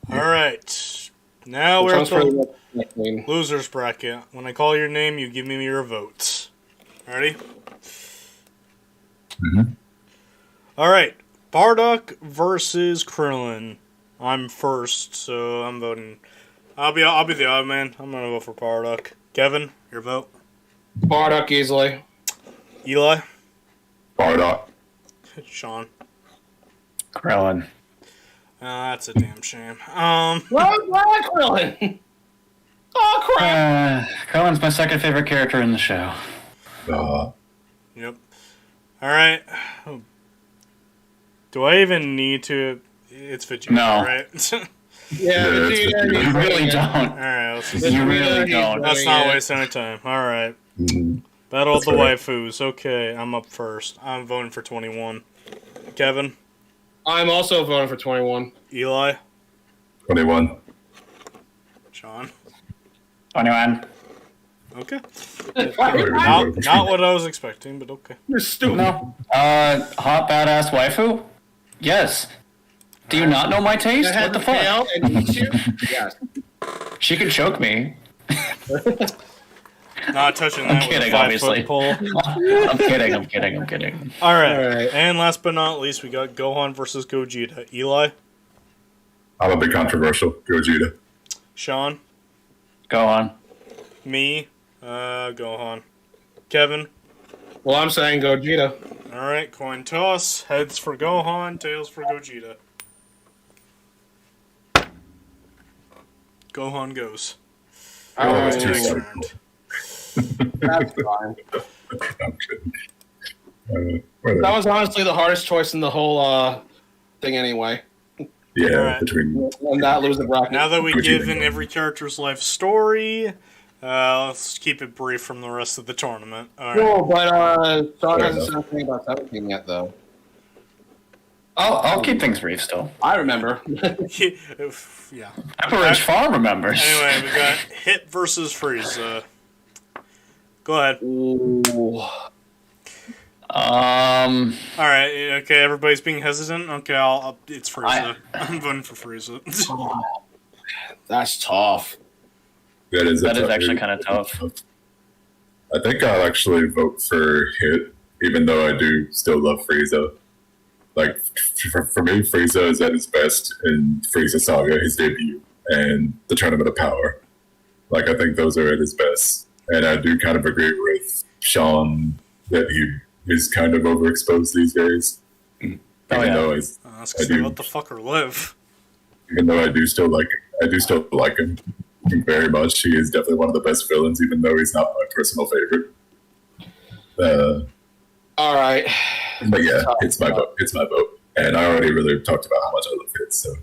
All right. Now we're at the losers bracket. When I call your name, you give me your votes. Ready? Mm-hmm. All right. Bardock versus Krillin. I'm first, so I'm voting. I'll be the odd man. I'm gonna vote for Bardock. Kevin, your vote. Bardock easily. Eli. Bardock. Sean. Krillin. That's a damn shame. Why Krillin? Oh crap! Krillin's my second favorite character in the show. Yep. All right. Do I even need to? It's Vegeta, No. right? Yeah, it's Vegeta, good. he's You really brilliant. don't. All right. Let's just, Vegeta, You really he's don't. let's not brilliant. waste any time. All right. Mhm. Battle of the That's waifus. Okay, I'm up first. I'm voting for 21. Kevin, I'm also voting for 21. Eli, 21. Sean. 21. Okay. You're Not what I was expecting, but okay. stupid. No. Hot badass waifu? Yes. Do you not know my taste? That What the has fuck? tail and eats you? Yes. She could choke me. Not touching I'm that with a kidding, 5 obviously. foot pole. I'm kidding. All right. All right. And last but not least, we got Gohan versus Gogeta. Eli, I'm a bit controversial. Gogeta. Sean, Go on. me, Gohan. Kevin. Well, I'm saying Gogeta. All right, coin toss. Heads for Gohan, tails for Gogeta. Gohan goes. Oh, it's too Next slow. round. That's fine. I'm kidding. Whatever. That was honestly the hardest choice in the whole thing anyway. Yeah, Alright. between And that losing bracket. Now that we've Gogeta. given every character's life story, let's keep it brief from the rest of the tournament. All right. Cool, but Sean Fair hasn't enough. said anything about 17 yet, though. I'll keep things brief still. I remember. Yeah. Pepperidge Farm remembers. Anyway, we got Hit versus Frieza. Go ahead. Ooh. All right. Okay, everybody's being hesitant. Okay, it's Frieza. I- I'm voting for Frieza. That's tough. that is actually kind of tough. I think I'll actually vote for Hit, even though I do still love Frieza. Like for me, Frieza is at his best in Frieza Saga, his debut, and the Tournament of Power. Like I think those are at his best, and I do kind of agree with Sean that he is kind of overexposed these days. Even yeah. though That's because they let the fucker live. even though I do still like him very much. He is definitely one of the best villains, even though he's not my personal favorite. All right. But yeah, it's my vote. It's my vote, and I already really talked about how much I love it. So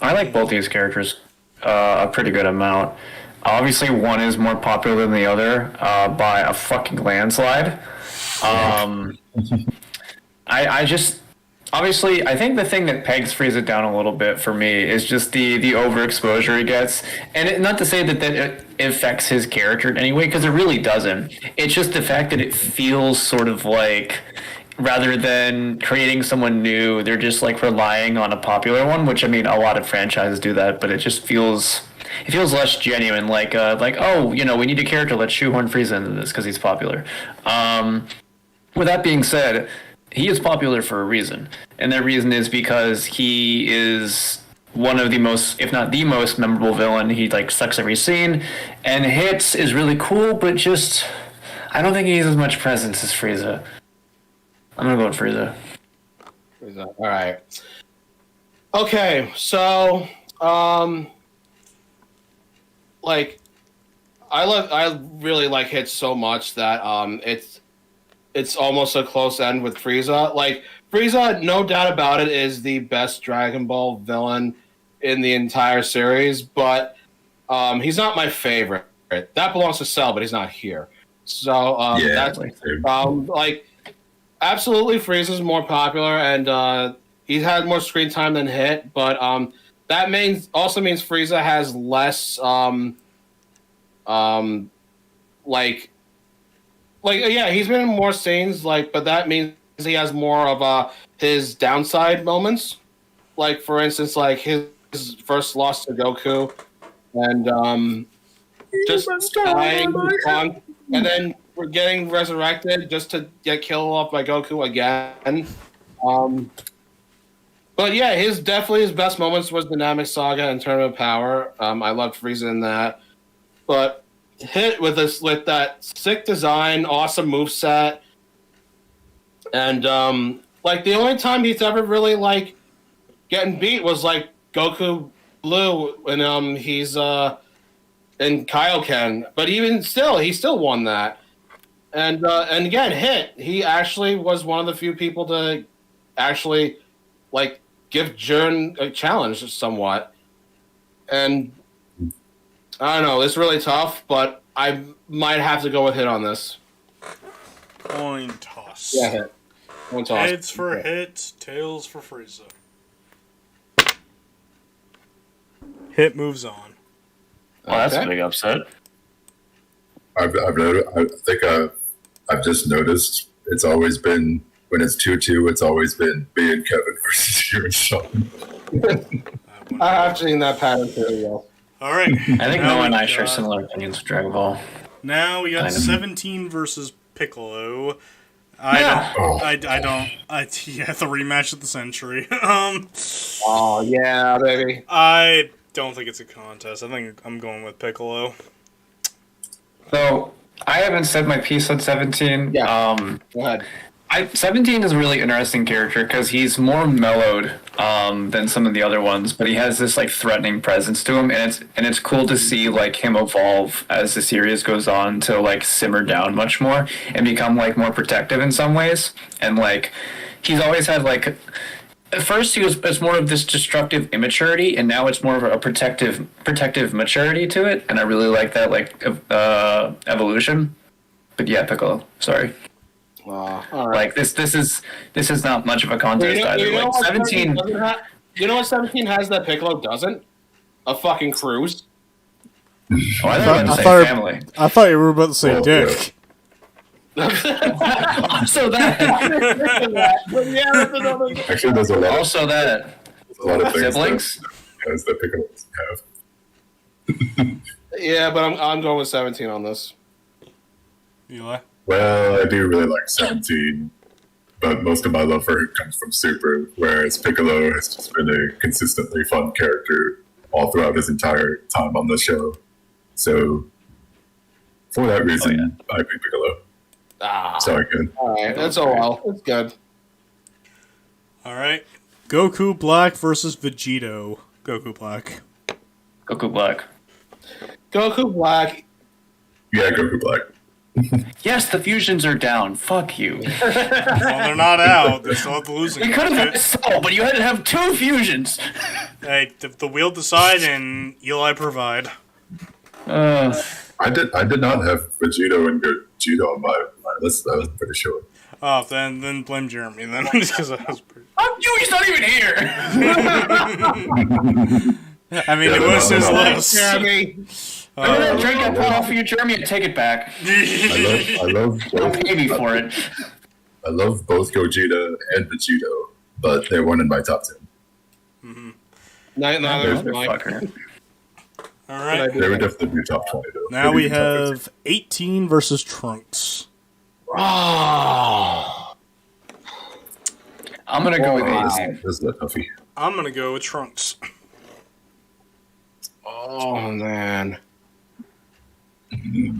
I like both these characters a pretty good amount. Obviously, one is more popular than the other by a fucking landslide. I just obviously I think the thing that pegs Frieza down a little bit for me is just the overexposure he gets, and not to say that it affects his character in any way, because it really doesn't. It's just the fact that it feels sort of like, rather than creating someone new, they're just like relying on a popular one, which I mean a lot of franchises do that, but it just feels less genuine, like oh, you know, we need a character, let's shoehorn Frieza into this because he's popular. With that being said, he is popular for a reason, and that reason is because he is one of the most, if not the most memorable villain. He like sucks every scene, and Hits is really cool, but just I don't think he has as much presence as Frieza. I'm gonna go with Frieza. All right. Okay, so like I really like Hit so much that it's almost a close end with Frieza. Like Frieza, no doubt about it, is the best Dragon Ball villain in the entire series, but he's not my favorite. That belongs to Cell, but he's not here. So that's like absolutely Frieza's more popular, and he's had more screen time than Hit, but that also means Frieza has less yeah, he's been in more scenes, but that means he has more of his downside moments. Like for instance, like his first loss to Goku, and just dying, and then we're getting resurrected just to get killed off by Goku again. But yeah, his best moments was the Namek Saga and Tournament of Power. I loved Frieza in that, but Hit with that sick design, awesome moveset, and the only time he's ever really getting beat was Goku Blue, and he's and Kaioken, but even still, he still won that. And again, Hit. He actually was one of the few people to actually like give Jun a challenge somewhat. And I don't know, it's really tough, but I might have to go with Hit on this. Coin toss. Yeah, Hit. Coin toss. Heads for Hit, tails for Frieza. Hit moves on. Well, that's Okay. a big upset. I've noticed, I think I've just noticed it's always been when it's 2-2. It's always been me and Kevin versus you and Sean. I've seen that pattern too. Yeah. All right. I think Now Noah and we I share got- similar opinions with Dragon Ball. Now we got Kind of. 17 versus Piccolo. Oh. I yeah, the rematch of the century. Oh yeah, baby. I don't think it's a contest. I think I'm going with Piccolo. So I haven't said my piece on 17. Yeah. Go ahead. 17 is a really interesting character because he's more mellowed than some of the other ones, but he has this like threatening presence to him, and it's cool to see like him evolve as the series goes on to like simmer down much more and become like more protective in some ways. And like he's always had like at first it's more of this destructive immaturity, and now it's more of a protective maturity to it, and I really like that like evolution. But yeah, Piccolo. Sorry. All right. Like this is not much of a contest either. Like 17. You know what 17 has that Piccolo doesn't? A fucking cruise. Oh, I thought you were I say thought- family. I thought you were about to say Oh, dick. Also that. But yeah, that's another. Actually, there's a lot Also that. of things Siblings. that Piccolo doesn't have. Yeah, but I'm going with 17 on this. Eli? Well, I do really like 17, but most of my love for him comes from Super, whereas Piccolo has just been a consistently fun character all throughout his entire time on the show. So, for that reason, I pick Piccolo. Sorry, good. All right, that's all well. It's good. All right. Goku Black versus Vegito. Goku Black. Goku Black. Goku Black. Yeah, Goku Black. Yes, the fusions are down. Fuck you. Well, they're not out. They're still at the losing. You could have bracket. had Soul, but you had to have 2 fusions. Hey, the wheel decide and Eli provide. Uh, I did not have Vegito and Gogeta on my list. I was pretty sure. Oh, then blame Jeremy then, because I was pretty. fuck you. He's not even here. I mean, it was his list. Jeremy. Remember that drink I bought off for you, Jeremy? Take it back. I love Don't both. pay me for it. I love both Gogeta and Vegito, but they weren't in my top 10. Neither is mine. Motherfucker. All right. They were definitely your top 20 though. Now Maybe we even top 15. have 18 versus Trunks. Oh. I'm going to go with Wow. 18. This is a toughie. I'm gonna go with Trunks. Oh man.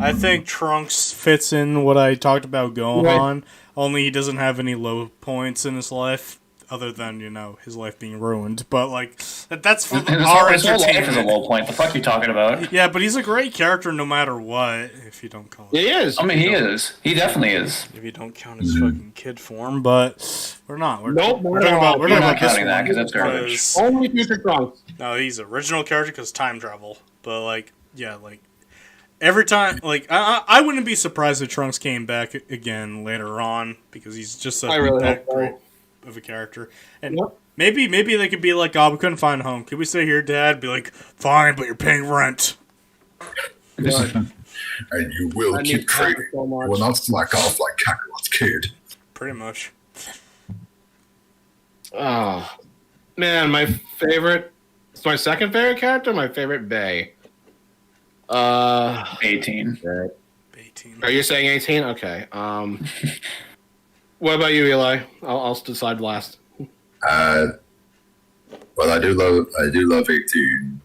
I think Trunks fits in what I talked about Gohan, only he doesn't have any low points in his life, other than, his life being ruined. But, like, that's for His whole our life is a entertainment. low point. The fuck you talking about? Yeah, but he's a great character no matter what, if you don't call He it. is. I mean, he is. He definitely is. If you don't count his fucking kid form, but we're not. We're, Nope, we're we're talking not. about, we're We're talking not about this counting that, one 'cause that's garbage. because- Only future Trunks. No, he's original character because time travel. But, like, yeah, like, every time, like, I wouldn't be surprised if Trunks came back again later on because he's just I really that hope so. great of a character. And Yep. maybe they could be like, oh, we couldn't find a home. Can we stay here, Dad? Be like, fine, but you're paying rent. And you will I keep need Trunks training. so You much. will not slack off like Kakarot's kid. Pretty much. Oh man, my favorite. It's my second favorite character. My favorite Bay. 18. 18. Are you saying 18? Okay. What about you, Eli? I'll decide last. Well, I do love 18,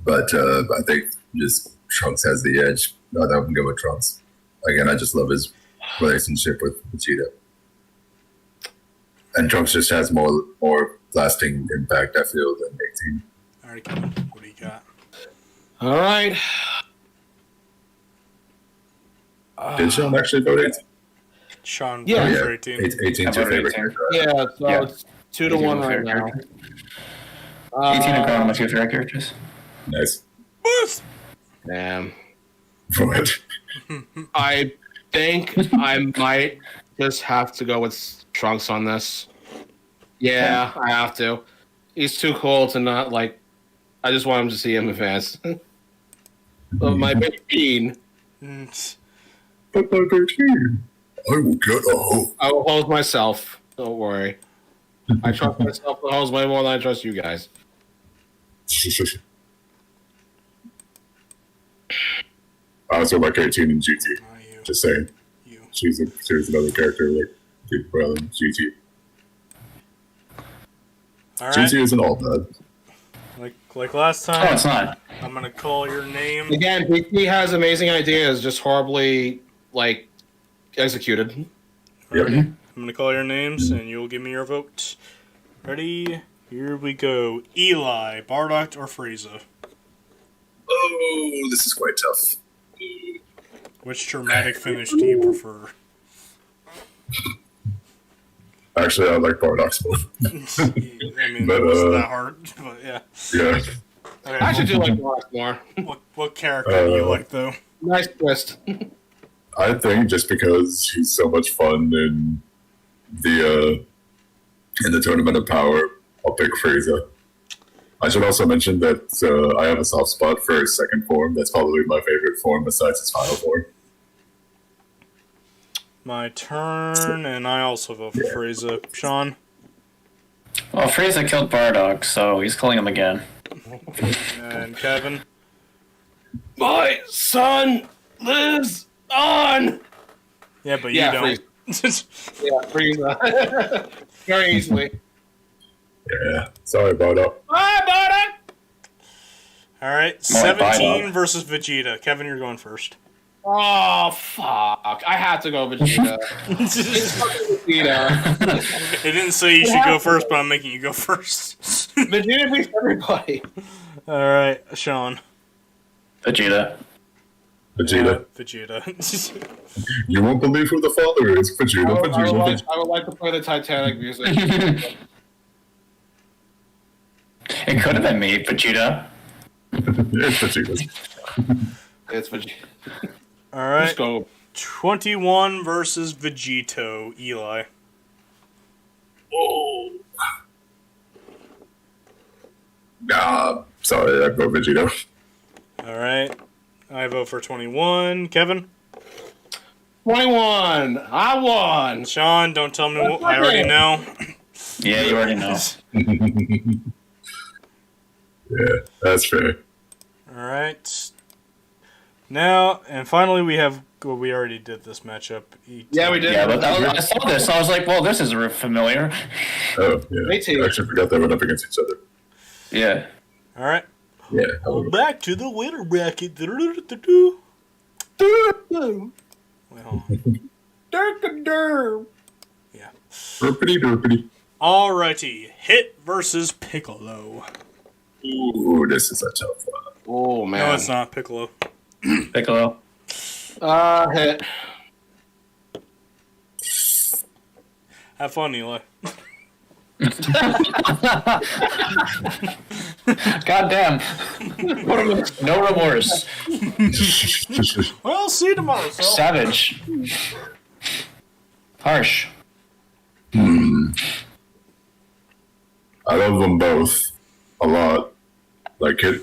but I think just Trunks has the edge. I can go with Trunks. Again, I just love his relationship with Vegeta, and Trunks just has more lasting impact. I feel than 18. All Alright, Kevin, what do you got? All right. Did Sean actually vote 18? Sean, Yeah. voted Yeah, for 18. 18's your I voted favorite 18. character. Yeah, so Yeah. it's 2-1 right now. 18 and Crown are my two favorite characters. Nice. Boost! Damn. What? I think I might just have to go with Trunks on this. Yeah, I have to. He's too cool to not like. I just want him to see him advance. But my big bean, But by 13, I will get a hope. I will hold myself. Don't worry. I trust myself to hose way more than I trust you guys. I also like 18 in GT. Oh, you. Just saying. You. She's another character like Big Brother in GT. Alright, GT isn't all bad. like last Oh, time, it's not. I'm gonna call your name. Again, he has amazing ideas, just horribly like executed. Ready? I'm gonna call your names, and you'll give me your vote. Ready? Here we go. Eli, Bardock, or Frieza? Oh, this is quite tough. Which dramatic finish do you prefer? Actually, I like Bardock's more. I mean, But, that wasn't that hard, but yeah. Yeah. Okay, I actually do like Rock more. what character do you like, though? Nice twist. I think just because he's so much fun in the Tournament of Power, I'll pick Frieza. I should also mention that I have a soft spot for his second form. That's probably my favorite form besides his final form. My turn, and I also vote for Frieza. Sean? Well, Frieza killed Bardock, so he's killing him again. And Kevin? My son lives on. Yeah, but you Yeah, don't. Yeah, Frieza. Very easily. Yeah. Sorry, Bardock. Bye, Bardock! Alright, More like 17 Bardock. versus Vegeta. Kevin, you're going first. Oh, fuck. I have to go Vegeta. It's fucking Vegeta. It didn't say you should go first, but I'm making you go first. Vegeta beats everybody. Alright, Sean. Vegeta. Vegeta. Vegeta. You won't believe who the father is. Vegeta, Vegeta. I would like to play the Titanic music. It could have been me, Vegeta. It's Vegeta. It's Vegeta. Alright, Let's go. 21 versus Vegito. Eli. Oh. Nah, sorry, I go Vegito. Alright, I vote for 21. Kevin? 21. I won. Sean, don't tell me what I already know. Yeah, you already know. Yeah, that's fair. Alright. Now, and finally we have, well, we already did this matchup. Yeah, we did. Yeah, but I saw this. I was like, well, this is familiar. Oh, yeah. Me too. I actually forgot they went up against each other. Yeah. Alright. Yeah. Well, back to the winner bracket. Wait, hold on. Yeah. Derpity derpity. Alrighty. Hit versus Piccolo. Ooh, this is a tough one. Oh, man. No, it's not Piccolo. Piccolo. Hit. Have fun, Eli. God damn. No remorse. Well, see you tomorrow. So. Savage. Harsh. I love them both a lot. Like I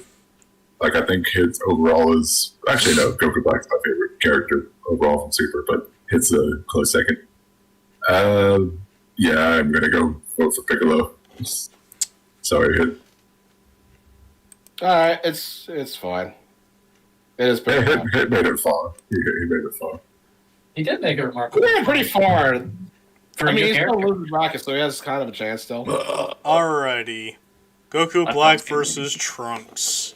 think Hit overall is actually no. Goku Black's my favorite character overall from Super, but Hit's a close second. Yeah, I'm gonna go vote for Piccolo. Sorry, Hit. Alright, it's fine. It is pretty far. Hit made it far. He made it far. He did make a We remarkable. made it pretty far. For I a mean, new he's still character. losing bracket, so he has kind of a chance still. Alrighty. Goku Black versus Trunks.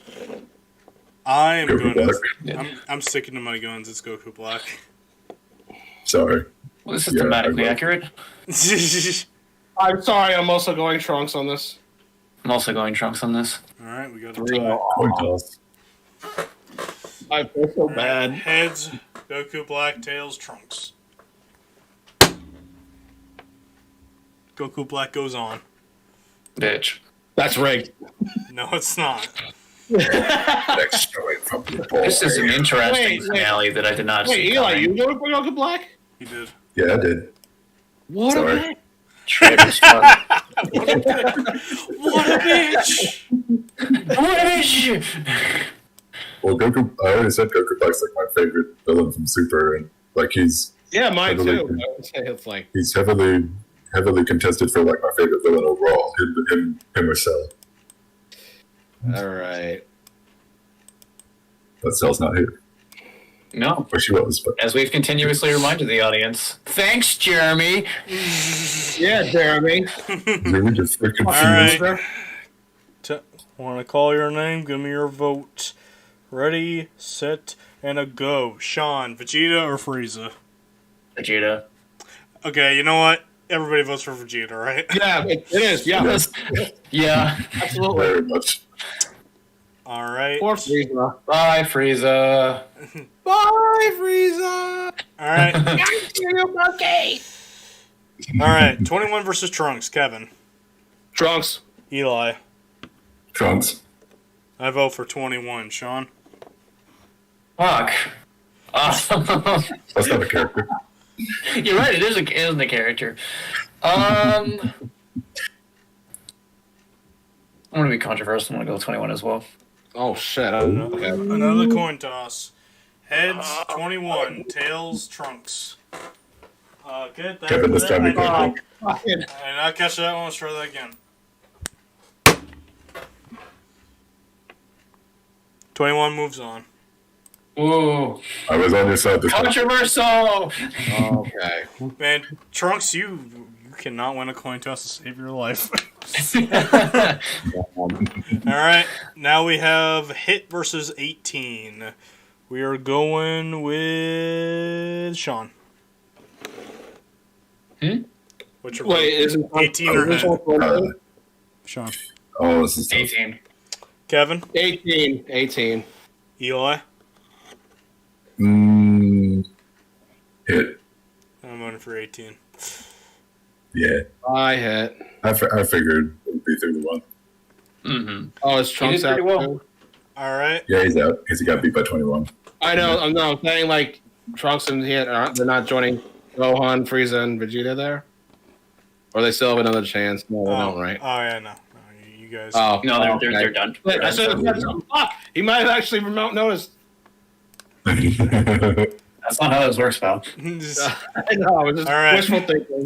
I am Goku going Black. I'm sticking to my guns. It's Goku Black. Sorry. Well, this is Yeah, thematically I will. accurate. I'm sorry, I'm also going Trunks on this. I'm also going Trunks on this. All right, we got a Three. tie. Coin toss. I feel so bad. Heads, Goku Black, tails, Trunks. Goku Black goes on. Bitch. That's rigged. No, it's not. Next story from the boy. This is an interesting Wait. finale that I did not Wait, see Eli, coming. you going for Goku Black? He did. Yeah, I did. What Sorry. a man. Traitor's fun. What a bitch! What is Well, Goku. I already said Goku Black's like my favorite villain from Super, and like he's Yeah, mine Totally. too. I would say it's like heavily contested for like my favorite villain overall. Him or Cell. all right. But Cell's not here. No. Or she was, but As we've continuously reminded the audience. Thanks, Jeremy. Yeah, Jeremy. you're just freaking All confused. right. Want to call your name? Give me your vote. Ready, set, and a go. Sean, Vegeta or Frieza? Vegeta. Okay, you know what? Everybody votes for Vegeta, right? Yeah, it is. Yeah, Yes, Yeah. absolutely. very much. All right. Poor Frieza. Bye, Frieza. Bye, Frieza. All right. Okay. All right. 21 versus Trunks. Kevin. Trunks. Eli. Trunks. I vote for 21. Sean. Fuck. That's not a character. You're right. It isn't a character. I'm gonna be controversial. I'm gonna go 21 as well. Oh shit. Okay. Another coin toss. Heads 21. Tails Trunks. Good. Kevin, this time you I can did not catch that one. Let's try that again. 21 moves on. Ooh. I was on your side this time. Controversial. Okay. Man, Trunks, you cannot win a coin toss to save your life. All right, now we have Hit versus 18. We are going with Sean. What's your Wait, vote? is it 18 or Hit? Sean. Oh, this is tough. 18. Kevin? 18. 18. Eli? Hit. I'm voting for 18. Yeah. I hit. I figured it would be 31. Mm-hmm. Oh, is Trunks did pretty out? well. too? All right. Yeah, he's out because he got beat by 21. I know. I'm saying like Trunks and Hit they're not joining Gohan, Frieza, and Vegeta there, or they still have another chance. No, they don't, right? Oh, yeah, no. You guys. Oh No, they're done. I said, fuck. He might have actually noticed. That's not how this works, pal. I know. I was just All right. wishful thinking.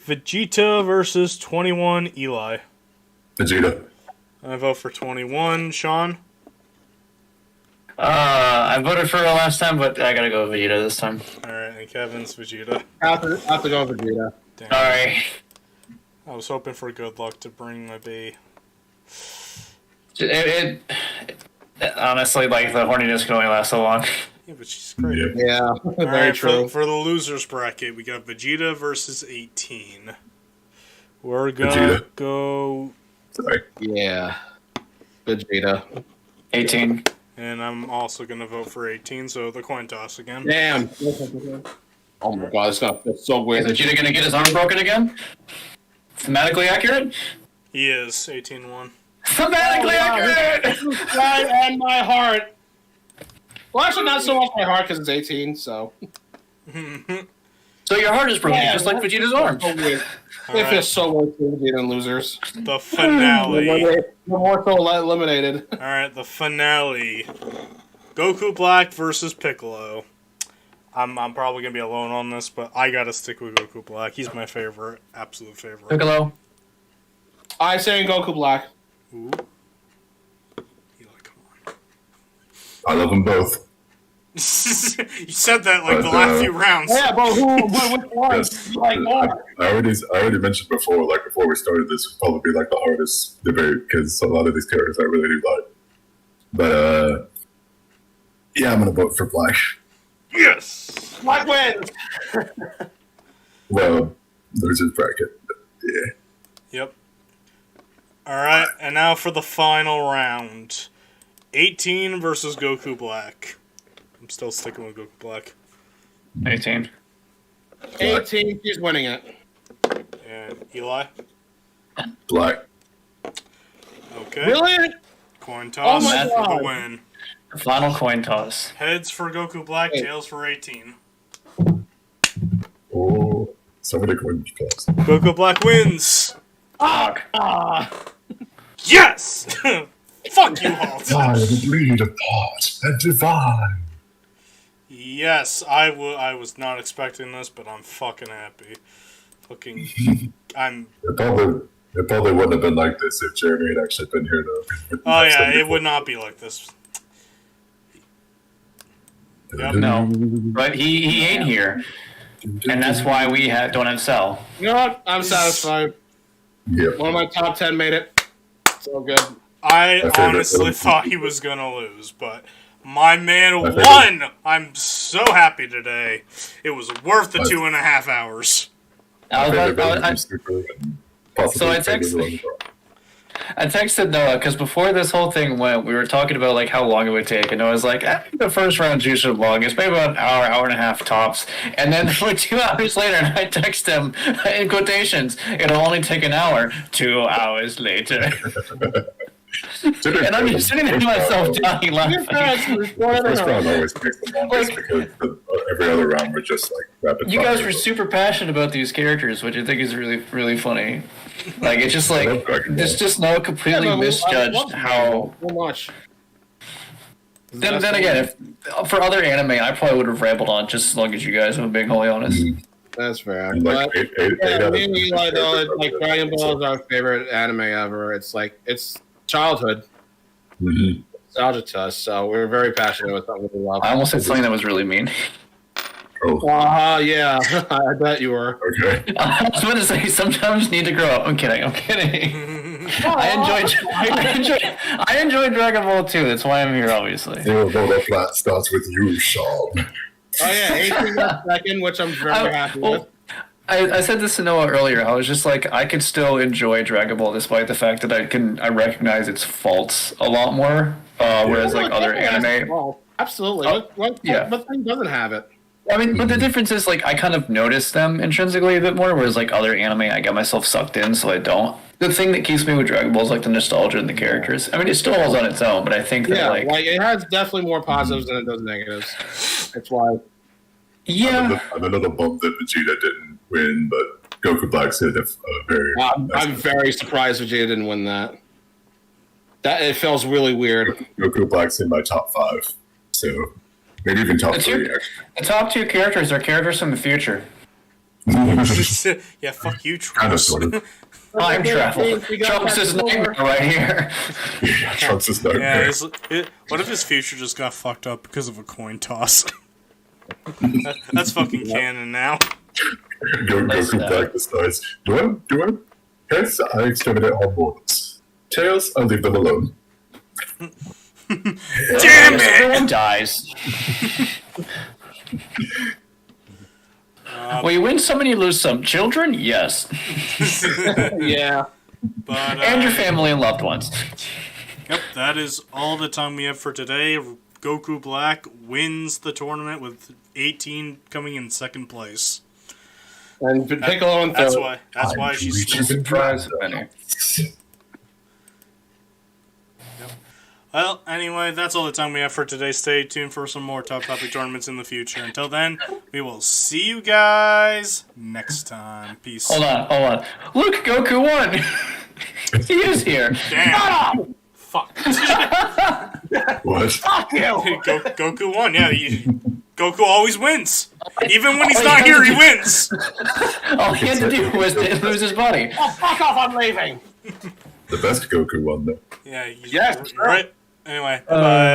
Vegeta versus 21. Eli. Vegeta. I vote for 21. Sean? I voted for it last time, but I gotta go with Vegeta this time. All right, and Kevin's Vegeta. I have to go with Vegeta. Damn. Sorry. I was hoping for good luck to bring my B. It honestly, like, the horniness can only last so long. Yeah, but she's great. Yeah. Yeah, All very right, true. for the losers bracket, we got Vegeta versus 18. We're gonna Vegeta. go, Sorry. Yeah, Vegeta. 18. and I'm also gonna vote for 18. So the coin toss again. Damn. Oh my god, it's gonna feel so Is weird. Vegeta gonna get his arm broken again? Thematically accurate? He is 18-1. Thematically accurate! Right and my heart. Well, actually, not so much my heart because it's 18. So So your heart is broken, Yeah, just like Vegeta's arm. so weird. All It right, feels so weird to Vegeta and losers. the finale. The more so eliminated. All right, the finale. Goku Black versus Piccolo. I'm probably gonna be alone on this, but I gotta stick with Goku Black. He's my favorite, absolute favorite. Piccolo. I say Goku Black. Ooh. Eli, come on. I love them both. You said that like the But, last few rounds. Yeah, but which one? Yes. Like more. I already mentioned before, like before we started this, would probably be like the hardest debate because a lot of these characters I really do like. But yeah, I'm gonna vote for Black. Yes. Black wins. Well, there's his bracket. But yeah. Yep. Alright, and now for the final round. 18 versus Goku Black. I'm still sticking with Goku Black. 18. 18, she's winning it. And Eli? Black. Okay. Really? Coin toss Oh my for the God. win. Final coin toss. Heads for Goku Black, Hey. tails for 18. Oh, so many coins toss. Goku Black wins! Fuck. Yes! Fuck you, Halt. I the bleed apart and divine. Yes, I was not expecting this, but I'm fucking happy. Fucking, I'm. It probably wouldn't have been like this if Jeremy had actually been here, though. Oh yeah, it would not be like this. Yep. No. But he ain't here. And that's why we don't have Cell. You know what? I'm satisfied. Yep. One of my top 10 made it. So good. I favorite honestly one. thought he was gonna lose, but my man My favorite. won. I'm so happy today. It was worth the 2.5 hours. I was Favorite like, villain from Super and possibly So I favorite text- villain. I texted Noah because before this whole thing went, we were talking about like how long it would take, and I was like, I think the first round's usually long. It's maybe about an hour and a half tops. And then like 2 hours later, and I text him in quotations, it'll only take an hour. 2 hours later, and I'm just sitting there to myself dying laughing. The first round always takes the longest because every other round we're just like rapid You guys fire. were super passionate about these characters, which I think is really, really funny. Like it's just like this just Noah completely misjudged how. So much. Then again, if for other anime, I probably would have rambled on just as long as you guys. If I'm being wholly honest. That's fair. And like But, eight yeah, out of me and 10 Eli, though, characters it's like are Dragon Ball so- is our favorite anime ever. It's like, it's childhood. Mhm. Nostalgia to us, so we're very passionate about something we love. I almost said something that was really mean. Oh, Yeah, I bet you were. okay. I was going to say sometimes you need to grow up. I'm kidding. I enjoy Dragon Ball too. That's why I'm here, obviously. Zero Voto Flat starts with you, Sean. Oh yeah, 18 left second, which I'm very happy with. I said this to Noah earlier. I was just like, I could still enjoy Dragon Ball despite the fact that I recognize its faults a lot more. Whereas like other anime, Well, absolutely. Oh, What thing doesn't have it? I mean, but the difference is like I kind of notice them intrinsically a bit more, whereas like other anime, I get myself sucked in, so I don't. The thing that keeps me with Dragon Ball is like the nostalgia and the characters. I mean, it still holds on its own, but I think that Yeah, like it has definitely more positives than it does negatives. That's why. yeah. I'm a little bummed that Vegeta didn't win, but Goku Black's did a very. I'm very surprised Vegeta didn't win that. That it feels really weird. Goku Black's in my top 5, so maybe even top The 3. two- the top 2 characters are characters from the future. Actually, Yeah, fuck you, kind of Trunks. sort of. Time travel. We got Trunks that is before. nightmare right here. Yeah, Trunks is not Yeah, great. what if his future just got fucked up because of a coin toss? That's fucking canon now. Goku sad. Black decides, do I? Heads, I exterminate all mortals. Tails, I leave them alone. Damn it! Everyone dies. Well, you win some and you lose some. Children? Yes. Yeah. But, And your family and loved ones. Yep, that is all the time we have for today. Goku Black wins the tournament with 18 coming in second place. And Piccolo and That's third. why she's Surprise, Benny. Well, anyway, that's all the time we have for today. Stay tuned for some more Top Topic tournaments in the future. Until then, we will see you guys next time. Peace. Hold on. Look, Goku won. He is here. Damn. Fuck. What? Fuck you! Goku won. Yeah, Goku always wins. Even when he's not here, he wins. All he had to do was lose his body. Oh, fuck off! I'm leaving. The best Goku one, though. Yeah. Yes, Right. Anyway, bye.